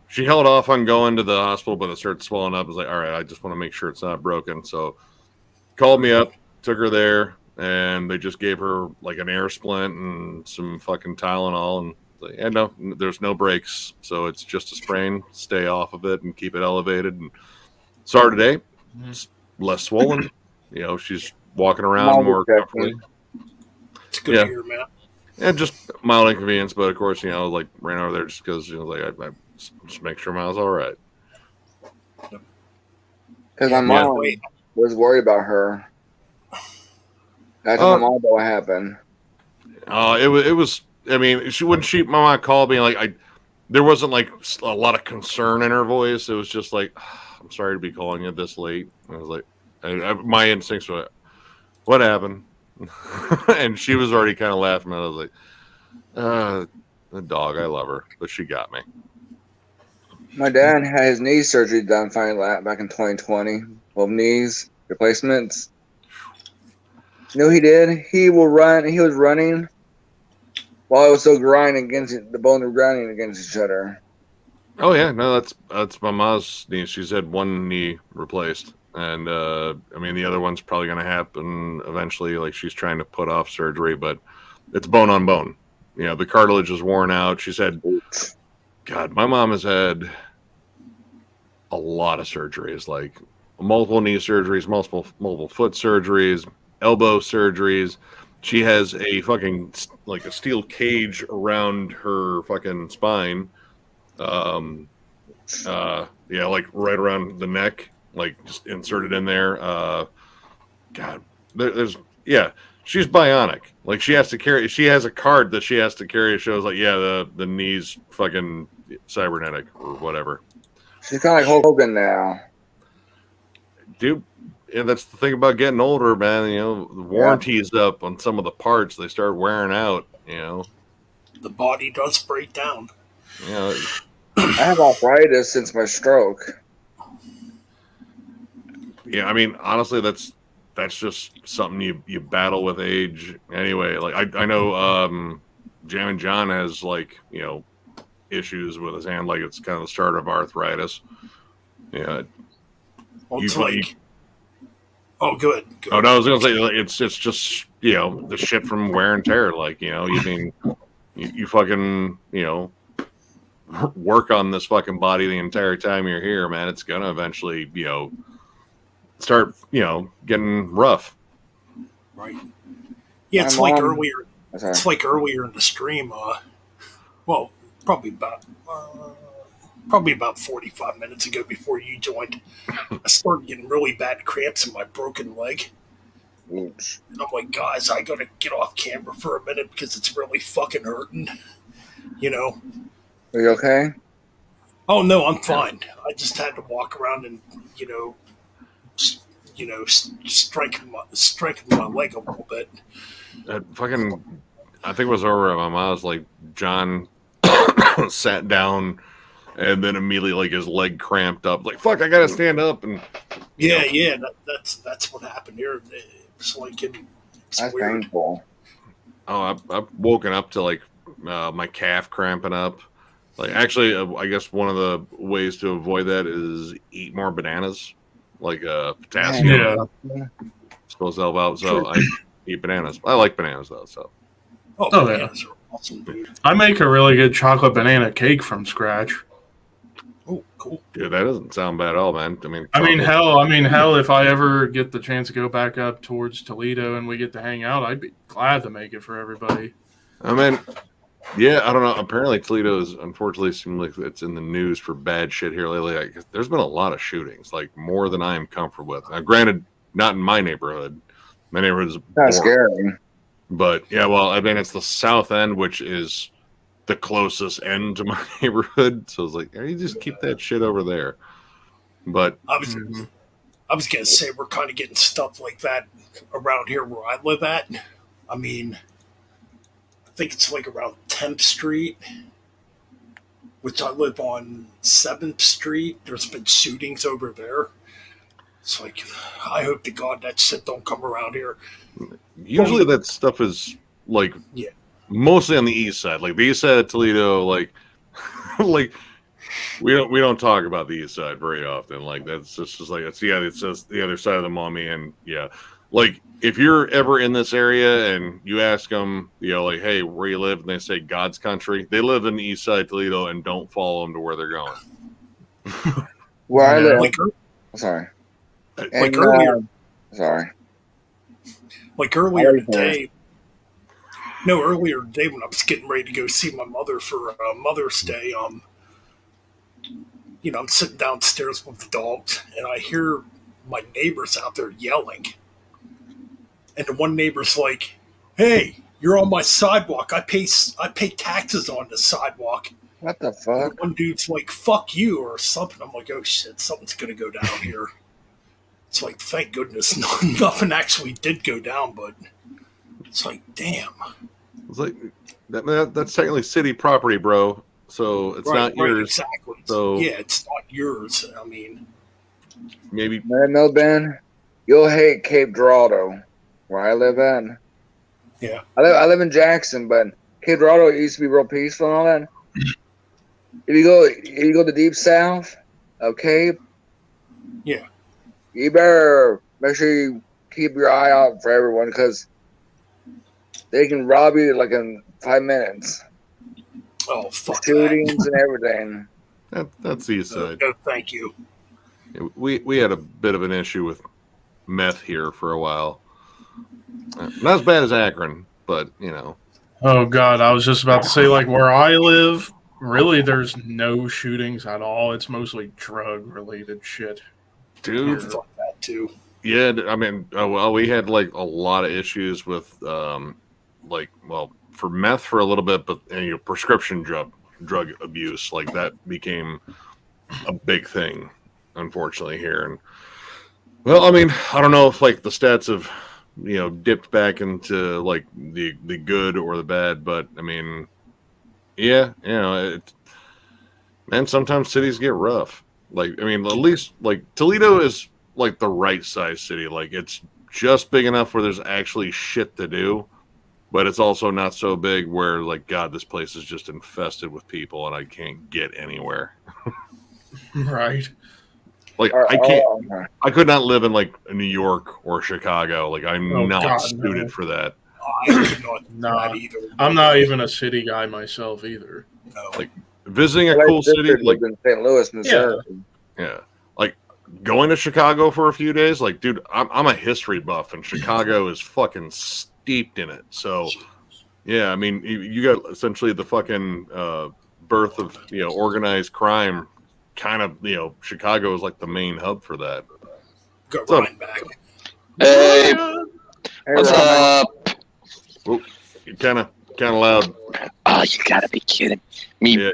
she held off on going to the hospital, but it started swelling up. I was like, all right, I just want to make sure it's not broken. So called me up, took her there, and they just gave her like an air splint and some fucking Tylenol, and yeah, no, there's no breaks, so it's just a sprain. Stay off of it and keep it elevated. And saw her today. It's less swollen. She's walking around more comfortably. It's good to hear, man. Yeah, just mild inconvenience, but of course, like ran over there just because I just make sure Miles all right. Because my mom was worried about her. I told my mom about what happened. It was. I mean, my mom called me like there wasn't like a lot of concern in her voice. It was just like, I'm sorry to be calling you this late. I was like, my instincts were, what happened? And she was already kind of laughing. I was like, the dog, I love her, but she got me. My dad had his knee surgery done finally back in 2020. Both knees replacements. He did. He was running while it was still grinding against it. The bones were grinding against each other. Oh yeah, no, that's my mom's knee. She's had one knee replaced, and I mean the other one's probably going to happen eventually. Like she's trying to put off surgery, but it's bone on bone. The cartilage is worn out. She said, God, my mom has had a lot of surgeries, like multiple knee surgeries, multiple foot surgeries, elbow surgeries. She has a fucking like a steel cage around her fucking spine. Like right around the neck, like just inserted in there. God, she's bionic. Like she has a card that she has to carry. It shows like, the knee's fucking cybernetic or whatever. She's kind of like Hulk Hogan now. Dude, yeah, that's the thing about getting older, man. The warranty's up on some of the parts. They start wearing out, The body does break down. Yeah. I have arthritis since my stroke. Yeah, I mean, honestly, that's just something you battle with age anyway. Like I know Jammin' John has like, issues with his hand, like it's kind of the start of arthritis. Yeah. Well, it's like oh, good. Oh no, I was gonna say it's just the shit from wear and tear. Like you fucking work on this fucking body the entire time you're here, man, it's gonna eventually, start, getting rough. Right. Yeah, My it's like mom- earlier. Sorry. It's like earlier in the stream. Well, probably about 45 minutes ago before you joined. I started getting really bad cramps in my broken leg, Oops. and I'm like, guys, I gotta get off camera for a minute because it's really fucking hurting. You know. Are you okay? Oh no, I'm fine. I just had to walk around and strengthen my leg a little bit. I think it was over at my mom's. Like John sat down, and then immediately like his leg cramped up. Like fuck, I gotta stand up. And Yeah. That's what happened here. It's like it's That's weird. painful. oh, I've woken up to like my calf cramping up. Like actually, I guess one of the ways to avoid that is eat more bananas, like potassium. Yeah. Supposed to help out. So I eat bananas. I like bananas though. So Oh, Oh, bananas are awesome, dude. I make a really good chocolate banana cake from scratch. Oh, cool. dude, that doesn't sound bad at all, man. I mean, hell, if I ever get the chance to go back up towards Toledo and we get to hang out, I'd be glad to make it for everybody. I mean, yeah, I don't know. Apparently, Toledo is unfortunately seems like it's in the news for bad shit here lately. Like, there's been a lot of shootings, like more than I am comfortable with. Now, granted, not in my neighborhood. My neighborhood is That's boring. scary. But yeah, well, I mean, it's the south end, which is the closest end to my neighborhood. So it's like, you just keep that shit over there. But I was gonna say we're kind of getting stuff like that around here where I live at. I mean, I think it's like around 10th Street, which I live on 7th Street. There's been shootings over there. It's like, I hope to God that shit don't come around here. usually that stuff is like Yeah. mostly on the east side, like the east side of Toledo. Like, like we don't talk about the east side very often. Like that's just like it's just the other side of the mommy. And yeah, like if you're ever in this area and you ask them, like, hey, where you live, and they say God's country, they live in the east side of Toledo, and don't follow them to where they're going. Where I Yeah. live. Like, Sorry. like And, earlier, sorry. like earlier Right there. today. No, earlier today when I was getting ready to go see my mother for Mother's Day, I'm sitting downstairs with the dogs, and I hear my neighbors out there yelling. And the one neighbor's like, "Hey, you're on my sidewalk. I pay taxes on the sidewalk." What the And fuck? one dude's like, "Fuck you" or something. I'm like, "Oh shit, something's gonna go down here." It's like, thank goodness nothing actually did go down, but it's like, damn. It's like that's technically city property, bro. So it's not yours. Exactly. So Yeah, it's not yours. I mean, maybe No, Ben, you'll hate Cape Dorado, where I live at. yeah. I live in Jackson, but Cape Dorado used to be real peaceful and all that. If you go to deep south of Cape, Yeah. you better make sure you keep your eye out for everyone because they can rob you like in 5 minutes. Oh, fuck that. Shootings and everything. that's the east side. No, thank you. We had a bit of an issue with meth here for a while. Not as bad as Akron, but Oh God, I was just about to say, like where I live, really, there's no shootings at all. It's mostly drug-related shit. dude. Fuck that too. Yeah, I mean, we had like a lot of issues with for meth for a little bit, but prescription drug abuse, like that became a big thing, unfortunately here. And well, I mean, I don't know if like the stats have dipped back into like the good or the bad, but I mean, yeah, man, sometimes cities get rough. Like, I mean, at least like Toledo is like the right size city. Like it's just big enough where there's actually shit to do, but it's also not so big where like, God, this place is just infested with people and I can't get anywhere. Right. Like I could not live in like New York or Chicago. Like I'm not suited for that. I could not do Nah. that either. I'm not even a city guy myself either. No. Like visiting a My cool sister city, like lived in St. Louis, Missouri. yeah, like going to Chicago for a few days. Like, dude, I'm a history buff, and Chicago is fucking steeped in it. So, yeah, I mean, you got essentially the fucking birth of organized crime. Kind of, Chicago is like the main hub for that. Got So- Ryan back. Hey, Hey, what's Ryan. up? Oop, kind of loud. Oh, you gotta be kidding me. Yeah,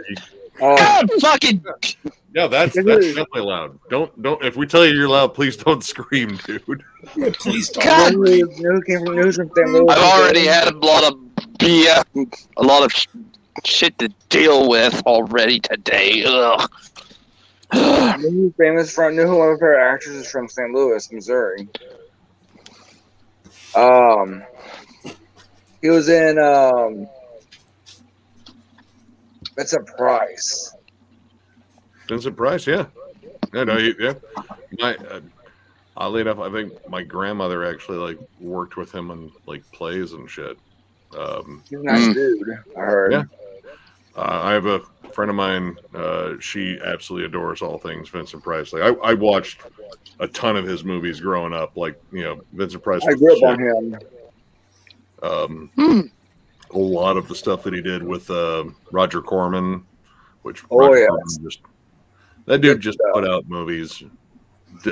God, fucking. yeah, that's definitely loud. Don't. If we tell you you're loud, please don't scream, dude. Yeah, please don't. God. Who came from News from St. Louis? I've already had a lot of a lot of shit to deal with already today. Ugh. Knew famous from knew one of her actresses from St. Louis, Missouri. He was in It's a Price. Vincent Price, yeah. Yeah. My oddly enough, I think my grandmother actually like worked with him on like plays and shit. He's a nice dude, I heard. Yeah. I have a friend of mine. She absolutely adores all things Vincent Price. Like I watched a ton of his movies growing up. Like Vincent Price. I was grew the up on him. shit. A lot of the stuff that he did with Roger Corman, which Oh, Roger yes. Corman that dude just put out movies.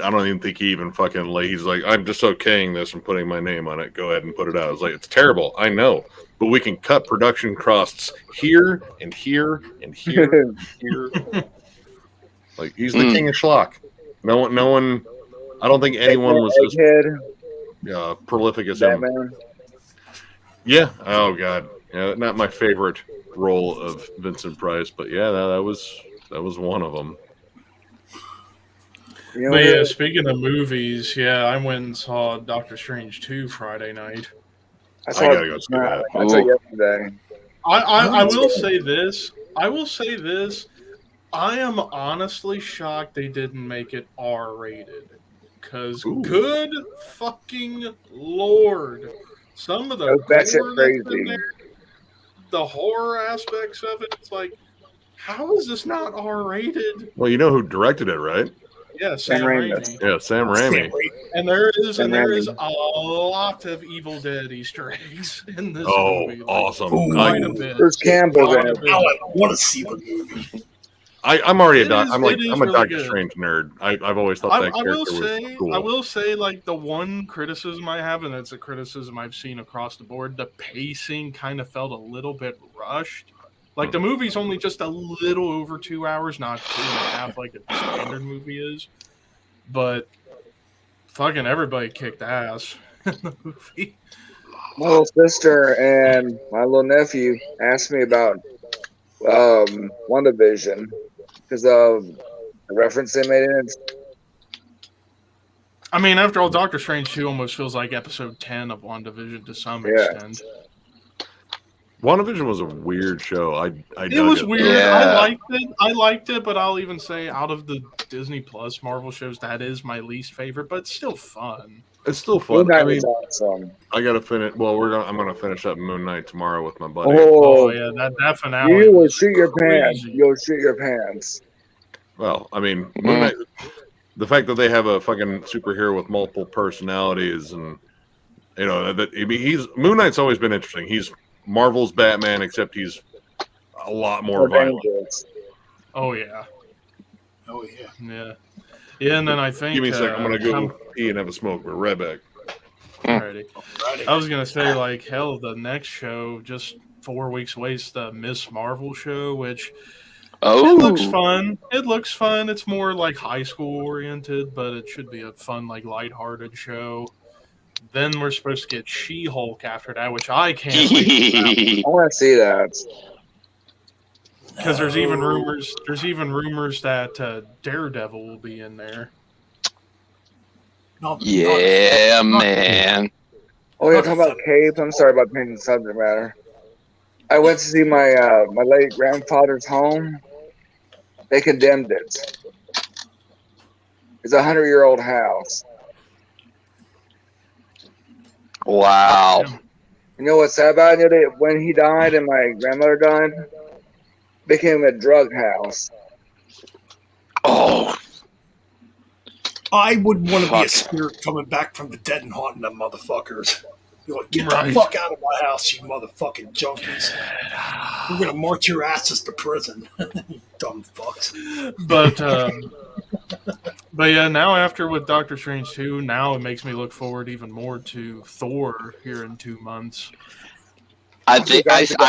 I don't even think he even fucking he's like, I'm just okaying this and putting my name on it. Go ahead and put it out. It's like, it's terrible. I know, but we can cut production costs here and here and here and here. Like, he's the king of schlock. No one. I don't think anyone was as prolific as him. Batman. Yeah. Oh god. Yeah. Not my favorite role of Vincent Price, but yeah, that was one of them. You know, But yeah, speaking of movies, I went and saw Doctor Strange 2 Friday night. I I saw gotta go see that. I saw it yesterday. I will say this. I am honestly shocked they didn't make it R-rated. Because good fucking lord, some of the That's gore that's in crazy. there, the horror aspects of it, it's like, how is this not R-rated? Well, you know who directed it, right? Yeah, Sam Raimi. Yeah, Sam Raimi. And there is Sam a Raimi. lot of Evil Dead Easter eggs in this Oh, movie. Like, awesome! quite a bit. There's Campbell Quite in a it. bit. Now I want to see the movie. I'm already It is I'm a really Doctor good. Strange nerd. I've always thought that I will character say, was cool. I will say, like, the one criticism I have, and it's a criticism I've seen across the board, the pacing kind of felt a little bit rushed. Like, the movie's only just a little over 2 hours, not 2.5 like a standard movie is. But fucking everybody kicked ass in the movie. My little sister and my little nephew asked me about WandaVision because of the reference they made in it. I mean, after all, Doctor Strange 2 almost feels like episode 10 of WandaVision to some Yeah. extent. WandaVision was a weird show. I It was weird. Yeah. I liked it, but I'll even say out of the Disney Plus Marvel shows, that is my least favorite, but it's still fun. It's still Moon fun. Knight I mean, was awesome. I gotta finish. Well, I'm gonna finish up Moon Knight tomorrow with my buddy. Oh, Oh, yeah, that finale. you will was shoot your pants. crazy. You'll shoot your pants. Well, I mean, Moon Knight. The fact that they have a fucking superhero with multiple personalities, and that I mean, Moon Knight's always been interesting. He's Marvel's Batman, except he's a lot more violent. Dangerous. Oh, yeah. Oh yeah. Yeah. Yeah, and then I think... Give me a second. I'm gonna go pee and have a smoke. We're right back. Alrighty. I was going to say, like, hell, the next show, just 4 weeks away, is the Miss Marvel show, which... Oh, It looks fun. It looks fun. It's more like high school oriented, but it should be a fun, like lighthearted show. Then we're supposed to get She-Hulk after that, which I can't wait I want to see that. because there's even rumors. There's even rumors that Daredevil will be in there. Yeah, man. Oh yeah, talking about capes. I'm sorry about changing the subject matter. I went to see my my late grandfather's home. They condemned it. It's a 100-year-old house. Wow. You know what's sad about it? When he died and my grandmother died, became a drug house. Oh, I would want to be a Fuck. spirit coming back from the dead and haunting them motherfuckers. You're like, get Right. the fuck out of my house, you motherfucking junkies. We're gonna march your asses to prison. You dumb fucks. But yeah, now after with Doctor Strange 2, now it makes me look forward even more to Thor here in 2 months. I think I think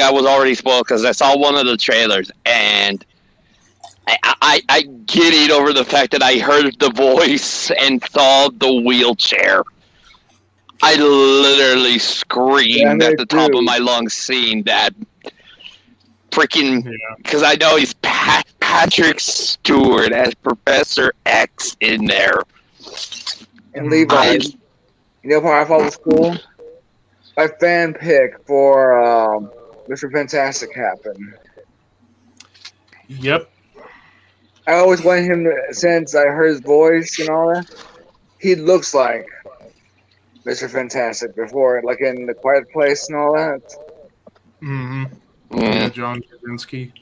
I was already spoiled because I saw one of the trailers, and I get it over the fact that I heard the voice and saw the wheelchair. I literally screamed Yeah, me at the top too. of my lungs seeing that freaking, Yeah. because I know he's Patrick Stewart as Professor X in there. And Levi, you know what I thought was cool? My fan pick for Mr. Fantastic happened. Yep. I always wanted him to, since I heard his voice and all that, he looks like Mr. Fantastic before, like in The Quiet Place and all that. Mm-hmm. Yeah, John Krasinski.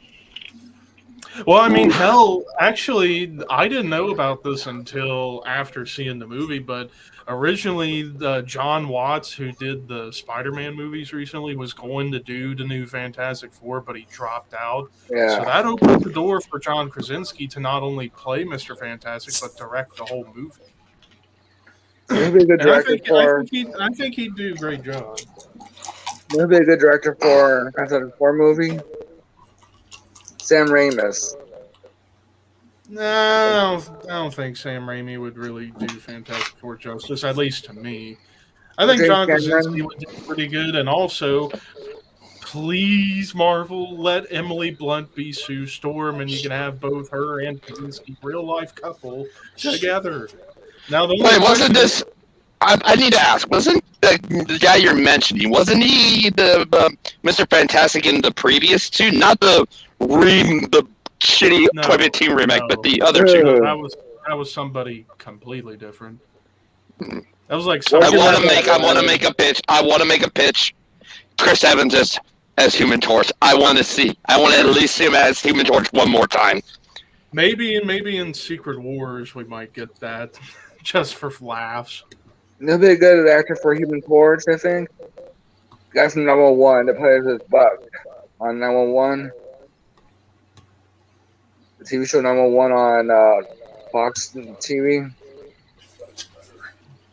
Well, I mean, hell, actually, I didn't know about this until after seeing the movie, but originally, John Watts, who did the Spider-Man movies recently, was going to do the new Fantastic Four, but he dropped out. So Yeah. that opened the door for John Krasinski to not only play Mr. Fantastic, but direct the whole movie. He'll be a good And I director think he'd do a great job. He'll be a good director for Fantastic Four movie. Sam Ramis. No, I don't think Sam Raimi would really do Fantastic Four justice, at least to me. I think James John Cameron. Krasinski would do pretty good, and also, please, Marvel, let Emily Blunt be Sue Storm, and you can have both her and Krasinski real-life couple together. Now, the Wait, wasn't this? I need to ask. Wasn't the guy you're mentioning? Wasn't he the Mr. Fantastic in the previous two? Not the shitty No, Toilet Team remake, no. but the other two. No, that was somebody completely different. That was like Well, I somebody want to make a pitch. I want to make a pitch. Chris Evans as Human Torch. I want to at least see him as Human Torch one more time. maybe in Secret Wars we might get that just for laughs. He'll be a good actor for Human Torch, I think. Guy from 911 that plays as Buck on 911. The TV show 911 on Fox TV.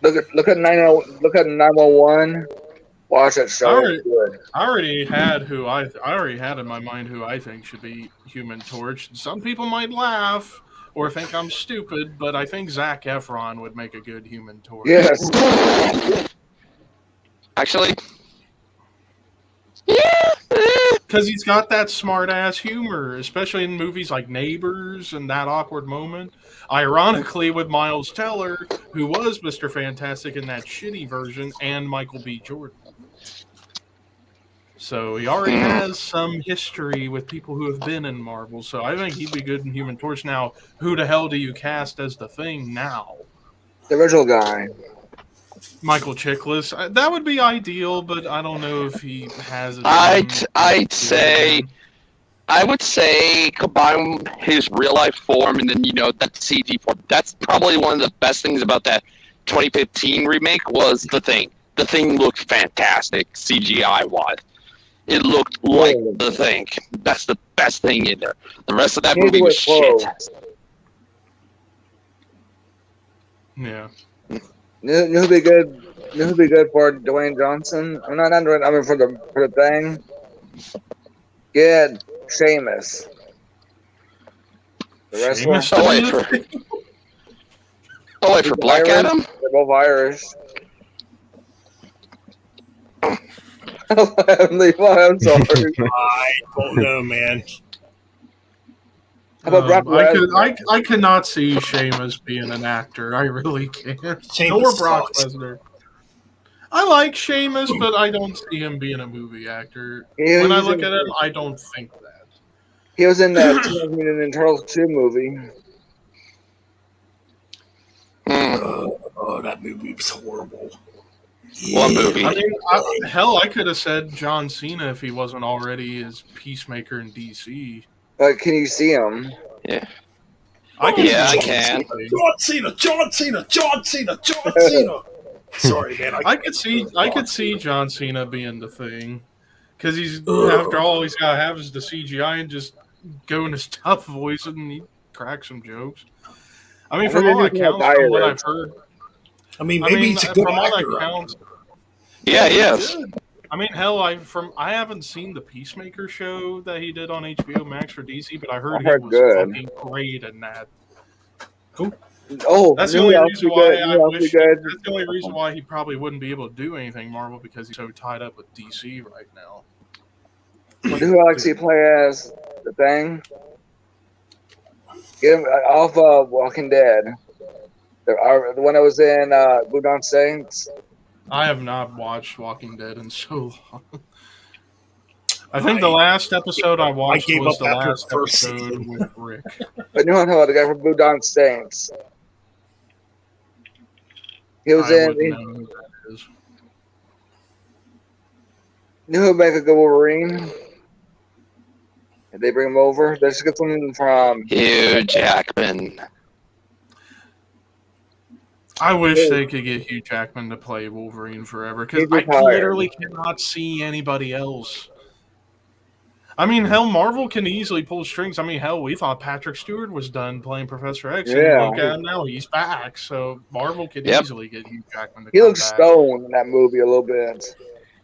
Look at 911. Watch that show. Alright. It's good. I already had in my mind who I think should be Human Torch. Some people might laugh or think I'm stupid, but I think Zac Efron would make a good Human Torch. Yes. Actually, yeah. Because he's got that smart-ass humor, especially in movies like Neighbors and That Awkward Moment. Ironically, with Miles Teller, who was Mr. Fantastic in that shitty version, and Michael B. Jordan. So he already has some history with people who have been in Marvel, so I think he'd be good in Human Torch. Now, who the hell do you cast as the Thing now? The original guy. Michael Chiklis. That would be ideal, but I don't know if he has it. I would say combine his real life form and then that CG form. That's probably one of the best things about that 2015 remake was the Thing. The Thing looked fantastic CGI wise. It looked like the Thing. That's the best thing in there. The rest of that movie was shit. Yeah. Who'll be good? Who'll be good for Dwayne Johnson? I'm not Dwayne. I mean for the Thing. Get Sheamus. The wrestler. Sheamus? Oh wait for Black Adam. They're both Irish. Levi, I'm sorry. I don't know, man. How about Brock Lesnar? I cannot see Sheamus being an actor. I really can't. Sheamus Nor Brock sucks. Lesnar. I like Sheamus, but I don't see him being a movie actor. Yeah, When I he's look in- at him, I don't think that. He was in that Teenage Mutant Ninja Turtles 2 movie. Oh, that movie was horrible. What movie? I mean, hell, I could have said John Cena if he wasn't already as Peacemaker in DC. But can you see him? I can Yeah, see I him can. being John Cena, John Cena, John Cena, John Cena. Sorry, man. I could see John Cena being the Thing, because he's Ugh. after all he's got to have is the CGI and just go in his tough voice and he cracks some jokes. I mean, I from think all they just accounts, know from what Byron. I've heard, I mean, maybe he's a good from all actor. accounts, Yeah, yes. I mean, hell, I haven't seen the Peacemaker show that he did on HBO Max for DC, but I heard, I heard he was good. fucking great in that. Oh, That's the you only know who else reason be why good? You I know who else be wish. good? That's the only reason why he probably wouldn't be able to do anything Marvel, because he's so tied up with DC right now. You know who I like to see play as the Thing? Get him off Walking Dead. The one that was in Boondock Saints. I have not watched Walking Dead in so long. I think the last episode I watched gave was up the after last the first episode season. with Rick. But you know what I'm talking about, the guy from Boondock Saints. He was I in. wouldn't You know who that is. know who would make a good Wolverine? Did they bring him over? Let's get someone from. Hugh Jackman. I wish they could get Hugh Jackman to play Wolverine forever, because He's I retired. literally cannot see anybody else. I mean, hell, Marvel can easily pull strings. I mean, hell, we thought Patrick Stewart was done playing Professor X, Yeah. and look at him now, he's back. So Marvel could Yep. easily get Hugh Jackman to He come looks back. stoned in that movie a little bit.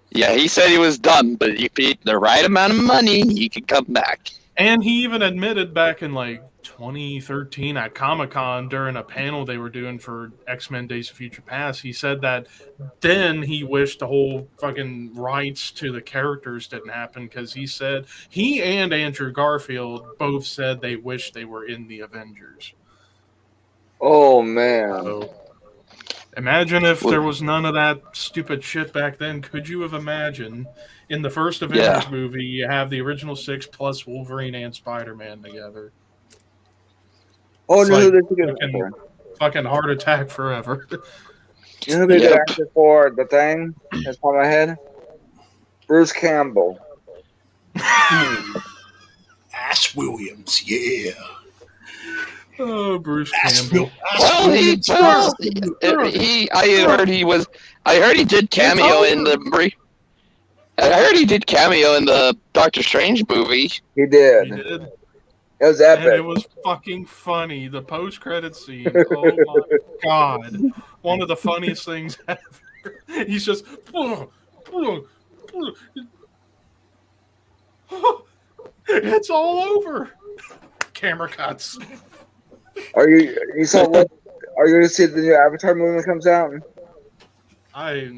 Yeah, he said he was done, but if he the right amount of money, he could come back. And he even admitted back in like 2013 at Comic-Con during a panel they were doing for X-Men Days of Future Past, he said that then he wished the whole fucking rights to the characters didn't happen, because he said he and Andrew Garfield both said they wished they were in the Avengers. Oh man. So imagine if there was none of that stupid shit back then. Could you have imagined in the first Avengers movie you have the original six plus Wolverine and Spider-Man together? Oh, It's you know who like they did for? fucking heart attack forever. You know who they did Yep. actor for the Thing? That's on my head. Bruce Campbell. Ash Williams, yeah. Oh, Bruce Ash Campbell. Well, I heard he did cameo in the. I heard he did cameo in the Doctor Strange movie. He did. He did. It was And epic. it was fucking funny. The post-credit scene. Oh my god. One of the funniest things ever. He's just. It's all over. Camera cuts. Are you saw what? Are you going to see the new Avatar movie when it comes out? I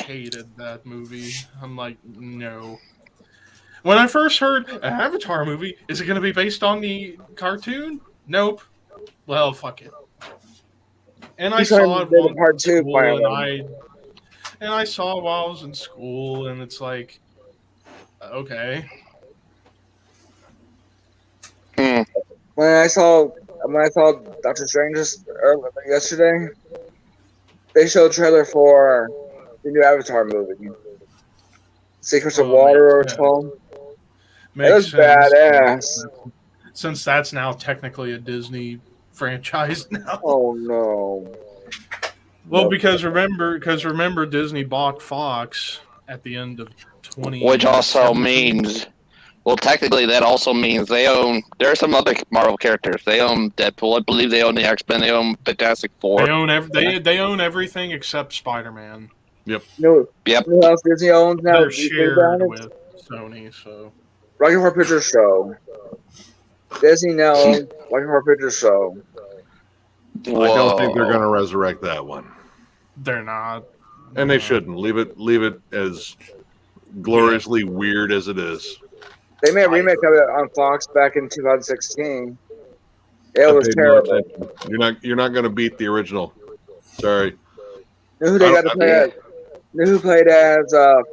hated that movie. I'm like, no. When I first heard an Avatar movie, is it going to be based on the cartoon? Nope. Well, fuck it. And I He's trying saw to it do the once part in two school, finally. and I saw it while I was in school, and it's like, okay. Hmm. When I saw Doctor Strange yesterday, they showed a trailer for the new Avatar movie, Secrets of Oh, Water, or makes it's called. Makes It was sense. badass. Since that's now technically a Disney franchise now. Oh no! Well, No. because remember Disney bought Fox at the end of 20. Which also means, well, technically that also means they own. There are some other Marvel characters. They own Deadpool. I believe they own the X-Men. They own Fantastic Four. They own everything except Spider-Man. No, Yep. you know what else Disney owns now? They're Disney shared owns it? with Sony, so Rocky Horror Picture Show. Disney now owns Rocky Horror Picture Show. I don't think they're going to resurrect that one, they're not. and they shouldn't. Leave it as gloriously weird as it is. They made a remake of it on Fox back in 2016. It I was paid no terrible. attention. You're not going to beat the original. Sorry. Knew who they I got don't- to play as? Knew who played as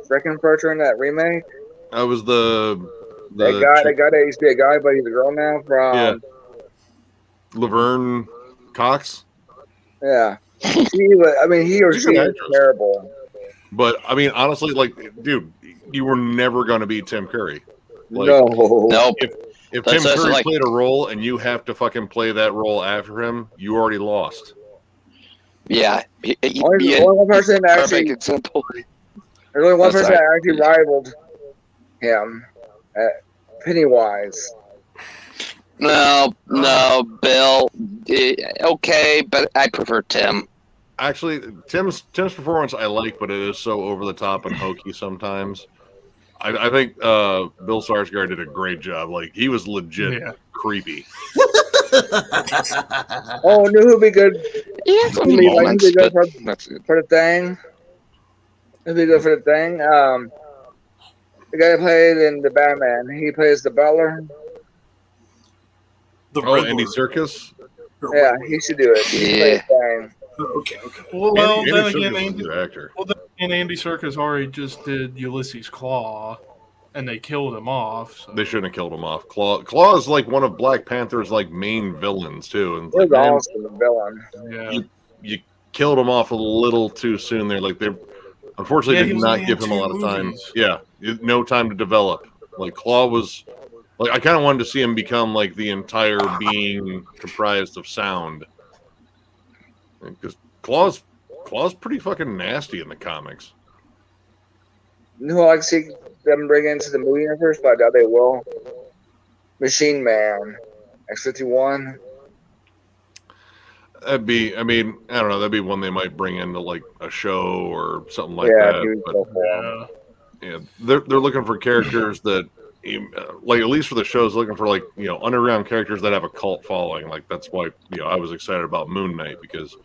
Frickenfurter in that remake? I was the That guy that used to be a guy, but he's a girl now. From Laverne Cox. yeah. He was She's a good she was actress. terrible. But I mean, honestly, like, dude, you were never going to beat Tim Curry. Like, No. Nope. If That's Tim just Curry like- played a role and you have to fucking play that role after him, you already lost. Yeah. Only one person Perfect actually. example. There's only one That's person right. that actually rivaled him, Pennywise. No, Bill. Okay, but I prefer Tim. Actually, Tim's performance I like, but it is so over the top and hokey sometimes. I think Bill Skarsgård did a great job. Like, he was legit Yeah. creepy. Oh, knew who'd be good? Yeah, some Levi, moments, he'd be good but that's it. for the thing. He'd be good for the thing. The guy that played in the Batman, he plays the butler. The Oh, Riddler. Andy Serkis? Or Yeah, wait, he should do it. He Yeah. plays the thing. Okay. Well, Andy then Serkis again, is a Andy, good actor. and Andy Serkis already just did Ulysses Claw, and they killed him off. So. They shouldn't have killed him off. Claw is like one of Black Panther's like main villains too, and it's He was like, man, awesome, villain. Yeah. you killed him off a little too soon there. Like, they unfortunately Yeah, he did was not only in give him a 2 lot of time. movies. Yeah, no time to develop. Like, Claw was like, I kind of wanted to see him become like the entire being comprised of sound, because Claw's pretty fucking nasty in the comics. You know who I like to see them bring into the movie universe, but I doubt they will? Machine Man, X-51. That'd be, I mean, I don't know. That'd be one they might bring into like a show or something like Yeah, that. dude, But go for him. Yeah. yeah, they're looking for characters that, like, at least for the shows, looking for like, you know, underground characters that have a cult following. Like, that's why, you know, I was excited about Moon Knight, because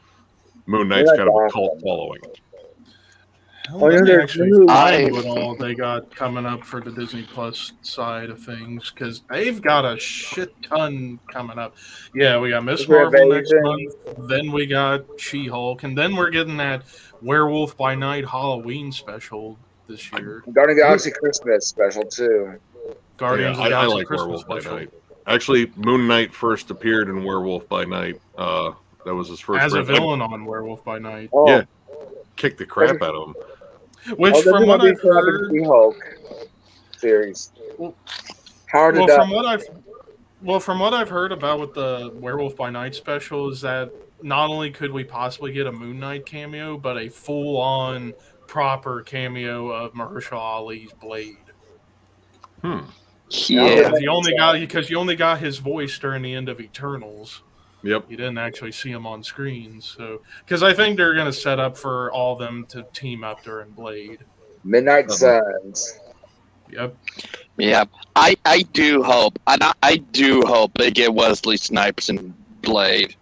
Moon Knight's Yeah, kind of a awesome. cult following. Well, then they there's actually new- find what all they got coming up for the Disney Plus side of things, because they've got a shit ton coming up. Yeah, we got Miss Secret Marvel next Invasion. month, then we got She-Hulk, and then we're getting that Werewolf by Night Halloween special this year. Guardian of the Galaxy Christmas special, too. Guardians Yeah, of the I Galaxy like Christmas Werewolf by special. Night. Actually, Moon Knight first appeared in Werewolf by Night. That was his first. As a rep. villain on Werewolf by Night. Oh, Yeah. Kicked the crap out of him. Which, that's from what gonna be I've for the heard, She-Hulk series. Howard well, the from what I've heard about with the Werewolf by Night special is that not only could we possibly get a Moon Knight cameo, but a full-on proper cameo of Mahershala Ali's Blade. Yeah. Because you only got his voice during the end of Eternals. Yep. You didn't actually see him on screen, so because I think they're going to set up for all of them to team up during Blade. Midnight Suns. Yep. Yeah, I do hope, and I do hope they get Wesley Snipes and Blade.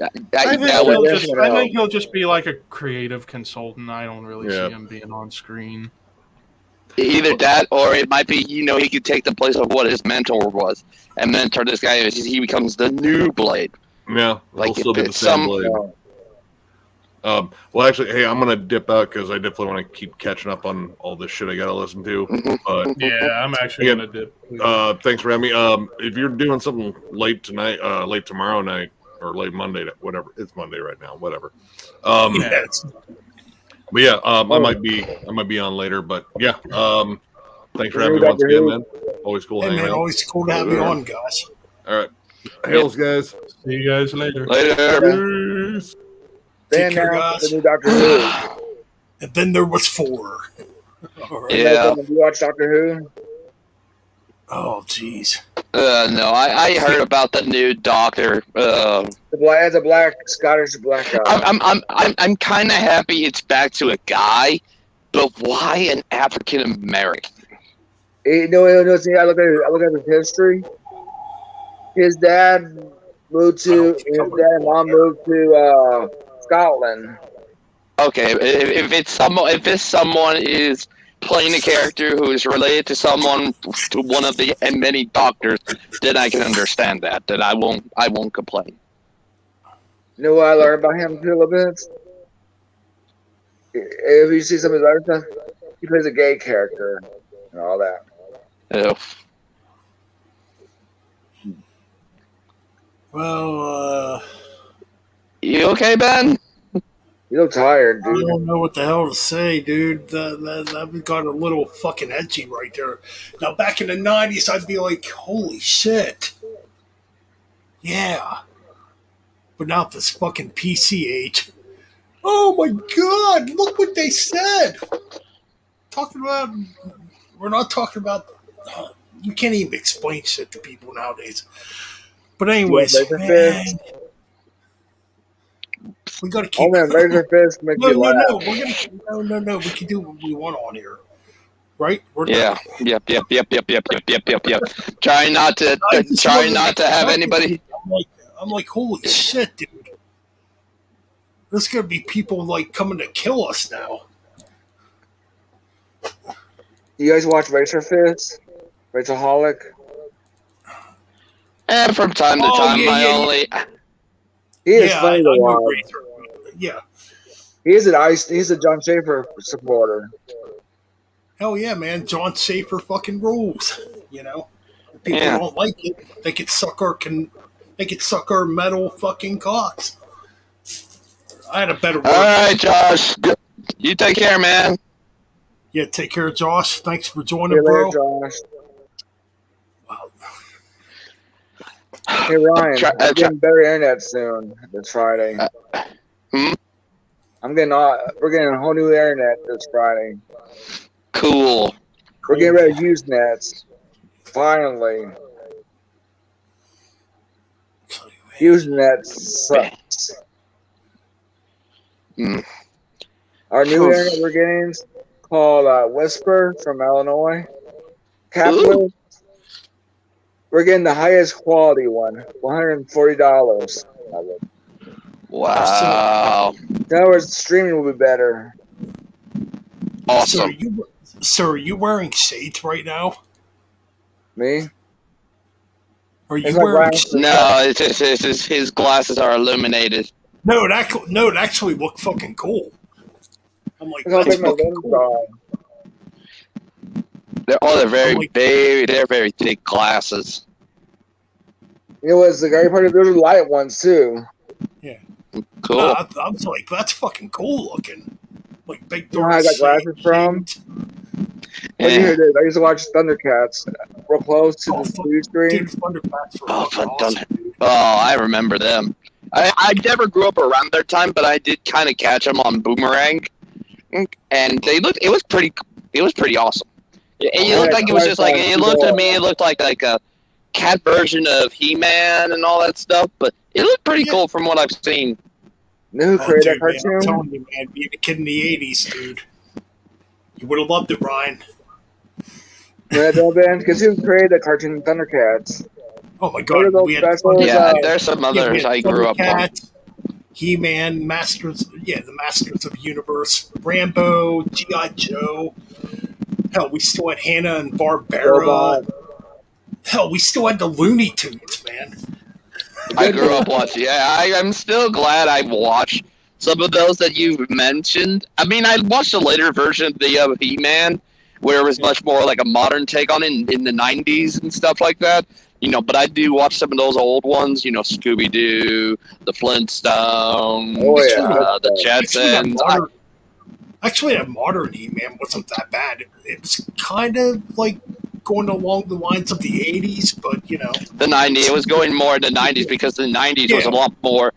I would- think he'll just be like a creative consultant. I don't really Yeah. see him being on screen. Either that, or it might be, you know, he could take the place of what his mentor was and mentor this guy. He becomes the new Blade. Yeah, Like, he'll still if be the it's same some- Blade. Well, actually, hey, I'm gonna dip out because I definitely want to keep catching up on all this shit I gotta listen to. But Yeah, I'm actually Yeah. going to dip. thanks for having me. If you're doing something late tonight, late tomorrow night, or late Monday, whatever, it's Monday right now, whatever. Yeah. Yes. But yeah, I might be on later. But yeah, thanks for having me once again, man. Always cool Hey, hanging man, out. always cool to have you on, guys. All right, hails, guys. See you guys later. Later. Peace. They Take care, announced guys. the new Doctor Who. And then there was 4. All right. Yeah. You watch Doctor Who? Oh, jeez. No, I heard about the new Doctor. As a black Scottish black guy. I'm kind of happy it's back to a guy, but why an African American? See, I look at his history. His dad moved to. His dad and mom moved to Scotland. Okay, if it's someone is playing a character who is related to one of the many doctors, then I can understand that. Then I won't complain. You know what I learned about him too a little bit? If you see some of his other stuff, he plays a gay character and all that. Ew. Well, You okay, Ben? He You look tired, I dude. don't know what the hell to say, dude. That got a little fucking edgy right there. Now, back in the 90s, I'd be like, holy shit. Yeah. But not this fucking PC age. Oh my god, look what they said. Talking about, we're not talking about, you can't even explain shit to people nowadays. But anyways, Razor man, Fist? we gotta keep. Oh man, Razor Fist make No, you no, laugh. no. We're gonna no. We can do what we want on here, right? We're Yeah. Yep. Trying not to I just trying wasn't not to have expecting anybody. it. I'm like, holy shit, dude. There's gonna be people like coming to kill us now. You guys watch Razor Fist? Razorholic? And from time to Oh, time, yeah, I yeah, only. He is Yeah, funny I to know watch. Razor. Yeah, He's a John Schaefer supporter. hell yeah, man. John Schaefer fucking rules. You know, if people Yeah. don't like it, they could suck our metal fucking cocks. I had a better word. All right, Josh. You take care, man. Yeah, take care, Josh. Thanks for See joining, you later, bro. Josh. Wow. Hey Ryan, I'm getting better internet soon this Friday. Hmm? We're getting a whole new internet this Friday. Cool. We're getting rid of Usenet. Finally. Usenet sucks. Hmm. Our new internet we're getting is called Whisper from Illinois. Capital. We're getting the highest quality one, $140. Wow. In other words, streaming will be better. Awesome. So are you wearing shades right now? Me? Are you It's like wearing Ryan shades? said. No, it's his glasses are illuminated. No, it actually looked fucking cool. I'm like, Look how that's big my fucking limbs cool. are. They're very, like- they're very thick glasses. You know what's the great part? There's light ones too. Cool. I'm like, that's fucking cool looking. Like big You know how dark I got glasses from? shades. But you Yeah. hear this? I used to watch Thundercats real close to Oh, the fuck. TV screen. Dude, Thundercats were Oh, fucking awesome, dude. Oh, I remember them. I never grew up around their time, but I did kind of catch them on Boomerang, and it was pretty awesome. It looked like it was just like it looked to me. It looked like a cat version of He-Man and all that stuff, but it looked pretty cool from what I've seen. You know who Oh, created dude, that man, I'm cartoon? telling you, man, being a kid in the 80s, dude. You would have loved it, Ryan. Yeah, Ben, because who created the cartoon Thundercats? Oh my What god, are those we had specials? Yeah, there's some others I grew up on. Thundercats, He-Man, the Masters of the Universe, Rambo, G.I. Joe. Hell, we still had Hanna and Barbera. Robot. Hell, we still had the Looney Tunes, man. I grew up watching. Yeah, I'm still glad I watched some of those that you've mentioned. I mean, I watched a later version of the He-Man, where it was much more like a modern take on it in the '90s and stuff like that. But I do watch some of those old ones. Scooby-Doo, the Flintstones, the Jetsons. Actually, that modern He-Man wasn't that bad. It was kind of like going along the lines of the '80s, but The '90s. It was going more in the '90s because the '90s was a lot more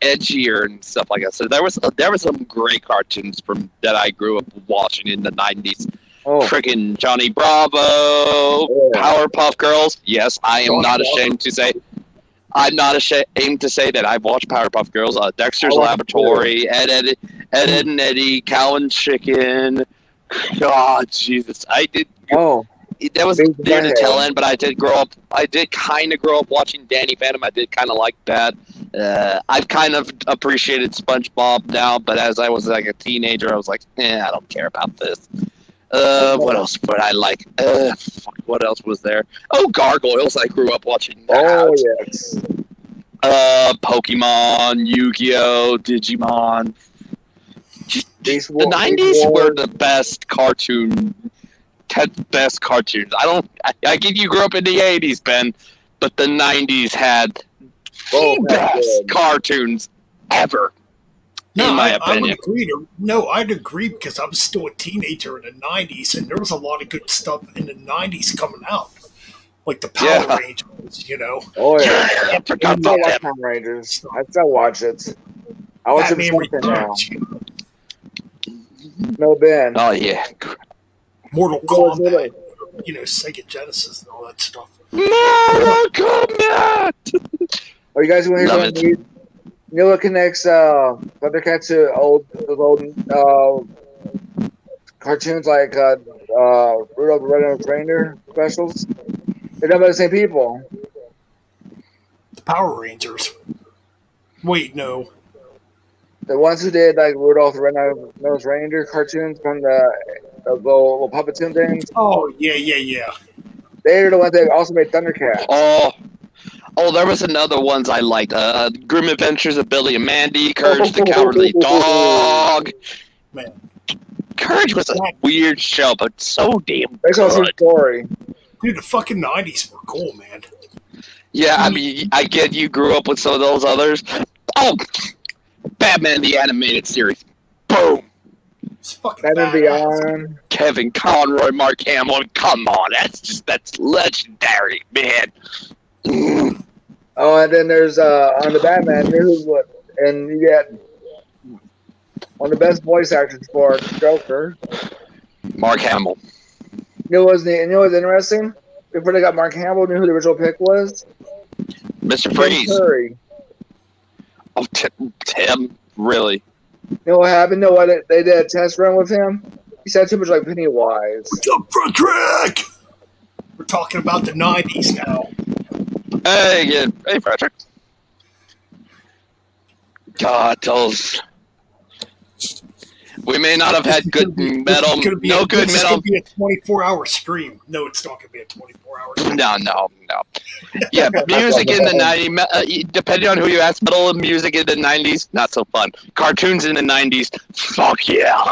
edgier and stuff like that. So there was some great cartoons that I grew up watching in the '90s. Oh, Freaking Johnny Bravo, Powerpuff Girls. Yes, I am not ashamed to say. I'm not ashamed to say that I've watched Powerpuff Girls, Dexter's Laboratory, Ed, and Eddie, Cow and Chicken. God, Jesus, I did. oh, That was Big near the Bang. tail end, but I did grow up. I did kind of grow up watching Danny Phantom. I did kind of like that. I've kind of appreciated SpongeBob now, but as I was like a teenager, I was like, I don't care about this. What else would I like? What else was there? Oh, Gargoyles. I grew up watching that. oh yes. Pokemon, Yu-Gi-Oh, Digimon. These The '90s were the best cartoon. Best cartoons. I get you grew up in the '80s, Ben, but the '90s had the best cartoons ever. No, in my I would opinion. agree. No, I'd agree because I was still a teenager in the '90s, and there was a lot of good stuff in the '90s coming out, like the Power Yeah. Rangers. You know, Oh yeah. Yeah, I I forgot still about watch that. Power Rangers. I still watch it. I watch it Batman something now. Returns, No Ben. Oh yeah. Mortal Mortal Kombat, Sega Genesis and all that stuff. Mortal Kombat. Oh, you guys want to hear Love something? You know what connects Thundercats to old cartoons like Rudolph the Red-Nosed Reindeer specials? They're done by the same people. The Power Rangers. Wait, no. The ones who did like Rudolph the Red-Nosed Reindeer cartoons from the little puppet tune things, Oh, yeah. they're the ones that also made Thundercats. Oh, there was another ones I liked. Grim Adventures of Billy and Mandy, Courage the Cowardly Dog. Man. Courage was a weird show, but so damn Based on a true good. story. Dude, the fucking '90s were cool, man. Yeah, I mean, I get you grew up with some of those others. Oh, Batman the Animated Series. Boom. It's fucking Batman badass. Beyond. Kevin Conroy, Mark Hamill. Come on, that's legendary, man. Oh, and then there's on the Batman news, and you get one of the best voice actors for Joker. Mark Hamill. You know what's interesting? Before they got Mark Hamill, knew who the original pick was? Mr. Tim Freeze. Curry. Oh, Tim, really? You know what happened? You know what? They did a test run with him. He sounded too much like Pennywise. What's up, Frederick? We're talking about the '90s now. Hey, Frederick. God, those. We may not have had good metal. No good This is metal. going to be a 24-hour stream. No, it's not going to be a 24-hour stream. No. Yeah, music in the 90s, depending on who you ask, metal music in the 90s, not so fun. Cartoons in the 90s, fuck yeah.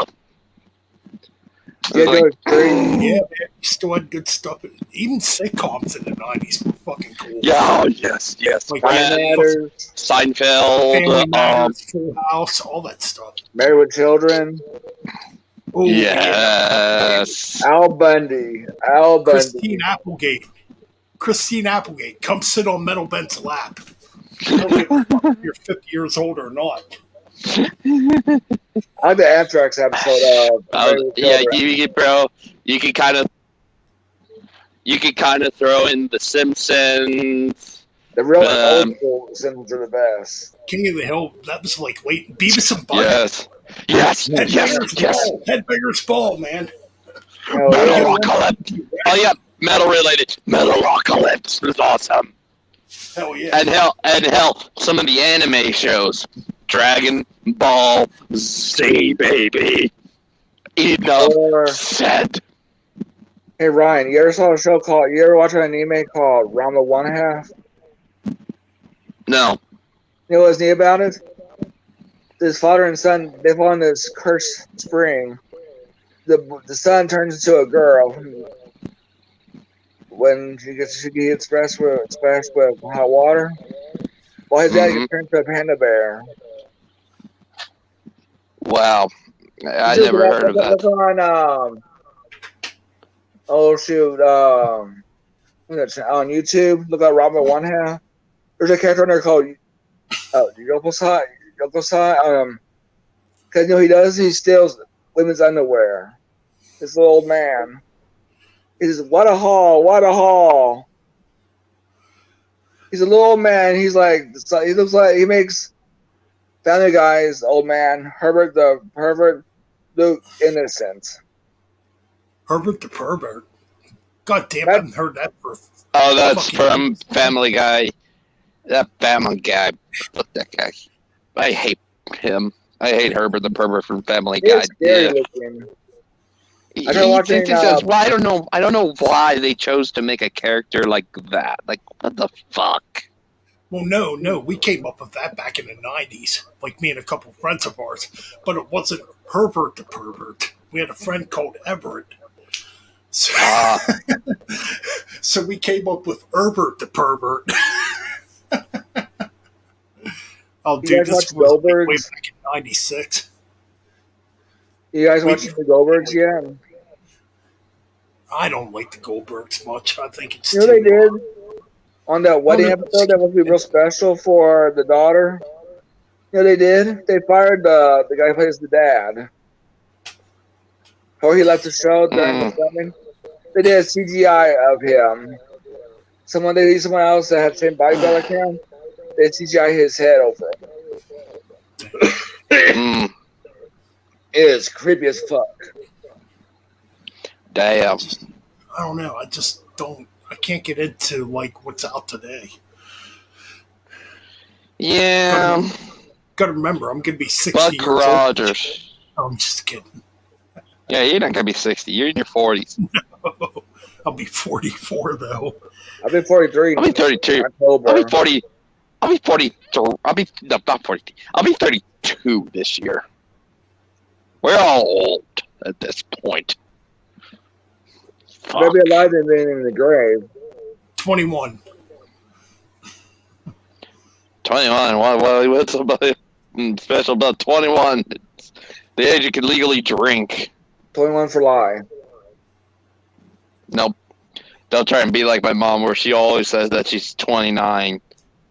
Yeah, Like, Yeah, man. You still had good stuff. Even sitcoms in the '90s were fucking cool. yeah, oh, yes. Like Family Matters, Seinfeld, Family Matters, Full House, all that stuff. Married with Children, Oh, yes. Al Bundy. Christine Applegate, come sit on Metal Ben's lap. I don't give a fuck if you're 50 years old or not. I like the Anthrax episode of Married with Yeah, Children. bro, you could kind of throw in The Simpsons. The real Um, old school Simpsons are the best. King of the Hill, that was like late. Beavis and Butthead. Yes. Headbangers Ball, man. Oh, yeah. Metalocalypse. Oh yeah, metal related. Metalocalypse was awesome. Hell yeah. And hell, some of the anime shows. Dragon Ball Z, baby. Enough Or, said. hey Ryan, you ever watch an anime called Round the One Half? No. You know what's neat about it? This father and son, they fall in this cursed spring. The son turns into a girl when she gets splashed with hot water. While his dad gets turned into a panda bear. Wow. I never heard of that. Look on on YouTube. Look at Robin One Half. There's a character on there called Yokosai. Because he does? He steals women's underwear. This little old man. He says, "What a haul! He's a little old man. He looks like he makes Family Guy's old man, Herbert the pervert, look innocent. Herbert the Pervert. God damn, I haven't heard that for. Oh, that's from Family Guy. That Family Guy. Fuck that guy. I hate him. I hate Herbert the Pervert from Family Guy. It's scary looking. He I tried watching, thinks he says, well, I don't know why they chose to make a character like that. Like, what the fuck? Well, no, we came up with that back in the '90s, like me and a couple friends of ours. But it wasn't Herbert the Pervert. We had a friend called Everett. So, so we came up with Herbert the Pervert. Oh, You dude, guys this watch was way Goldbergs? back in the '96. You guys watching the Goldbergs yet? I don't like the Goldbergs much. I think it's You know too. what they did on that wedding episode that must be real special for the daughter? You know what they did? They fired the guy who plays the dad. Or he left the show during the filming. They did a CGI of him. They need someone else that had the same body build like him. They CGI his head over it. It is creepy as fuck. Damn. I don't know. I just don't. I can't get into like what's out today. Yeah. Gotta remember, I'm gonna be 60 Buck years old. Rogers. I'm just kidding. Yeah, you're not gonna be 60. You're in your 40s. No, I'll be 44 though. I'll be 43. I'll be 32. October. I'll be 40. I'll be 43. Not 43. I'll be 32 this year. We're all old at this point. They'll be alive and being in the grave. 21. 21. What's about special about 21? It's the age you can legally drink. 21 for life. Nope. Don't try and be like my mom, where she always says that she's 29.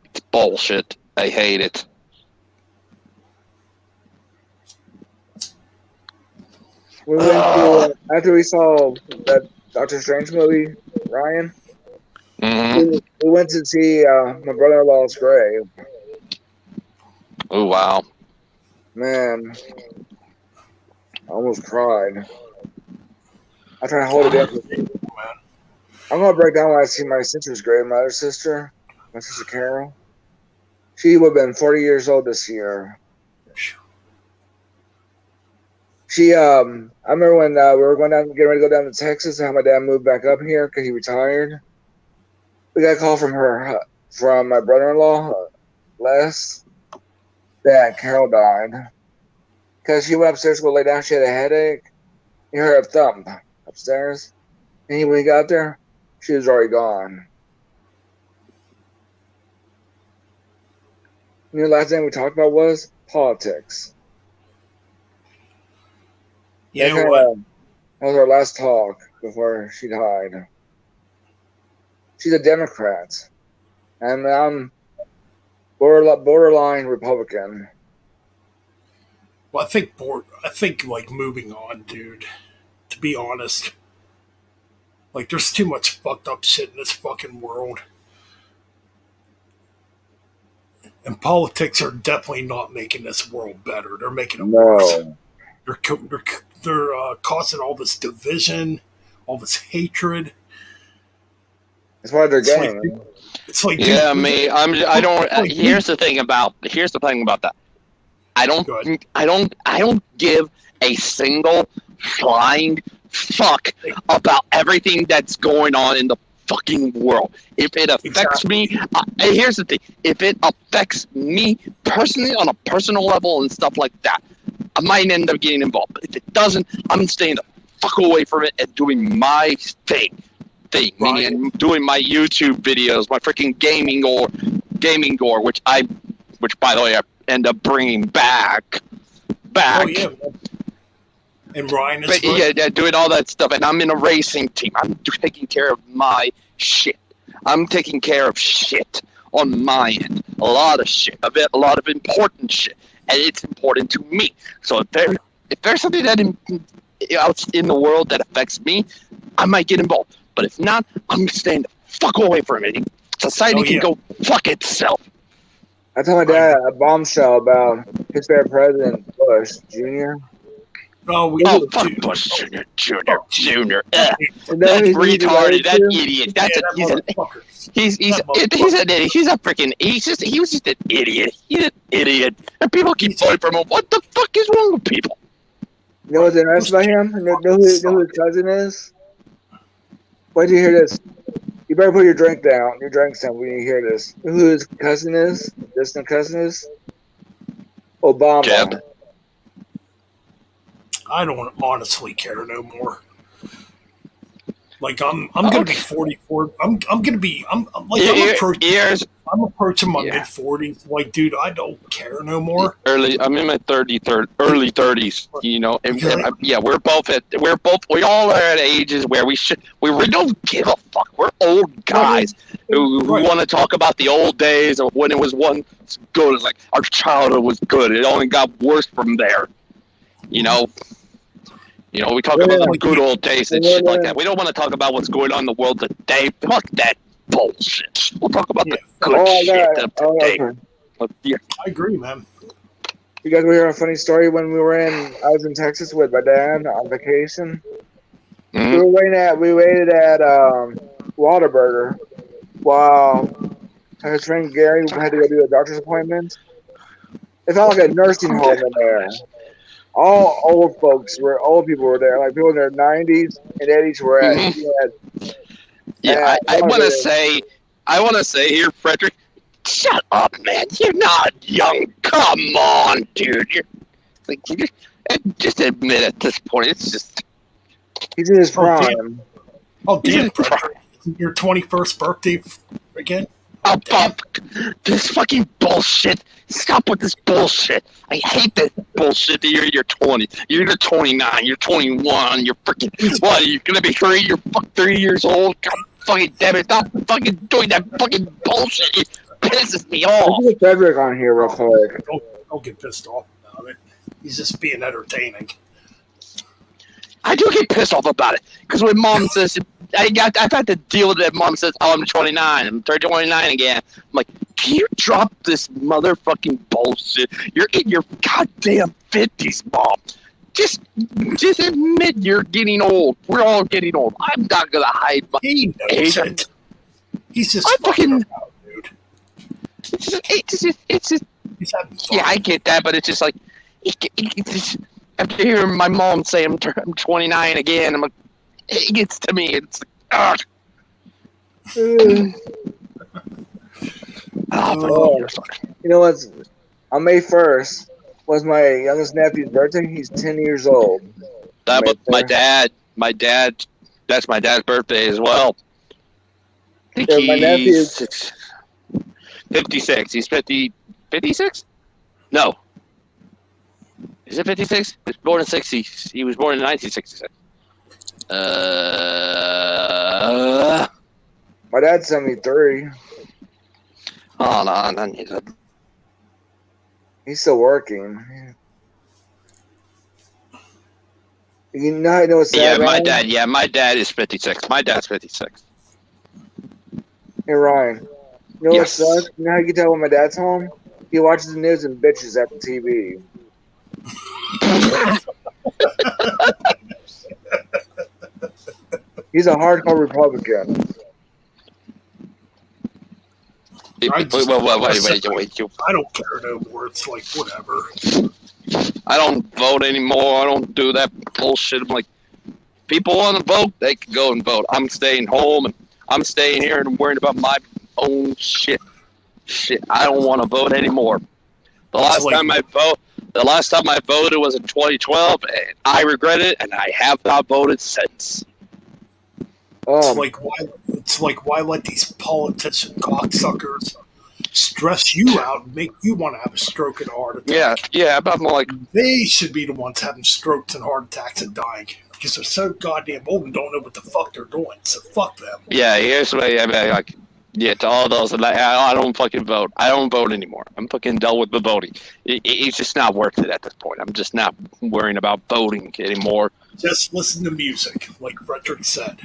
It's bullshit. I hate it. We went to, after we saw that Doctor Strange movie, Ryan, we went to see my brother-in-law's grave. Oh, wow. Man, I almost cried. I tried to hold it in. I'm going to break down when I see my sister's grave, my other sister, my sister Carol. She would have been 40 years old this year. She, I remember when we were getting ready to go down to Texas and how my dad moved back up here because he retired. We got a call from my brother-in-law, Les, that Carol died. Because she went upstairs to go lay down, she had a headache. He heard a thump upstairs. And when he got there, she was already gone. You know, the last thing we talked about was politics. You know what? That was our last talk before she died. She's a Democrat, and I'm borderline Republican. Well, I think like moving on, dude. To be honest, like there's too much fucked up shit in this fucking world, and politics are definitely not making this world better. They're making it worse. They're causing all this division, all this hatred. That's why they're getting. It's like yeah, me. I don't. Here's the thing about that. I don't give a single flying fuck about everything that's going on in the fucking world. If it affects me, here's the thing. If it affects me personally on a personal level and stuff like that, I might end up getting involved. But if it doesn't, I'm staying the fuck away from it and doing my thing. Meaning doing my YouTube videos, my freaking gaming gore, which by the way I end up bringing back. Oh yeah. And Ryan is yeah, doing all that stuff, and I'm in a racing team. I'm taking care of my shit. I'm taking care of shit on my end. A lot of shit. A lot of important shit. And it's important to me. So if there's something that out in the world that affects me, I might get involved. But if not, I'm staying the fuck away from it. Society can go fuck itself. I told my dad a bombshell about his favorite president, Bush Jr. Oh, fuck Bush Jr. That retarded. That idiot. He's an idiot. He's a freaking. He was just an idiot. He's an idiot. And people keep voting for him. What the fuck is wrong with people? You know what's interesting about him? You know who his cousin is? Wait till you hear this. You better put your drinks down when you hear this. You know who his cousin is? Distant cousin is? Obama. Jeb. I don't honestly care no more. Like I'm gonna be 44. I'm approaching my mid 40s. Like, dude, I don't care no more. I'm in my early 30s. You know, and we all are at ages where we don't give a fuck. We're old guys who want to talk about the old days of when it was once good. It's like our childhood was good. It only got worse from there. You know, we talk about the good old days and shit like that. We don't want to talk about what's going on in the world today. Fuck that bullshit. We'll talk about the good shit of today. I agree, man. You guys want to hear a funny story? I was in Texas with my dad on vacation. Mm-hmm. We waited at Whataburger while his friend Gary had to go do a doctor's appointment. It felt like a nursing home in there. All old people were there, like people in their 90s and 80s were at. I want to say here, Frederick, shut up, man. You're not young. Come on, dude. Just admit at this point, it's just. He's in his prime. Oh, damn, Frederick. Your 21st birthday again? Oh, fuck. This fucking bullshit. Stop with this bullshit. I hate this bullshit. You're 20. You're 29. You're 21. You're freaking. What? You're gonna be 3? You're 3 years old? God fucking damn it. Stop fucking doing that fucking bullshit. It pisses me off. Let's get Frederick on here real quick. Don't get pissed off about it. He's just being entertaining. I do get pissed off about it. Because when mom says, I've had to deal with it. Mom says, I'm 29. I'm 29 again. I'm like, can you drop this motherfucking bullshit? You're in your goddamn 50s, Mom. Just admit you're getting old. We're all getting old. I'm not going to hide my age. He's just fucking about, dude. It's just yeah, I get that, but it's just like, after hearing my mom say I'm 29 again, I'm like, it gets to me. It's like, You know what's on May 1st was my youngest nephew's birthday. He's 10 years old. That was my dad. That's my dad's birthday as well. I think my nephew's 56. He's 56? No. Is it 56? He was born in 60. He was born in 1966. My dad's 73. Oh, no. He's still working. You know what's sad? My dad is 56. My dad's 56. Hey, Ryan. You know what sucks? You know how you can tell when my dad's home? He watches the news and bitches at the TV. He's a hardcore Republican. Wait. I don't care no more. It's like, whatever. I don't vote anymore. I don't do that bullshit. I'm like, people want to vote, they can go and vote. I'm staying home and I'm staying here and I'm worrying about my own shit. I don't want to vote anymore. The last time I voted was in 2012, and I regret it, and I have not voted since. It's like why let these politician cocksuckers stress you out and make you want to have a stroke and a heart attack? Yeah, but I'm like, they should be the ones having strokes and heart attacks and dying because they're so goddamn old and don't know what the fuck they're doing. So fuck them. Yeah, here's what I mean, like. Yeah, to all those, I don't fucking vote. I don't vote anymore. I'm fucking done with the voting. It's just not worth it at this point. I'm just not worrying about voting anymore. Just listen to music, like Frederick said.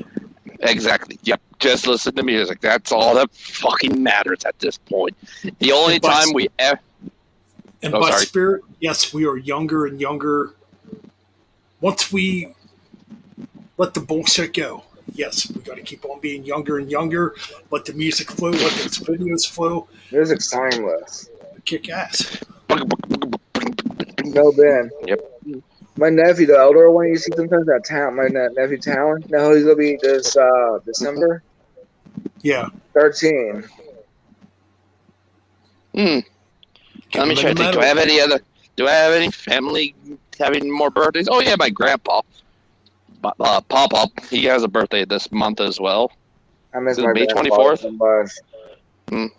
Exactly. Yep. Just listen to music. That's all that fucking matters at this point. The only time we ever... And by spirit, yes, we are younger and younger. Once we let the bullshit go. Yes, we got to keep on being younger and younger. Let the music flow. Let those videos flow. Music's timeless. Kick ass. No, Ben. Yep. My nephew, the elder one, you see sometimes that town. My nephew Talon. No, he's gonna be this December. Yeah. 13. Let me try to think. Do I have any family having more birthdays? Oh yeah, my grandpa. Pop Up. He has a birthday this month as well. I miss Is it my May grandfather 24th? so much.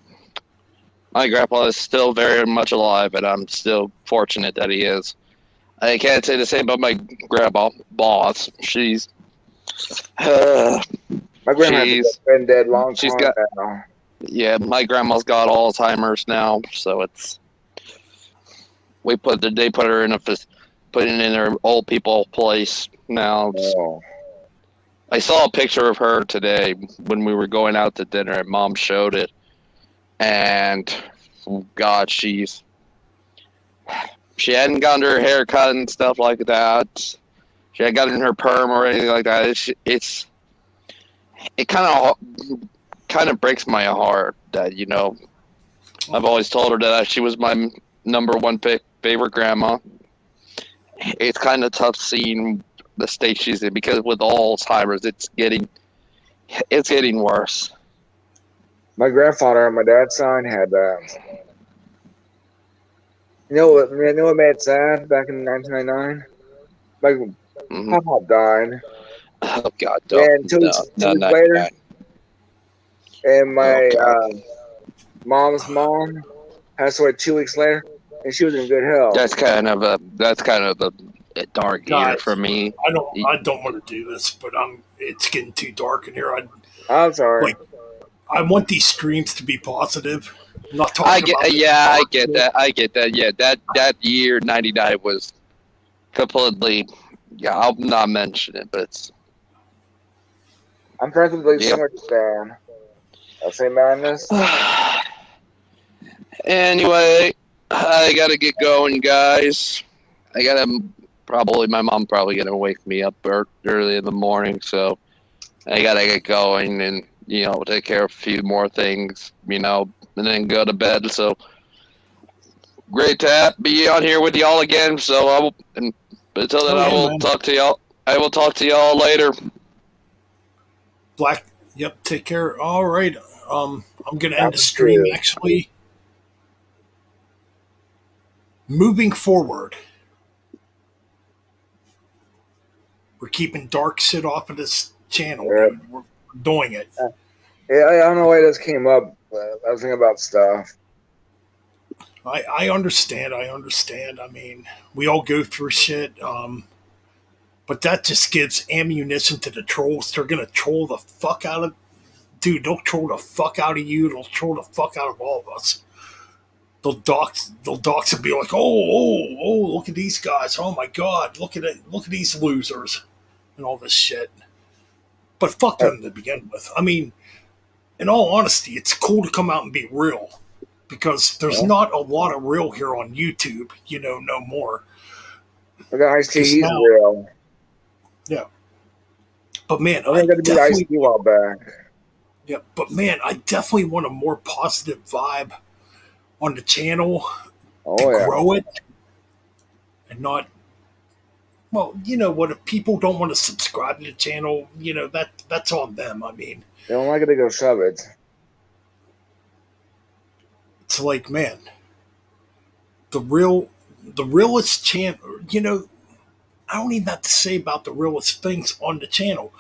My grandpa is still very much alive, and I'm still fortunate that he is. I can't say the same about my grandma, boss. She's My grandma's She's- been dead long she's time got- now. yeah, my grandma's got Alzheimer's now, so it's they put her in putting in her old people place now. Oh. I saw a picture of her today when we were going out to dinner, and Mom showed it, and God, she hadn't gotten her hair cut and stuff like that. She hadn't gotten her perm or anything like that. It kind of breaks my heart that I've always told her that she was my number one favorite grandma. It's kind of tough seeing the state she's in because with Alzheimer's, it's getting worse. My grandfather on my dad's side had you know what made it sad back in 1999? My Mhm. pop died, Oh God, and two weeks later, and my mom's mom passed away 2 weeks later, and she was in good health. That's kind of a dark year Guys, for me. I don't want to do this, but it's getting too dark in here. I'm sorry. I want these streams to be positive. I'm not talking I get about I get that. Yeah, that year '99 was completely. Yeah, I'll not mention it, but it's. I'm friends with the Yep. singer fan. I'll say madness. Anyway, I gotta get going, guys. My mom probably gonna wake me up early in the morning, so I gotta get going and take care of a few more things, and then go to bed. So great to be on here with y'all again. So until then, I will talk to y'all. I will talk to y'all later. Black. Yep. Take care. All right. I'm gonna end the That's stream good. actually. Moving forward, we're keeping dark shit off of this channel. Yep. Dude. We're doing it. Yeah, I don't know why this came up. I was thinking about stuff. I understand. I mean, we all go through shit. But that just gives ammunition to the trolls. They're gonna troll the fuck out of, dude. They'll troll the fuck out of you. They'll troll the fuck out of all of us. They'll dox and be like, oh, look at these guys. Oh my god, look at it. Look at these losers and all this shit. But fuck them to begin with. I mean, in all honesty, it's cool to come out and be real because there's not a lot of real here on YouTube. No more. I got Ice-T. Just He's now. real. Yeah. But man, I'm gonna beat Ice-T a while back. Yeah, but man, I definitely want a more positive vibe on the channel to grow it and not. Well, you know what? If people don't want to subscribe to the channel, that's on them. I mean, They don't like it, they go shove it. it's like, man, the realest channel. I don't even have to say about the realest things on the channel.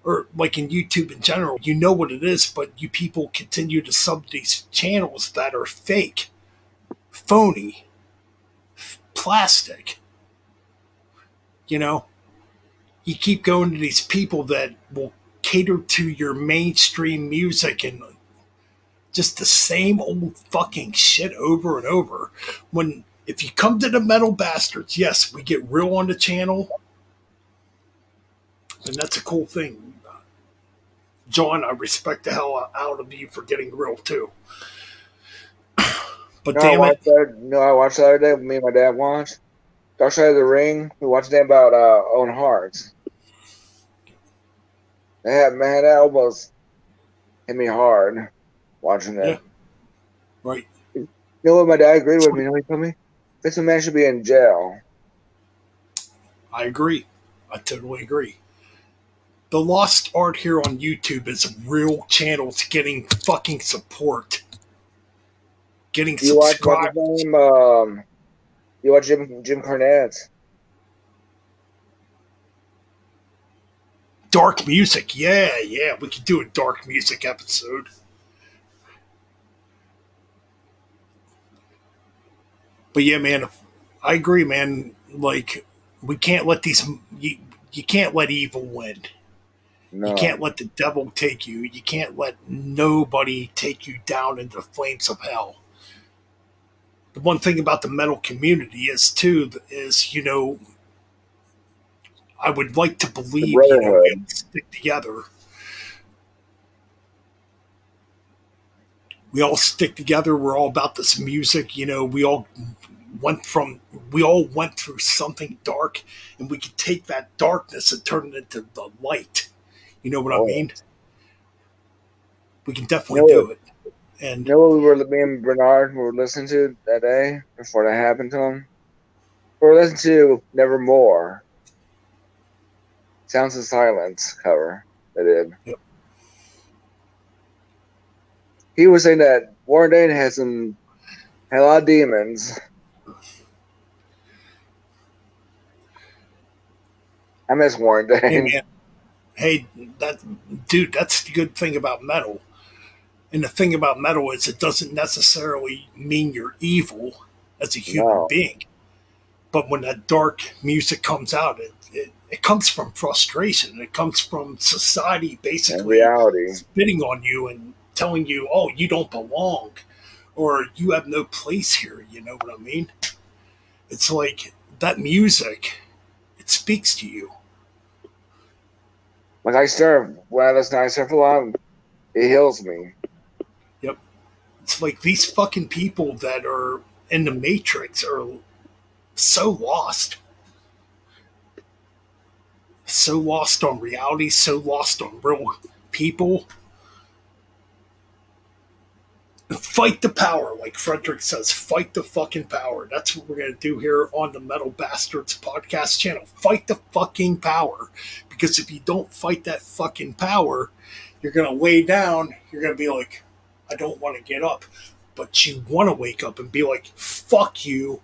Or like in YouTube in general, you know what it is, but you people continue to sub these channels that are fake, phony, plastic. You keep going to these people that will cater to your mainstream music and just the same old fucking shit over and over. When if you come to the Metal Bastards, yes, we get real on the channel, and that's a cool thing. John, I respect the hell out of you for getting real too. But damn it. I watched the other day. Me and my dad watched Dark Side of the Ring. We watched that about Owen Hart. Yeah, man, that almost hit me hard watching that. Yeah. Right. You know what? My dad agreed with me. You know what he told me? This man should be in jail. I agree. I totally agree. The lost art here on YouTube is real channels getting fucking support. Getting You watch subscribers. you watch Jim Cornette. Dark music. Yeah, we could do a dark music episode. But yeah, man, I agree, man. Like, we can't let these. You can't let evil win. You No. can't let the devil take you. You can't let nobody take you down into the flames of hell. The one thing about the metal community is too is I would like to The believe we all Brotherhood. stick together. We all stick together. We're all about this music. Went from we all went through something dark, and we could take that darkness and turn it into the light. You know what I Oh, mean? We can you definitely know what? do it. And You know what me and Bernard were listening to that day before that happened to him? We were listening to Nevermore. Sounds of Silence cover. They did. yep, He was saying that Warren Dane had a lot of demons. I miss Warren hey Dane. man, hey that dude, that's the good thing about metal. And the thing about metal is it doesn't necessarily mean you're evil as a human No, being. But when that dark music comes out, it comes from frustration. It comes from society in basically reality. spitting on you and telling you, oh, you don't belong or you have no place here. You know what I mean? It's like that music, it speaks to you. Like when I listen to I Surf a lot, it heals me. Yep. It's like these fucking people that are in the Matrix are so lost. So lost on reality, so lost on real people. Fight the power, like Frederick says. Fight the fucking power. That's what we're gonna do here on the Metal Bastards podcast channel. Fight the fucking power, because if you don't fight that fucking power, you're gonna lay down. You're gonna be like, I don't want to get up, but you want to wake up and be like, fuck you,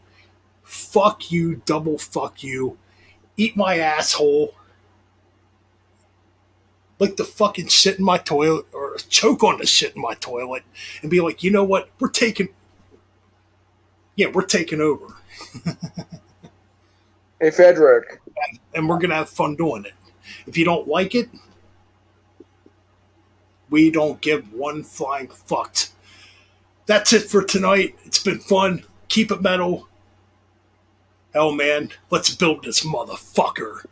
double fuck you, eat my asshole, like the fucking shit in my toilet or choke on the shit in my toilet and be like, you know what? We're taking over Hey, Frederick. and we're going to have fun doing it. If you don't like it, we don't give one flying fuck. That's it for tonight. It's been fun. Keep it metal. Hell, man, let's build this motherfucker.